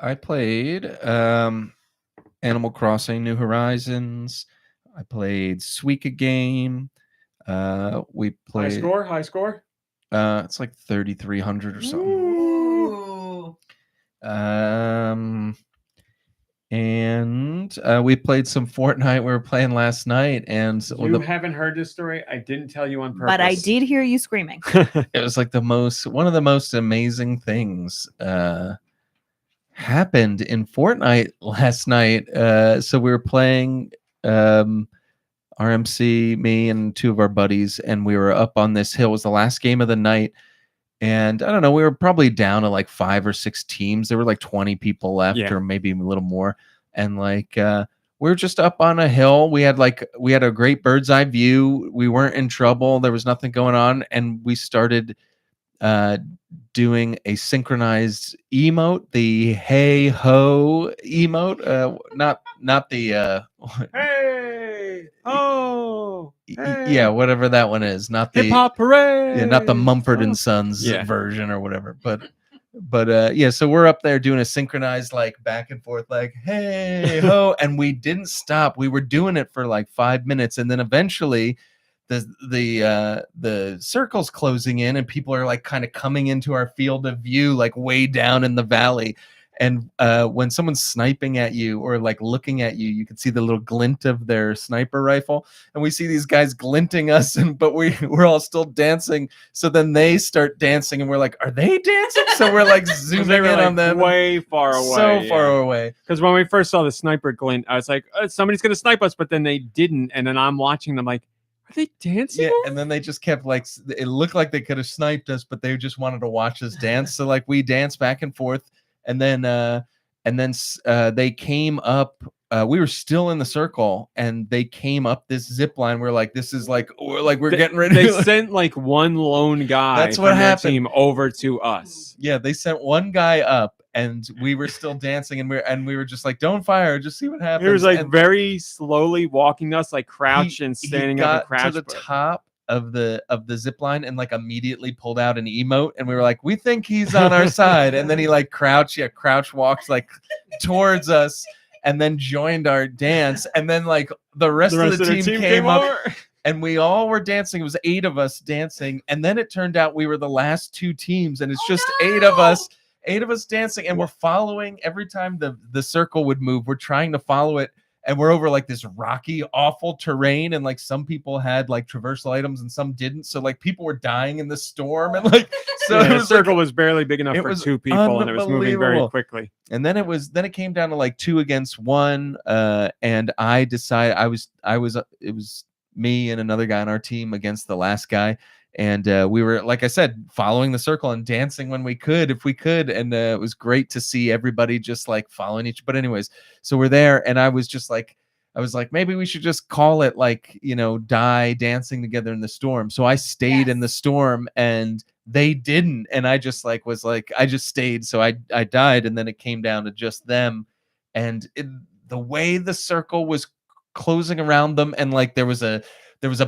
C: I played Animal Crossing New Horizons. I played Suika Game. We played
A: High score.
C: It's like 3,300 or something.
B: Ooh.
C: And we played some Fortnite. We were playing last night, and
A: you haven't heard this story. I didn't tell you on purpose,
B: but I did hear you screaming.
C: It was like one of the most amazing things happened in Fortnite last night. So we were playing RMC, me and 2 of our buddies, and we were up on this hill. It was the last game of the night. And I don't know, we were probably down to like 5 or 6 teams. There were like 20 people left, or maybe a little more. And we were just up on a hill. We had a great bird's eye view. We weren't in trouble. There was nothing going on. And we started doing a synchronized emote, the hey ho emote. Not the
A: hey ho. Hey.
C: Yeah, whatever that one is. Not the
A: hip hop parade.
C: Yeah, not the Mumford and Sons version or whatever. But yeah, so we're up there doing a synchronized back and forth hey ho, and we didn't stop. We were doing it for 5 minutes, and then eventually the circle's closing in, and people are kind of coming into our field of view, way down in the valley. And when someone's sniping at you or looking at you, you can see the little glint of their sniper rifle, and we see these guys glinting us, but we're all still dancing. So then they start dancing, and we're like, "Are they dancing?" So we're zooming in on them,
A: way far away,
C: so far away.
A: Because when we first saw the sniper glint, I was like, "Somebody's gonna snipe us," but then they didn't, and then I'm watching them like, "Are they dancing?"
C: Yeah, and then they just kept it looked like they could have sniped us, but they just wanted to watch us dance. So we danced back and forth. And then they came up. We were still in the circle, and they came up this zip line. We're like, this is we're getting ready.
A: They sent one lone guy.
C: That's what happened.
A: Their team over to us.
C: Yeah, they sent one guy up, and we were still dancing, and we were just like, don't fire, just see what happens.
A: He was very slowly walking us, crouch and standing up and crouch
C: to the top. of the zip line and like immediately pulled out an emote, and we were like, we think he's on our side, and then he like crouch walks like towards us and then joined our dance, and then like the rest of the team came up
A: over.
C: and we all were dancing. It was 8 of us dancing, and then it turned out we were the last 2 teams, and it's just 8 of us dancing, and we're following every time the circle would move. We're trying to follow it, and we're over like this rocky, awful terrain, and like some people had like traversal items and some didn't. So like people were dying in the storm, and like so
A: Yeah,
C: it
A: the
C: was
A: circle
C: like,
A: was barely big enough
C: it
A: for
C: was
A: 2 people, and it was moving very
C: unbelievable.
A: quickly.
C: and then it came down to like 2 against 1, and I decided it was me and another guy on our team against the last guy. And we were, like I said, following the circle and dancing when we could, if we could. And it was great to see everybody just like following each. But anyways, so we're there, and I was like, maybe we should just call it like, die dancing together in the storm. So I stayed in the storm, and they didn't. And I just like I just stayed. So I died, and then it came down to just them. And the way the circle was closing around them, and like there was a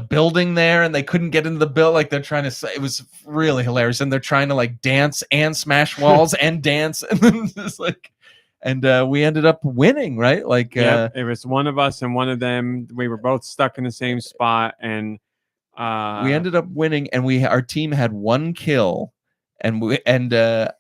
C: building there, and they couldn't get into the building. Like they're trying to say, it was really hilarious. And they're trying to like dance and smash walls and dance. And then just like, and we ended up winning, right? Like,
A: it was one of us and one of them. We were both stuck in the same spot, and
C: we ended up winning, and our team had 1 kill. And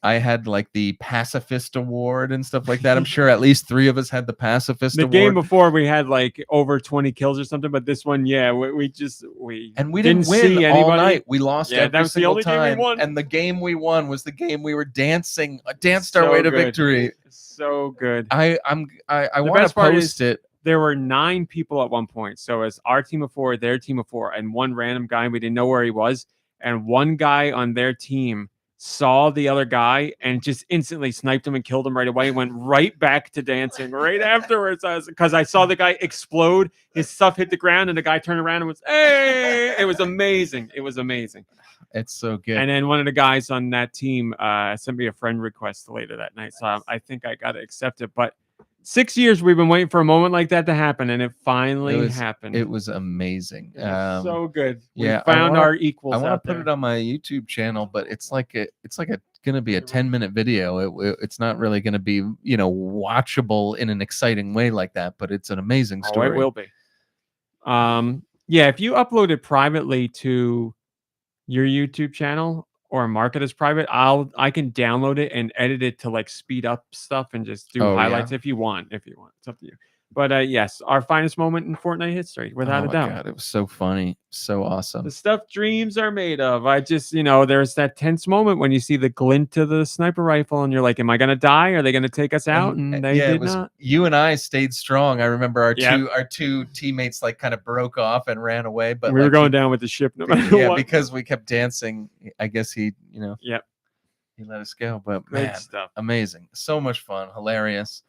C: I had like the pacifist award and stuff like that. I'm sure at least 3 of us had the pacifist award.
A: The game before we had like over 20 kills or something, but this one, yeah, we
C: didn't
A: win
C: see all night. We lost
A: Yeah, that
C: every
A: was the
C: single
A: only game we
C: time.
A: won.
C: And the game we won was the game we were danced our
A: So
C: way to
A: good.
C: victory.
A: So good.
C: I want to
A: best part
C: post it.
A: There were 9 people at one point. So it's our team of 4, their team of 4, and one random guy. We didn't know where he was. And one guy on their team saw the other guy and just instantly sniped him and killed him right away, and went right back to dancing right afterwards. Because I saw the guy explode, his stuff hit the ground, and the guy turned around and was, hey! It was amazing. It was amazing.
C: It's so good.
A: And then one of the guys on that team sent me a friend request later that night. So I think I got to accept it. But 6 years we've been waiting for a moment like that to happen, and it finally happened.
C: It was amazing.
A: So good. We
C: yeah,
A: found our equals.
C: I want
A: out
C: to put
A: there.
C: it on my YouTube channel, but it's like gonna be a 10-minute video. It's not really gonna be watchable in an exciting way like that. But it's an amazing story.
A: Oh, it will be. Yeah, if you upload it privately to your YouTube channel or mark it as private, I can download it and edit it to like speed up stuff and just do highlights if you want. It's up to you. But yes, our finest moment in Fortnite history, without a doubt.
C: God, it was so funny, so awesome.
A: The stuff dreams are made of. I just, there's that tense moment when you see the glint of the sniper rifle, and you're like, "Am I gonna die? Are they gonna take us out?" And they did not.
C: You and I stayed strong. I remember our two teammates like kind of broke off and ran away, but
A: we were going down with the ship no matter what.
C: because we kept dancing. I guess he
A: he
C: let us go. But
A: great
C: man,
A: stuff.
C: Amazing, so much fun, hilarious.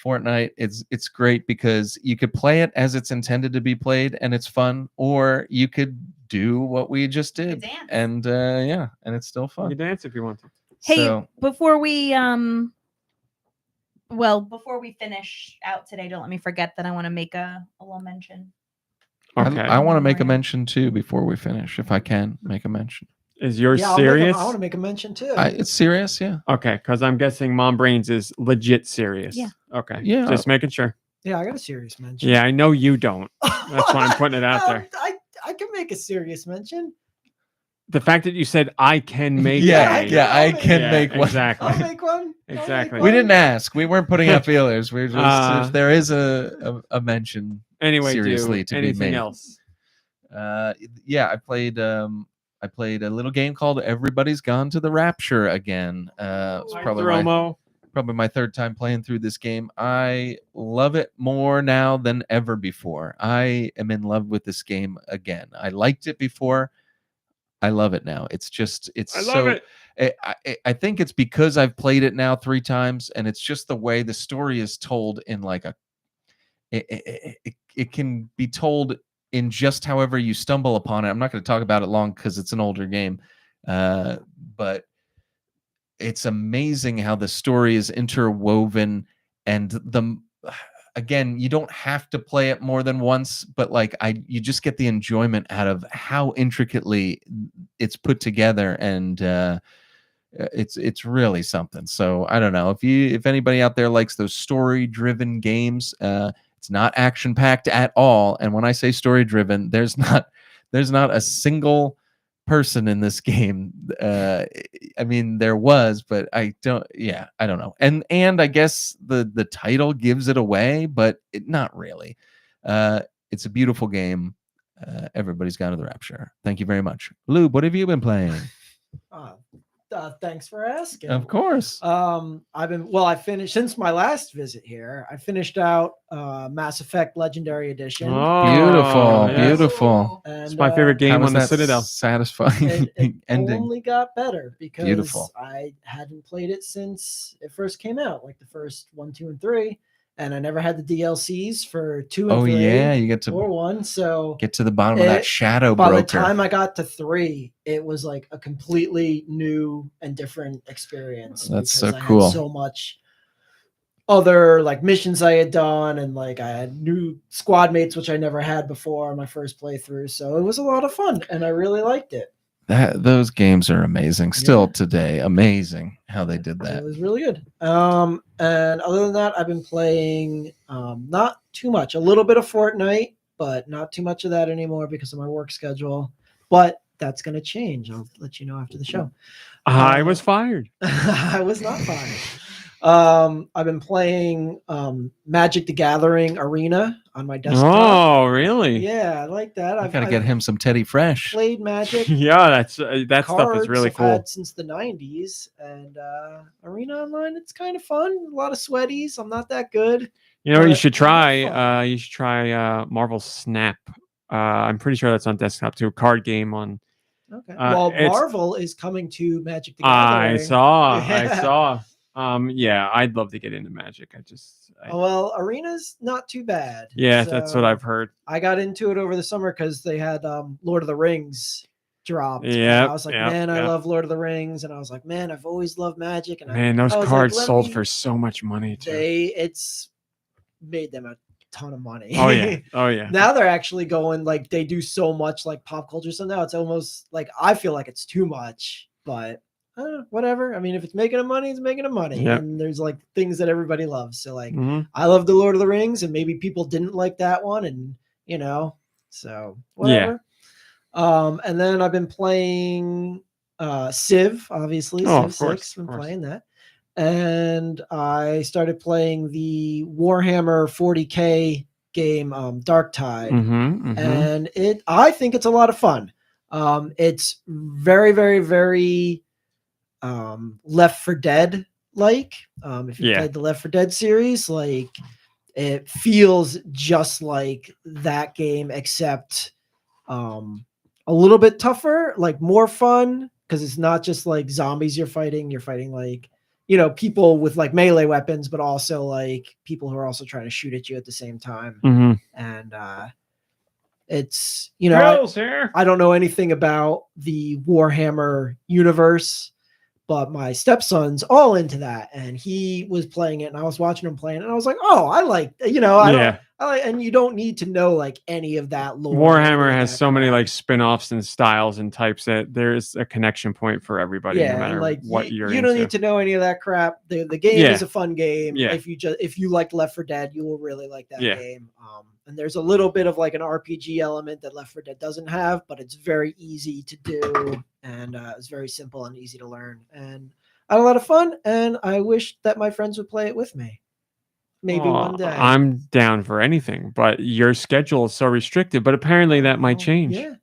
C: Fortnite, it's great because you could play it as it's intended to be played, and it's fun, or you could do what we just did, and and it's still fun.
A: You can dance if you want to.
B: Hey, before we finish out today, don't let me forget that I want to make a little mention.
A: Okay.
C: I want to make a mention too before we finish, if I can make a mention.
A: Is yours
E: Yeah,
A: serious?
E: I want to make a mention too.
C: It's serious, yeah.
A: Okay, because I'm guessing Mom Brains is legit serious.
B: Yeah.
A: Okay.
C: Yeah.
A: Just making sure.
E: Yeah, I got a serious mention.
A: Yeah, I know you don't. That's why I'm putting it out there.
E: I can make a serious mention.
A: The fact that you said I can make
C: I can make one.
A: Exactly.
E: I'll make one.
A: Exactly.
C: We didn't ask. We weren't putting out feelers. We were just if there is a mention.
A: Anyway,
C: seriously to be
A: anything
C: made.
A: else?
C: I played a little game called Everybody's Gone to the Rapture again. It's probably my 3rd time playing through this game. I love it more now than ever before. I am in love with this game again. I liked it before. I love it now. I love it. I think it's because I've played it now 3 times, and it's just the way the story is told in like it can be told in just however you stumble upon it. I'm not going to talk about it long because it's an older game, but it's amazing how the story is interwoven, and again, you don't have to play it more than once, but like you just get the enjoyment out of how intricately it's put together, and it's really something. So I don't know if anybody out there likes those story-driven games. It's not action-packed at all, and when I say story-driven, there's not a single person in this game. I mean, there was, but I don't know. And I guess the title gives it away, but not really. It's a beautiful game. Everybody's gone to the rapture. Thank you very much. Lube, what have you been playing?
E: Thanks for asking.
C: Of course.
E: I finished since my last visit here. I finished out Mass Effect Legendary Edition.
C: Beautiful,
A: yes.
C: beautiful.
E: And,
A: It's my favorite game on the Citadel.
C: Satisfying
E: it
C: ending.
E: only got better because
C: Beautiful.
E: I hadn't played it since it first came out, like the first 1, 2, and 3, and I never had the DLCs for 2 and 3.
C: Oh yeah, you get to
E: or 1. So
C: get to the bottom of that shadow
E: by
C: broker.
E: the time I got to 3, it was like a completely new and different experience.
C: That's
E: because
C: so
E: I
C: cool.
E: Had so much other like missions I had done, and like I had new squad mates which I never had before on my first playthrough. So it was a lot of fun, and I really liked it.
C: Those games are amazing. Still today, amazing how they did that.
E: It was really good. And other than that, I've been playing not too much. A little bit of Fortnite, but not too much of that anymore because of my work schedule. But that's going to change. I'll let you know after the show.
A: I was fired.
E: I was not fired. I've been playing Magic the Gathering Arena on my desktop.
A: Oh, really?
E: Yeah, I like that.
C: I gotta get him some Teddy Fresh.
E: played Magic.
A: Yeah, that stuff is
E: Cards
A: really
E: I've
A: cool.
E: had since the 90s, and Arena Online, it's kind of fun. A lot of sweaties. I'm not that good.
A: You know what you
E: but
A: should
E: it's fun.
A: try? You should try Marvel Snap. I'm pretty sure that's on desktop too. A card game on.
E: Okay.
A: Well,
E: Marvel is coming to Magic the Gathering.
A: I saw.
E: Yeah.
A: Yeah, I'd love to get into Magic.
E: Well, Arena's not too bad.
A: Yeah, that's what
E: So
A: I've heard.
E: I got into it over the summer because they had Lord of the Rings dropped. And
A: Yep,
E: I was like,
A: yep,
E: man, I
A: yep.
E: love Lord of the Rings, and I was like, man, I've always loved Magic. And
A: Man, those
E: I was like,
A: cards
E: let
A: sold
E: me-
A: for so much money too.
E: It's made them a ton of money.
A: Oh yeah, oh yeah.
E: Now they're actually going like they do so much like pop culture. So now it's almost like I feel like it's too much, but whatever. I mean, if it's making them money, it's making them money.
A: Yep.
E: And there's like things that everybody loves. So like
A: Mhm.
E: I love the Lord of the Rings, and maybe people didn't like that one, and so whatever. And then I've been playing Civ, obviously.
A: Oh,
E: Civ
A: of course,
E: 6. Been
A: of course.
E: playing that. And I started playing the Warhammer 40K game, Dark Tide.
A: Mhm, mhm.
E: And I think it's a lot of fun. It's very, very, very Left 4 Dead like. If you
A: Yeah.
E: played the Left 4 Dead series, like it feels just like that game, except a little bit tougher, like more fun, because it's not just like zombies you're fighting like people with like melee weapons, but also like people who are also trying to shoot at you at the same time.
A: Mhm.
E: And it's
A: Girls here.
E: I don't know anything about the Warhammer universe, but my stepson's all into that, and he was playing it, and I was watching him playing it, and I was like, oh, I like, and you don't need to know like any of that lore.
A: Warhammer has so many like spin-offs and styles and types that there's a connection point for everybody, no
E: and,
A: matter
E: like
A: what you're
E: you
A: into.
E: don't need to know any of that crap. The game
A: Yeah.
E: is a fun game.
A: Yeah.
E: If you like Left 4 Dead, you will really like that
A: Yeah.
E: game. And there's a little bit of like an RPG element that Left 4 Dead doesn't have, but it's very easy to do, and it's very simple and easy to learn. And I had a lot of fun, and I wish that my friends would play it with me. Maybe one day.
A: I'm down for anything, but your schedule is so restricted. But apparently that might change.
E: Yeah.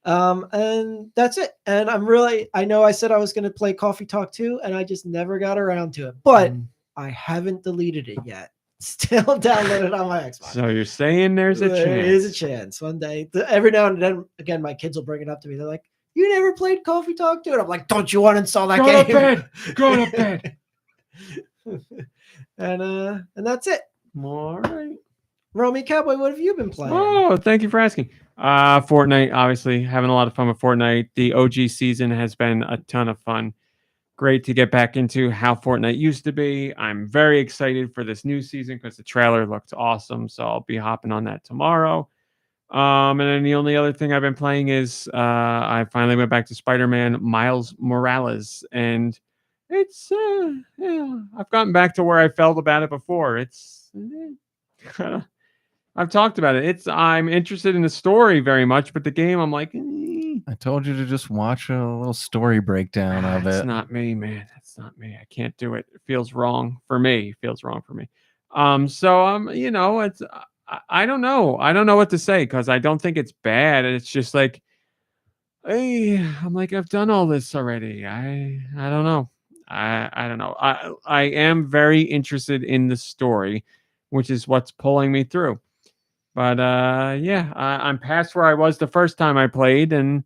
E: And that's it. And I know I said I was going to play Coffee Talk 2, and I just never got around to it. But I haven't deleted it yet. Still downloaded on my Xbox.
A: So you're saying there's a
E: There
A: chance?
E: is a chance one day. Every now and then, again, my kids will bring it up to me. They're like, "You never played Coffee Talk 2?" And I'm like, "Don't you want to install that
A: Go to
E: game?"
A: bed. Go to bed.
E: And that's it.
A: All right.
E: Romy Cowboy, what have you been playing?
A: Oh, thank you for asking. Fortnite, obviously having a lot of fun with Fortnite. The OG season has been a ton of fun. great to get back into how Fortnite used to be. I'm very excited for this new season because the trailer looked awesome. So I'll be hopping on that tomorrow. And then the only other thing I've been playing is I finally went back to Spider-Man Miles Morales, and it's I've gotten back to where I felt about it before. It's I've talked about it. I'm interested in the story very much, but the game I'm like,
C: I told you to just watch a little story breakdown of
A: it's
C: it.
A: not me, man. It's not me. I can't do it. It feels wrong for me. It feels wrong for me. You know, it's I don't know. I don't know what to say because I don't think it's bad. It's just like, hey, I'm like, I've done all this already. I don't know. I don't know. I am very interested in the story, which is what's pulling me through. But yeah, I'm past where I was the first time I played, and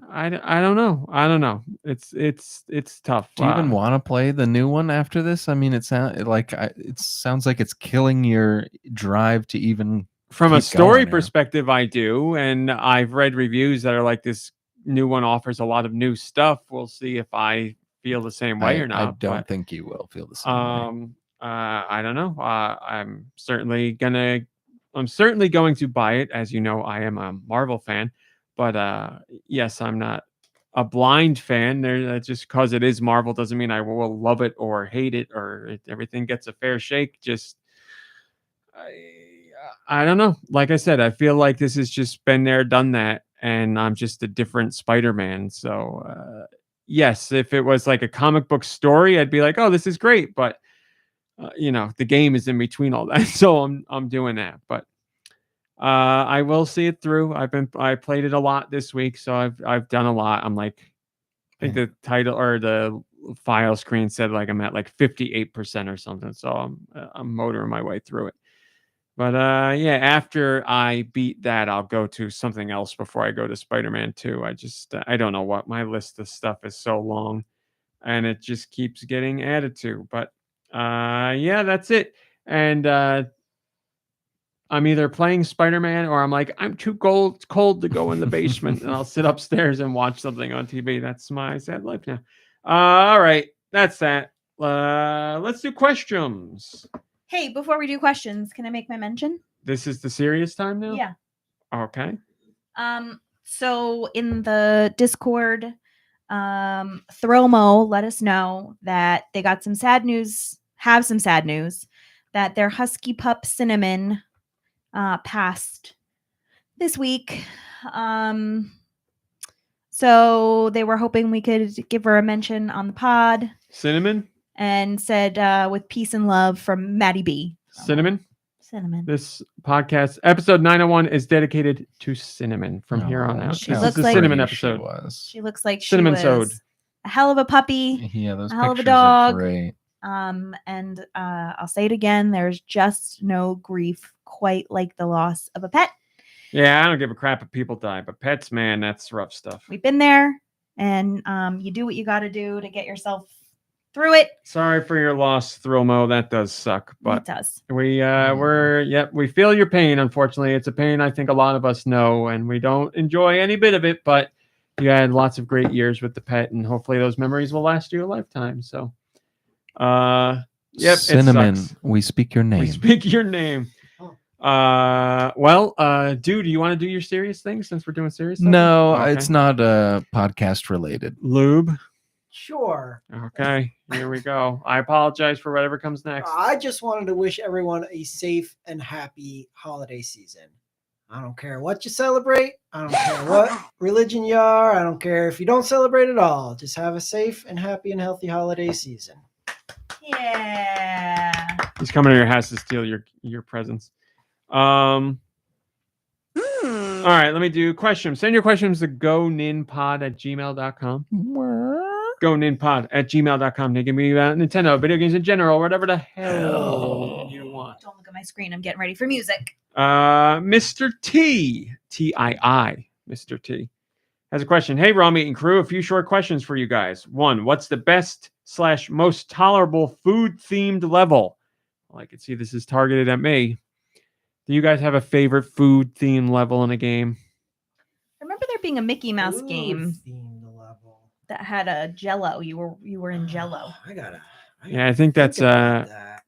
A: I don't know. I don't know. It's tough.
C: Do you even want to play the new one after this? I mean, it sounds like it's killing your drive to even.
A: From a
C: keep
A: story
C: going here.
A: perspective, I do, and I've read reviews that are like this new one offers a lot of new stuff. We'll see if I feel the same way or not.
C: I don't think you will feel the same way.
A: I don't know. I'm certainly going to buy it. As you know, I am a Marvel fan, but yes, I'm not a blind fan. There, just because it is Marvel doesn't mean I will love it or hate it, or everything gets a fair shake. Just I don't know. Like I said, I feel like this has just been there, done that, and I'm just a different Spider-Man. So yes, if it was like a comic book story, I'd be like, oh, this is great, but. You know, the game is in between all that, so I'm doing that. But I will see it through. I played it a lot this week, so I've done a lot. I'm like, I think the title or the file screen said like I'm at like 58% or something. So I'm motoring my way through it. But yeah, after I beat that, I'll go to something else before I go to Spider-Man 2. I don't know what, my list of stuff is so long, and it just keeps getting added to. But yeah, that's it. And I'm either playing Spider-Man or I'm like, I'm too cold to go in the basement, and I'll sit upstairs and watch something on TV. That's my sad life now. All right, that's that. Let's do questions.
B: Hey, before we do questions, can I make my mention?
A: This is the serious time now?
B: Yeah.
A: Okay.
B: So in the Discord, Thromo let us know that they got some sad news, that their husky pup Cinnamon passed this week. So they were hoping we could give her a mention on the pod.
A: Cinnamon?
B: And said with peace and love from Maddie B.
A: Cinnamon?
B: Cinnamon.
A: This podcast, episode 901, is dedicated to Cinnamon from here on out.
B: She
A: This
B: looks
A: is the
B: like
A: Cinnamon episode.
B: She looks like
A: Cinnamon
B: she was a hell of a puppy.
C: Yeah, those
B: a hell of a
C: pictures are
B: dog.
C: great.
B: And I'll say it again, there's just no grief quite like the loss of a pet.
A: Yeah, I don't give a crap if people die, but pets, man, that's rough stuff.
B: We've been there, and you do what you got to do to get yourself through it.
A: Sorry for your loss, Thromo. That does suck, but
B: It does.
A: we feel your pain. Unfortunately, it's a pain I think a lot of us know, and we don't enjoy any bit of it. But you had lots of great years with the pet, and hopefully those memories will last you a lifetime. So, yep,
C: Cinnamon,
A: it sucks.
C: we speak your name.
A: We speak your name. Dude, do you want to do your serious thing since we're doing serious stuff?
C: No,
A: Okay.
C: it's not podcast related.
A: Lube.
E: Sure.
A: Okay, here we go. I apologize for whatever comes next.
E: I just wanted to wish everyone a safe and happy holiday season. I don't care what you celebrate. I don't care what religion you are. I don't care if you don't celebrate at all. Just have a safe and happy and healthy holiday season.
B: Yeah.
A: He's coming to your house to steal your presents. All right, let me do questions. Send your questions to goninpod@gmail.com. goninpod@gmail.com. They can be about Nintendo, video games in general, whatever the hell you want.
B: Don't look at my screen. I'm getting ready for music.
A: Mr. T, T-I-I, Mr. T, has a question. Hey, Raw Meat and Crew, a few short questions for you guys. One, what's the best/most tolerable food-themed level? Well, I can see this is targeted at me. Do you guys have a favorite food-themed level in a game?
B: I remember there being a Mickey Mouse game
E: Themed level.
B: that had a Jello. You were in Jello.
E: I gotta
A: Yeah, I think that's
E: about that.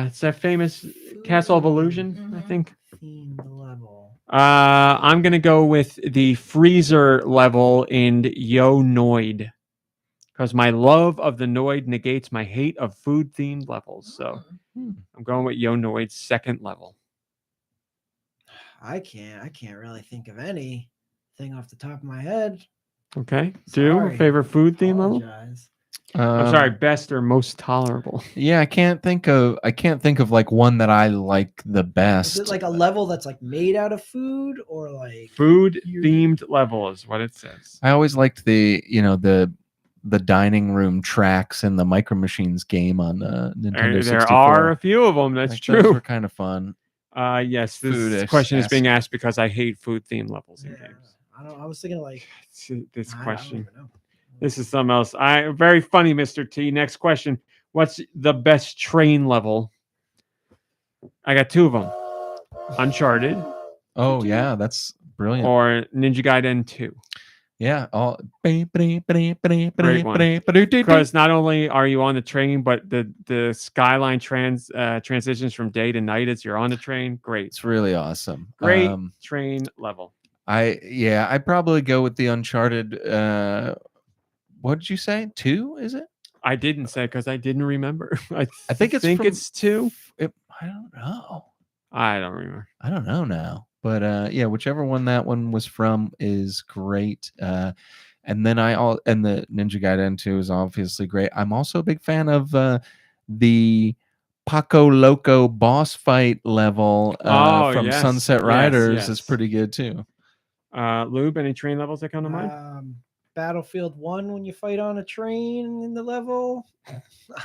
A: it's that famous Castle of Illusion, I
B: Mhm.
A: think.
E: Themed level.
A: I'm gonna go with the freezer level in Yo Noid. Because my love of the Noid negates my hate of food themed levels. So I'm going with Yo Noid's second level.
E: I can't really think of anything off the top of my head.
A: Okay.
E: Sorry.
A: Favorite food theme level?
E: Apologize.
A: I'm sorry, best or most tolerable.
C: Yeah, I can't think of like one that I like the best.
E: Is it like a level that's like made out of food or like
A: Food themed level is what it says.
C: I always liked the dining room tracks in the Micro Machines game on Nintendo 64.
A: There are a few of them. That's
C: Like,
A: true.
C: Those were kind of fun.
A: Yes, this
C: Food-ish
A: question is being
C: esque.
A: asked because I hate food themed levels in
E: Yeah,
A: games.
E: I was thinking like
A: This
E: I don't
A: question.
E: even know.
A: This is something else. Very funny, Mr. T. Next question. What's the best train level? I got two of them. Uncharted
C: Oh yeah, that's brilliant.
A: or Ninja Gaiden 2.
C: Yeah, all
A: Great one. Because not only are you on the train, but the skyline transitions from day to night as you're on the train. Great.
C: it's really awesome.
A: Great train level.
C: I'd probably go with the Uncharted. What did you say? 2? Is it?
A: I didn't say because I didn't remember. I
C: think it's from-
A: it's 2.
C: I don't know.
A: I don't remember.
C: I don't know now. But yeah, whichever one that one was from is great. And then and the Ninja Gaiden 2 is obviously great. I'm also a big fan of the Paco Loco boss fight level from
A: yes.
C: Sunset Riders
A: Yes.
C: is pretty good too.
A: Lube, any train levels that come to mind?
E: Battlefield 1 when you fight on a train in the level.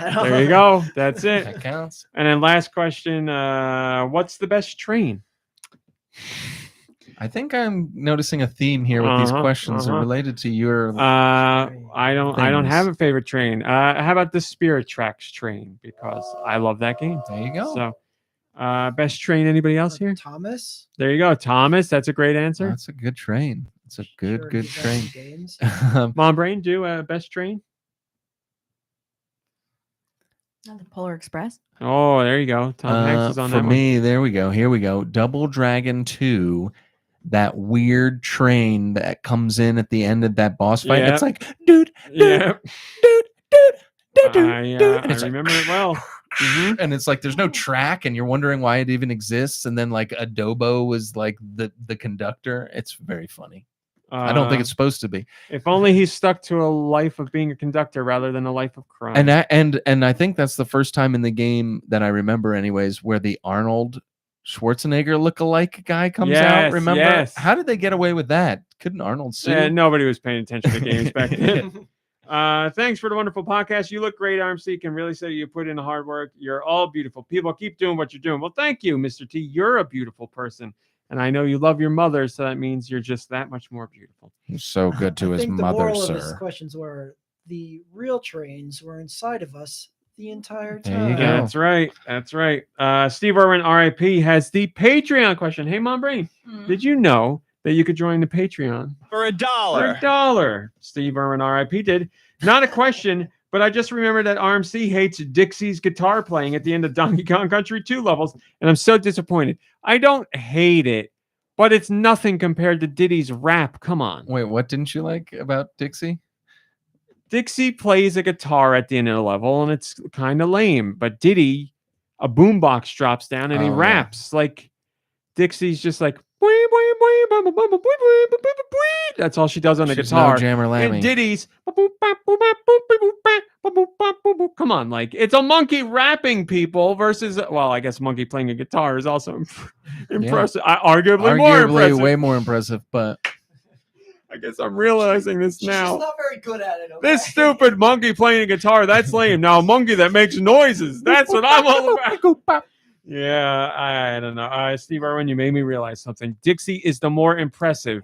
A: There you go. That's it.
C: That counts.
A: And then last question, what's the best train?
C: I think I'm noticing a theme here with these questions are related to your
A: I don't
C: things.
A: have a favorite train. How about the Spirit Tracks train? Because I love that game.
C: There you go.
A: So best train, anybody else here?
E: Thomas.
A: There you go. Thomas, that's a great answer.
C: That's a good train. It's a good
E: Sure, he's got some
C: train.
E: games.
A: Mom Brain, do best train.
B: Not the Polar Express.
A: Oh, there you go. Tom Hanks is on
C: for
A: that
C: me, there we go. Here we go. Double Dragon 2. That weird train that comes in at the end of that boss fight.
A: Yep.
C: It's like, dude,
A: Yeah,
C: dude.
A: I
C: And it's like,
A: remember it well. Mhm.
C: and it's like there's no track, and you're wondering why it even exists. And then like Adobo was like the conductor. It's very funny. I don't think it's supposed to be.
A: If only he stuck to a life of being a conductor rather than a life of crime.
C: And I think that's the first time in the game that I remember, anyways, where the Arnold Schwarzenegger lookalike guy comes out. Remember?
A: Yes.
C: How did they get away with that? Couldn't Arnold sue?
A: Nobody was paying attention to games back then. Thanks for the wonderful podcast. You look great, RMC. Can really say you put in the hard work. You're all beautiful people. Keep doing what you're doing. Well, thank you, Mr. T. You're a beautiful person. And I know you love your mother, so that means you're just that much more beautiful.
C: He's so good to
E: I
C: his
E: think
C: mother,
E: the moral of his
C: sir.
E: questions were the real trains were inside of us the entire
C: There
E: time.
C: you go.
A: That's right. That's right. Steve Irwin, RIP, has the Patreon question. Hey, Mom Brain, did you know that you could join the Patreon
F: For $1.
A: for $1? Steve Irwin, RIP, did. Not a question, but I just remembered that RMC hates Dixie's guitar playing at the end of Donkey Kong Country 2 levels, and I'm so disappointed. I don't hate it, but it's nothing compared to Diddy's rap. Come on.
C: Wait, what didn't you like about Dixie?
A: Dixie plays a guitar at the end of the level, and it's kind of lame. But Diddy, a boombox drops down, and he
C: Oh, yeah.
A: raps. Like, Dixie's just like, that's all she does on the
C: She's
A: guitar.
C: no Jammer Lammy.
A: And Diddy's, come on, like, it's a monkey rapping, people, versus, well, I guess monkey playing a guitar is also impressive. Arguably more impressive.
C: way more impressive, but
A: I guess I'm realizing this
E: She's
A: now.
E: just not very good at it. Okay?
A: This stupid monkey playing a guitar, that's lame. Now a monkey that makes noises, that's what I'm all about. Yeah, I don't know. Steve Irwin, you made me realize something. Dixie is the more impressive,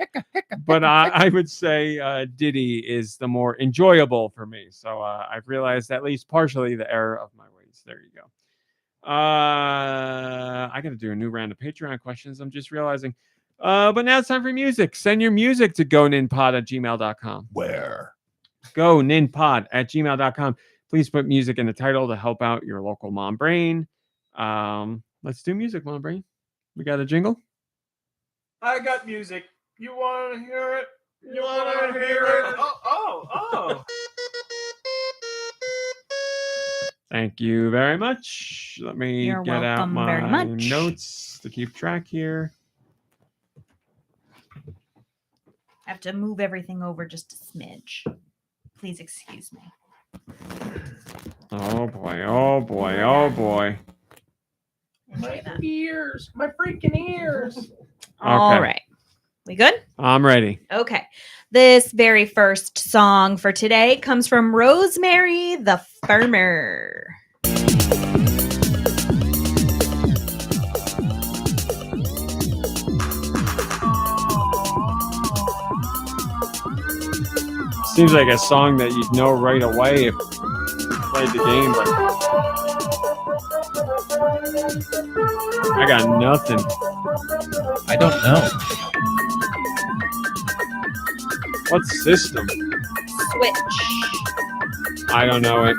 A: but I would say Diddy is the more enjoyable for me. So I've realized at least partially the error of my ways. There you go. I got to do a new round of Patreon questions. I'm just realizing. But now it's time for music. Send your music to goninpod@gmail.com.
C: Where?
A: goninpod@gmail.com. Please put music in the title to help out your local mom brain. Let's do music, mom brain. We got a jingle?
D: I got music. You want to hear it? You want to hear it? Oh.
A: Thank you very much. Let me
B: You're
A: get out
B: welcome very
A: my
B: much.
A: notes to keep track here.
B: I have to move everything over just a smidge. Please excuse me.
A: Oh boy, oh boy, oh boy.
B: Enjoy that.
D: ears. My freaking ears.
B: All
A: Okay.
B: right. We good?
A: I'm ready.
B: Okay. This very first song for today comes from Rosemary the Farmer.
A: Seems like a song that you'd know right away if you played the game, but I got nothing.
C: I don't know.
A: What system?
B: Switch.
A: I don't know it.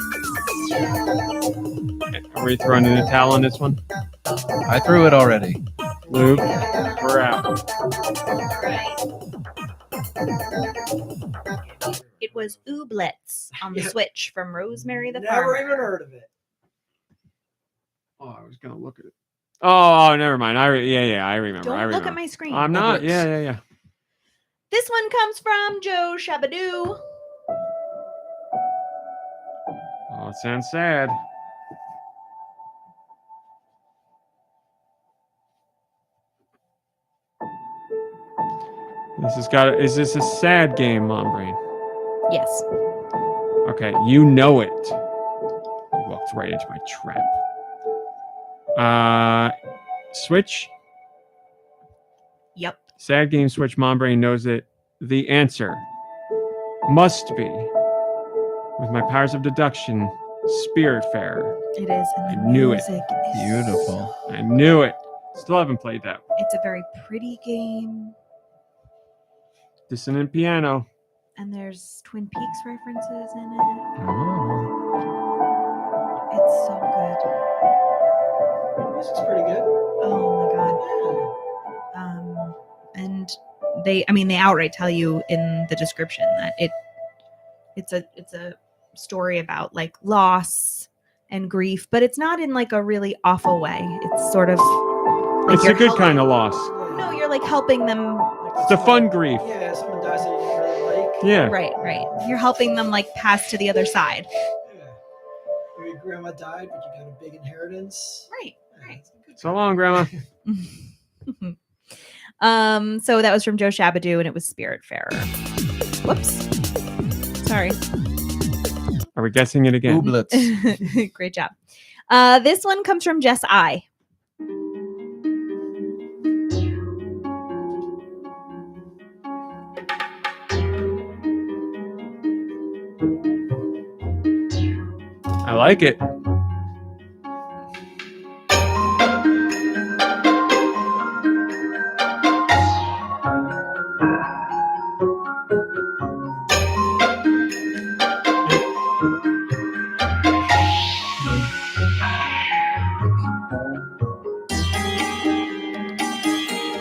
A: Are we throwing in a towel on this one?
C: I threw it already.
A: Lube, we're out.
B: It was Ooblets on the
E: Yeah.
B: Switch from Rosemary the
E: Never
B: Farmer.
E: even heard of it.
A: Oh, I was gonna look at it. Oh, never mind. I remember.
B: Don't
A: I remember.
B: look at my screen.
A: I'm not.
E: Ooblets.
A: Yeah.
B: This one comes from Joe Shabadoo.
A: Oh, it sounds sad. Is this a sad game, Mom Brain?
B: Yes.
A: Okay, you know it. You walked right into my trap. Switch.
B: Yep.
A: Sad game Switch. Mom Brain knows it. The answer must be, with my powers of deduction, Spiritfarer.
B: It is. And the
A: I knew it.
B: music is
C: Beautiful.
A: I knew it. Still haven't played that.
B: It's a very pretty game.
A: Dissonant piano.
B: And there's Twin Peaks references in it.
C: Oh.
B: It's so good.
E: Music's pretty good.
B: Oh my god. And they outright tell you in the description that it's a story about like loss and grief, but it's not in like a really awful way. It's sort of like
A: It's a good kind of loss.
B: No, you're like helping them.
A: It's a fun grief.
E: Yeah, someone dies that you really like.
A: Yeah.
B: Right. You're helping them like pass to the other side.
E: Yeah. Maybe grandma died, but you got a big inheritance.
B: Right.
E: Yeah, it's a good
A: So long, Grandma.
B: So that was from Joe Shabadoo, and it was Spiritfarer. Whoops. Sorry.
A: Are we guessing it again?
C: Ooblets.
B: Great job. This one comes from Jess I.
A: I like it.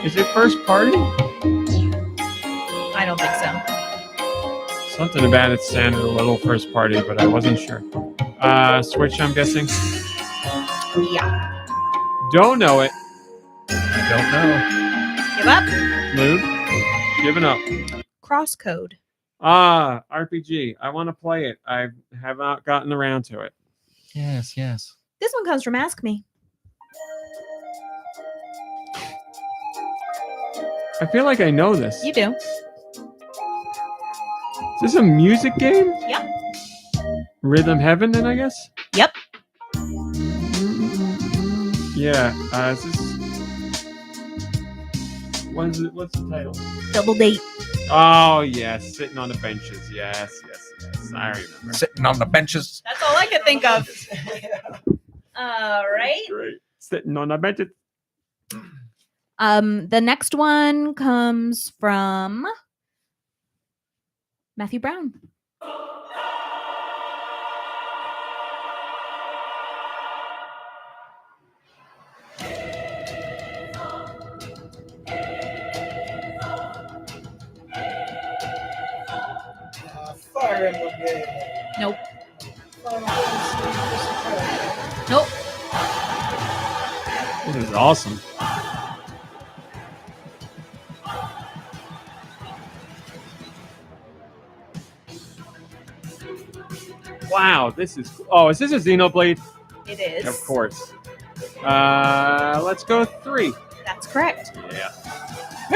A: Is it first party?
B: I don't think so.
A: Something about it sounded a little first party, but I wasn't sure. Switch, I'm guessing.
B: Yeah.
A: Don't know it.
C: I don't know.
B: Give up.
A: Lube. Giving up.
B: Crosscode.
A: RPG. I want to play it. I have not gotten around to it.
C: Yes.
B: This one comes from Ask Me.
A: I feel like I know this.
B: You do.
A: Is this a music game?
B: Yep.
A: Rhythm Heaven, then I guess?
B: Yep.
A: Yeah. Is this... What's the title?
B: Double Date.
A: Oh, yes. Sitting on the benches. Yes. I remember.
C: Sitting on the benches.
B: That's all I could think of. All right.
A: Great. Sitting on the benches.
B: The next one comes from Matthew Brown.
E: Fire Emblem game.
B: Nope.
E: Final Fantasy,
B: Nope.
A: This is awesome. Wow, this is. Oh, is this a Xenoblade?
B: It is.
A: Of course. Let's go 3.
B: That's correct.
A: Yeah.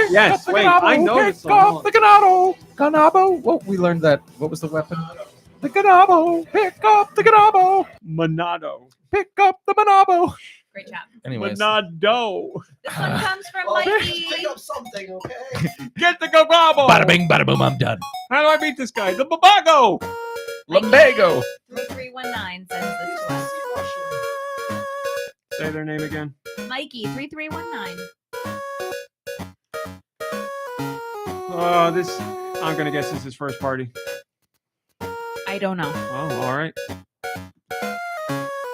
A: Yes. Wait, I know this
C: Pick up
A: song.
C: the Ganabo. Whoa, we learned that. What was the weapon? The Ganabo. Pick up the Ganabo.
A: Monado.
C: Pick up the Manabo.
B: Great job.
C: Anyways.
A: Monado.
B: This one comes from
E: Well,
B: Mikey.
E: pick up something, okay?
A: Get the Gababo.
C: Bada bing, bada boom, I'm done.
A: How do I beat this guy? The Babago.
C: Lumbago.
B: 3319 sends this to us.
A: Say their name again.
B: Mikey 3319.
A: Oh, this. I'm gonna guess this is first party.
B: I don't know.
A: Oh, all right.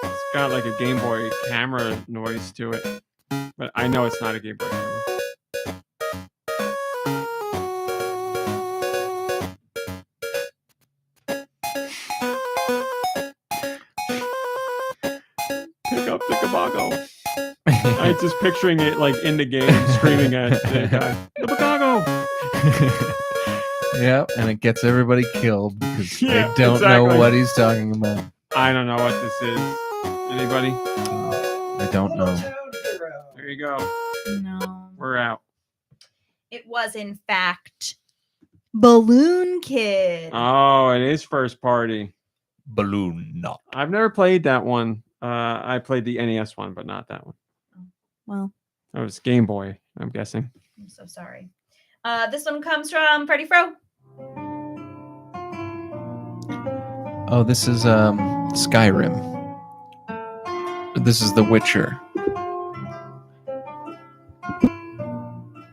A: It's got like a Game Boy camera noise to it, but I know it's not a Game Boy camera. Pick up the Cabago. I'm just picturing it like in the game, screaming at the guy. The Cabago.
C: Yeah, and it gets everybody killed because
A: Yeah,
C: they don't know
A: exactly.
C: what he's talking about.
A: I don't know what this is. Anybody?
C: They don't know.
A: There you go.
B: No.
A: We're out.
B: It was, in fact, Balloon Kid.
A: Oh, it is first party.
C: Balloon knot.
A: I've never played that one. I played the NES one, but not that one.
B: Well,
A: That was Game Boy, I'm guessing.
B: I'm so sorry. This one comes from Freddie Fro.
C: Oh, this is Skyrim. This is The Witcher.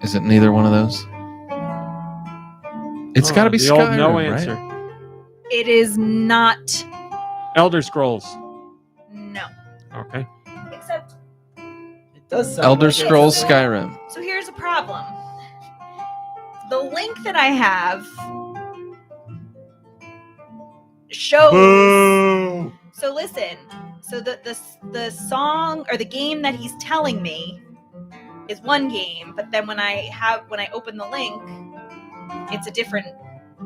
C: Is it neither one of those? It's got to be
A: the old
C: Skyrim,
A: no
C: right?
A: answer.
B: It is not.
A: Elder Scrolls.
B: No.
A: Okay.
B: Except,
E: It does sound
C: Elder
E: like it.
C: Scrolls Skyrim.
B: so here's a problem. The link that I have shows.
A: Boo!
B: So listen. So the song or the game that he's telling me is one game, but then when I open the link, it's a different.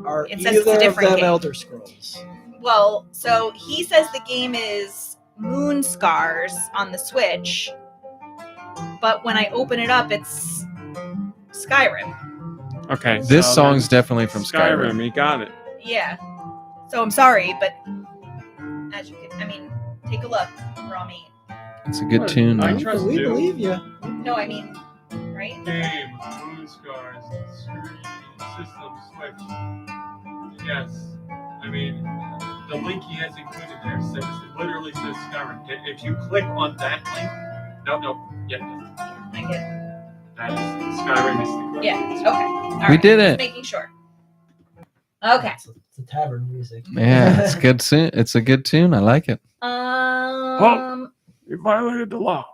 E: Are
B: It says it's a
E: either of
B: different
E: them
B: game.
E: Elder Scrolls?
B: Well, so he says the game is Moon Scars on the Switch, but when I open it up, it's Skyrim.
A: Okay.
C: This
A: so
C: song's
A: then
C: definitely from Skyrim.
A: You got it.
B: Yeah. So I'm sorry, but as you can, take a look, Rami.
C: It's a good tune.
A: I
C: though.
A: trust
E: we
A: you.
E: believe you.
B: No, right?
A: Game, Moon Scars, Screen, System, Switch. Yes. The link he has included there says it literally says Skyrim. If you click on that link, no, yeah,
B: I get it.
A: that is Skyrim is the correct.
B: Yeah. Okay. All
C: We
B: right.
C: did
B: Just
C: it.
B: making sure. Okay.
E: It's a tavern music.
C: Yeah, it's good tune. It's a good tune. I like it.
A: You violated the law.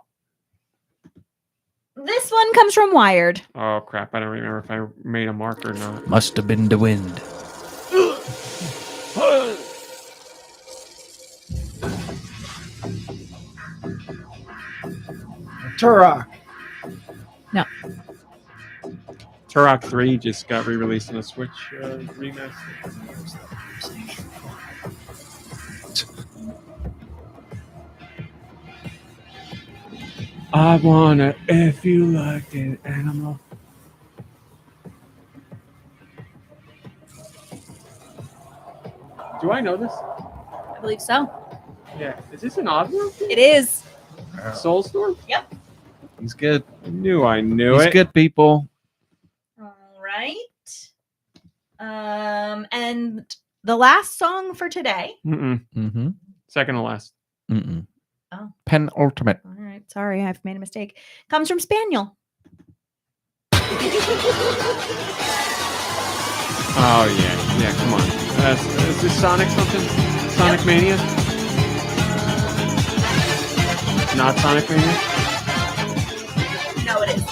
B: This one comes from Wired.
A: Oh crap! I don't remember if I made a mark or not.
C: Must have been the wind.
E: Turok.
A: Turok 3 just got re-released on a Switch remaster. I wanna if you like an animal. Do I know this?
B: I believe so.
A: Yeah. Is this an Osmo?
B: It is.
A: Soulstorm?
C: He's good.
A: I knew
C: He's
A: it.
C: good, people.
B: All right. And the last song for today.
A: Mm-mm.
C: Mm-hmm.
A: Second to last.
B: Oh.
C: Penultimate.
B: All right. Sorry, I've made a mistake. Comes from Spaniel.
A: Oh yeah, come on. Is this Sonic something? Sonic Mania? Not Sonic Mania?
B: No, it is.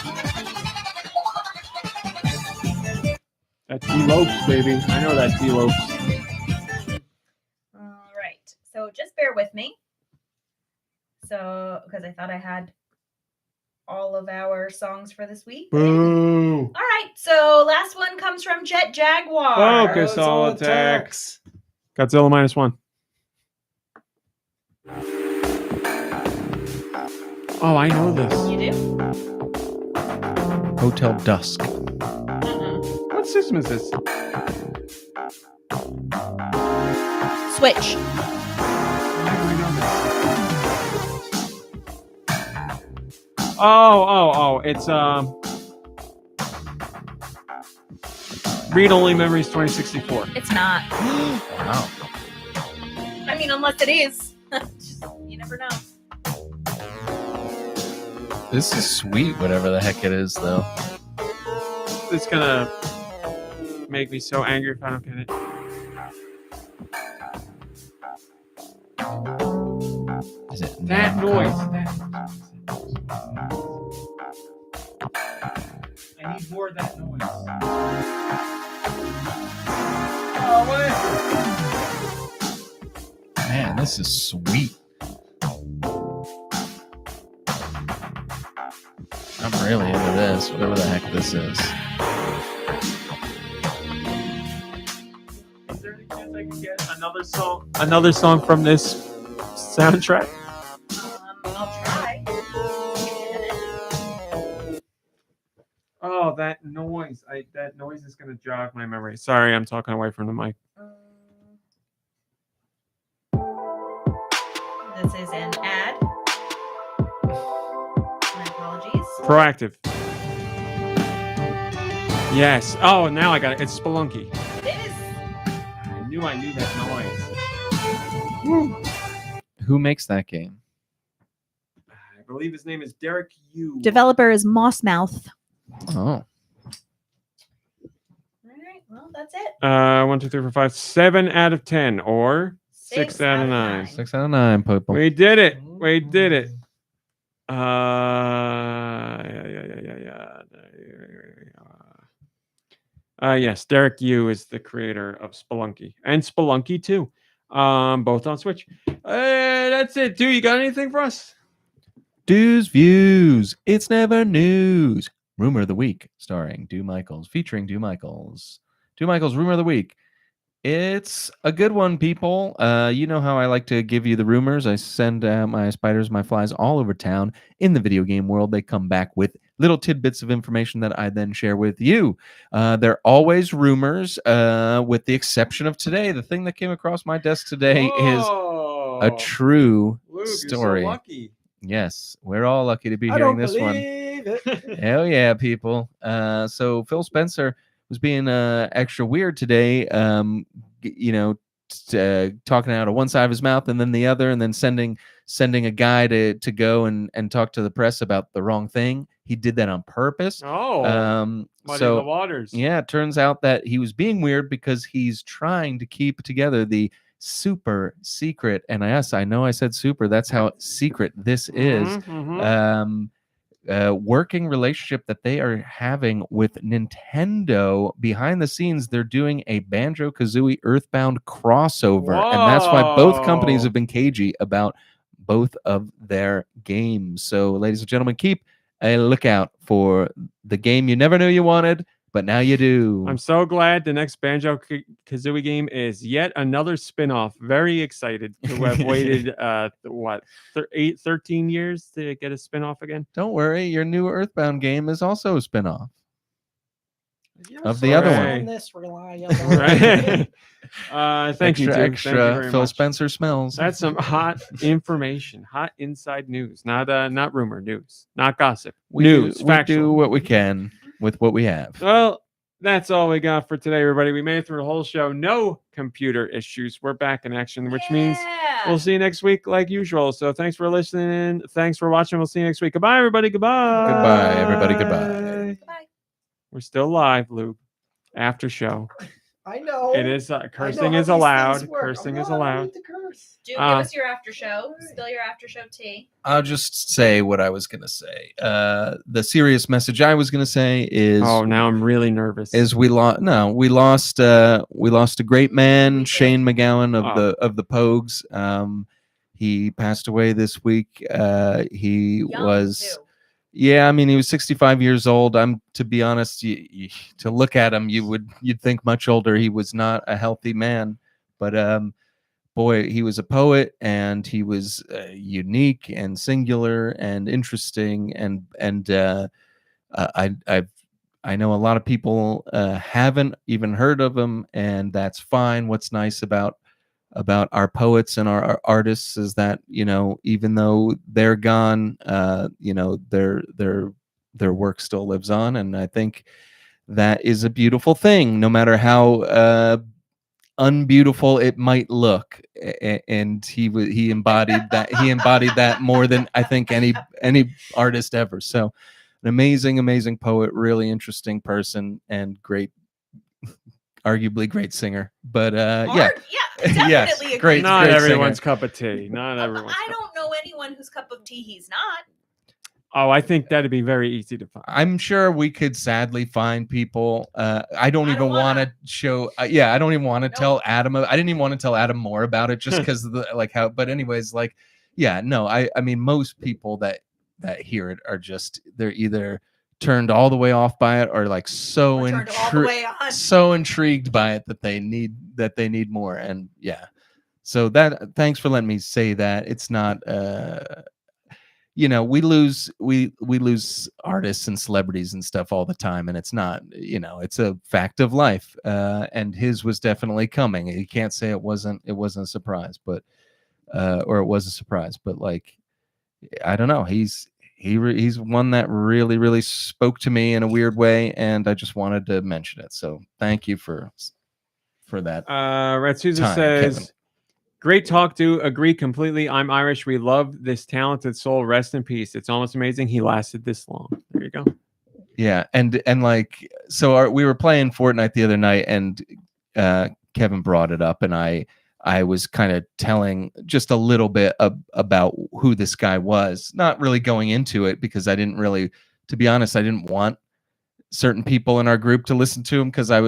A: That's D-Lopes, baby. I know that's D-Lopes.
B: All right. So just bear with me. So, because I thought I had all of our songs for this week.
A: Boo!
B: All right. So last one comes from Jet Jaguar.
A: Focus all attacks. Godzilla -1. Oh, I know this.
B: You do?
C: Hotel Dusk.
A: What system is this?
B: Switch.
A: Why do I know this? Oh, it's Read Only Memories 2064.
B: It's not.
C: Wow.
B: I mean, unless it is. You never know.
C: This is sweet, whatever the heck it is, though.
A: It's gonna make me so angry if I don't get it.
C: Is it
A: That
C: Namco?
A: noise. I need more of that noise. Oh, what is it?
C: Man, this is sweet. I'm really into this, whatever the heck this is.
A: Is there any chance I can get another song from this soundtrack?
B: I'll try.
A: Oh, that noise! That noise is gonna jog my memory. Sorry, I'm talking away from the mic.
B: This is an ad. My apologies.
A: Proactive. Yes. Oh, now I got it. It's Spelunky.
B: It is.
A: I knew that noise. Woo.
C: Who makes that game?
A: I believe his name is Derek Yu.
B: Developer is Mossmouth.
C: Oh.
B: All right. Well, that's it.
A: 1, 2, 3, 4, 5, 7 out of 10, or 6 out of 9.
C: 6 out of 9, people.
A: We did it. We did it. Yes, Derek Yu is the creator of Spelunky and Spelunky 2, both on Switch. That's it. Dude, you got anything for us?
C: Deux Views. It's never news. Rumor of the Week, starring Deux Michaels, featuring Deux Michaels. Deux Michaels, Rumor of the Week. It's a good one, people. You know how I like to give you the rumors. I send my spiders, my flies all over town in the video game world. They come back with little tidbits of information that I then share with you. They're always rumors, with the exception of today. The thing that came across my desk today is a true
A: Lube,
C: story.
A: You're so lucky.
C: Yes, we're all lucky to be
E: I
C: hearing
E: don't
C: this one.
E: believe it.
C: Hell yeah, people. So Phil Spencer was being extra weird today, talking out of one side of his mouth and then the other, and then sending a guy to go and talk to the press about the wrong thing. He did that on purpose.
A: Oh, muddy
C: so
A: the waters.
C: yeah, it turns out that he was being weird because he's trying to keep together the super secret, and yes, I know I said super, that's how secret this is. Working relationship that they are having with Nintendo. Behind the scenes, they're doing a Banjo-Kazooie Earthbound crossover, and that's why both companies have been cagey about both of their games. So, ladies and gentlemen, keep a lookout for the game you never knew you wanted, but now you do.
A: I'm so glad the next Banjo-Kazooie game is yet another spin-off. Very excited to have waited 13 years to get a spin-off again.
C: Don't worry, your new Earthbound game is also a spin-off
A: Yes,
C: of the other
A: hooray.
C: one.
E: This reliable.
A: Right. Thank you, Duke.
C: Extra
A: Thank you very
C: Phil
A: much.
C: Spencer smells.
A: That's some hot information, hot inside news, not rumor news, not gossip.
C: we
A: news,
C: do
A: factual.
C: what we can with what we have.
A: Well, that's all we got for today, everybody. We made it through the whole show. No computer issues. We're back in action, which means we'll see you next week like usual. So thanks for listening. Thanks for watching. We'll see you next week. Goodbye, everybody. Goodbye.
C: Goodbye, everybody. Goodbye.
B: Goodbye.
A: We're still live, Lube. After show.
E: I know.
A: It is
E: I know
A: cursing
E: how
A: is
E: these
A: allowed.
E: things work.
A: Cursing
E: I'm
A: is
E: not
A: allowed.
E: need to curse.
B: Dude,
A: Uh,
B: give us your after show. Spill your after show tea.
C: I'll just say what I was gonna say. The serious message I was gonna say is
A: Oh, now I'm really nervous.
C: we lost a great man, Shane McGowan of the Pogues. He passed away this week. He
B: Young,
C: was
B: too.
C: Yeah, I mean, he was 65 years old. To be honest, to look at him, you'd think much older. He was not a healthy man, but boy, he was a poet, and he was unique and singular and interesting. I know a lot of people haven't even heard of him, and that's fine. What's nice about our poets and our artists is that, even though they're gone, their work still lives on, and I think that is a beautiful thing, no matter how unbeautiful it might look. And he embodied that. He embodied that more than I think any artist ever. So, an amazing poet, really interesting person, and arguably great singer. But yeah.
B: Definitely
C: Yes,
B: a
C: great.
A: Not
C: singer.
A: everyone's cup of tea. Not everyone's.
B: I don't know anyone whose cup of tea he's not.
A: Oh, I think that'd be very easy to find.
C: I'm sure we could sadly find people. I don't even want to show. I don't even want to tell Adam. I didn't even want to tell Adam more about it, just because of how. But anyways, I mean, most people that hear it are just, they're either turned all the way off by it, or so intrigued by it that they need more. And yeah, so thanks for letting me say that. It's not. We lose artists and celebrities and stuff all the time, and it's not, it's a fact of life. And his was definitely coming. You can't say it wasn't a surprise, but or it was a surprise, but I don't know. He's one that really spoke to me in a weird way, and I just wanted to mention it. So thank you for that.
A: Ratsuza says,
C: Kevin.
A: Great talk, dude. Agree completely. I'm Irish. We love this talented soul. Rest in peace. It's almost amazing he lasted this long. There you go.
C: Yeah, and so we were playing Fortnite the other night, and Kevin brought it up, and I was kind of telling just a little bit about who this guy was, not really going into it, because I didn't really, to be honest, I didn't want certain people in our group to listen to him, because I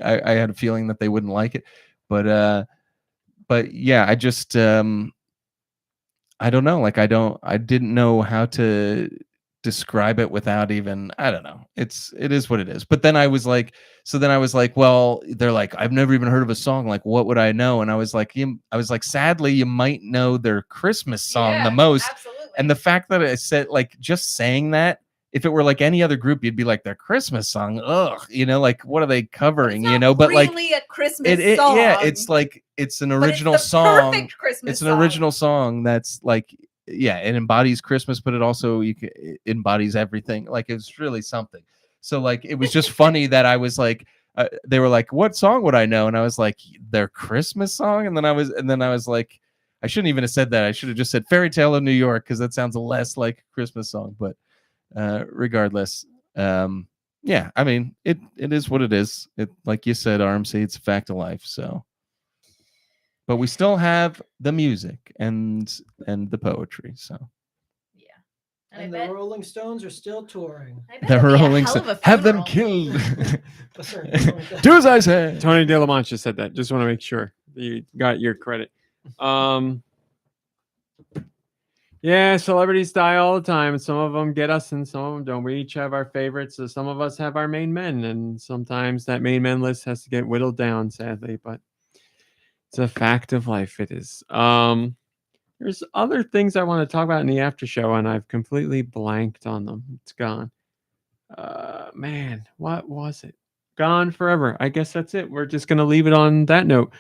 C: had a feeling that they wouldn't like it, but yeah, I just I don't know, I didn't know how to describe it without even, I don't know. It is what it is. But then I was like, well, they're like, I've never even heard of a song. What would I know? And I was like, sadly, you might know their Christmas song the most.
B: Absolutely.
C: And the fact that I said, just saying that, if it were any other group, you'd be like, their Christmas song, ugh, what are they covering? But
B: really a Christmas song.
C: Yeah, it's an original song.
B: Perfect Christmas
C: it's an original song that's it embodies Christmas, but it also it embodies everything. It's really something. So it was just funny that I was they were like, what song would I know? And I was like, their Christmas song. And then I was like, I shouldn't even have said that. I should have just said Fairy Tale of New York, because that sounds less like a Christmas song. But regardless, yeah, I mean, it is what it is. It, like you said, RMC, it's a fact of life. So, but we still have the music and the poetry. So
B: yeah,
E: And the Rolling Stones are still touring.
C: the Rolling Stones, have them killed. Do as I say.
A: Tony De La Mancha said that. Just want to make sure you got your credit. Yeah, celebrities die all the time. Some of them get us and some of them don't. We each have our favorites. So some of us have our main men, and sometimes that main men list has to get whittled down, sadly, but it's a fact of life. It is. There's other things I want to talk about in the after show, and I've completely blanked on them. It's gone. Man, what was it? Gone forever. I guess that's it. We're just gonna leave it on that note.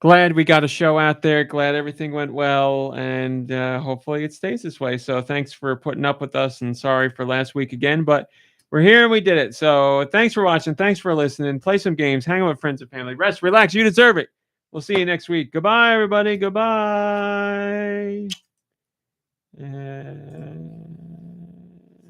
A: Glad we got a show out there. Glad everything went well, and hopefully it stays this way. So thanks for putting up with us, and sorry for last week again, but we're here and we did it. So thanks for watching. Thanks for listening. Play some games. Hang out with friends and family. Rest, relax. You deserve it. We'll see you next week. Goodbye, everybody. Goodbye.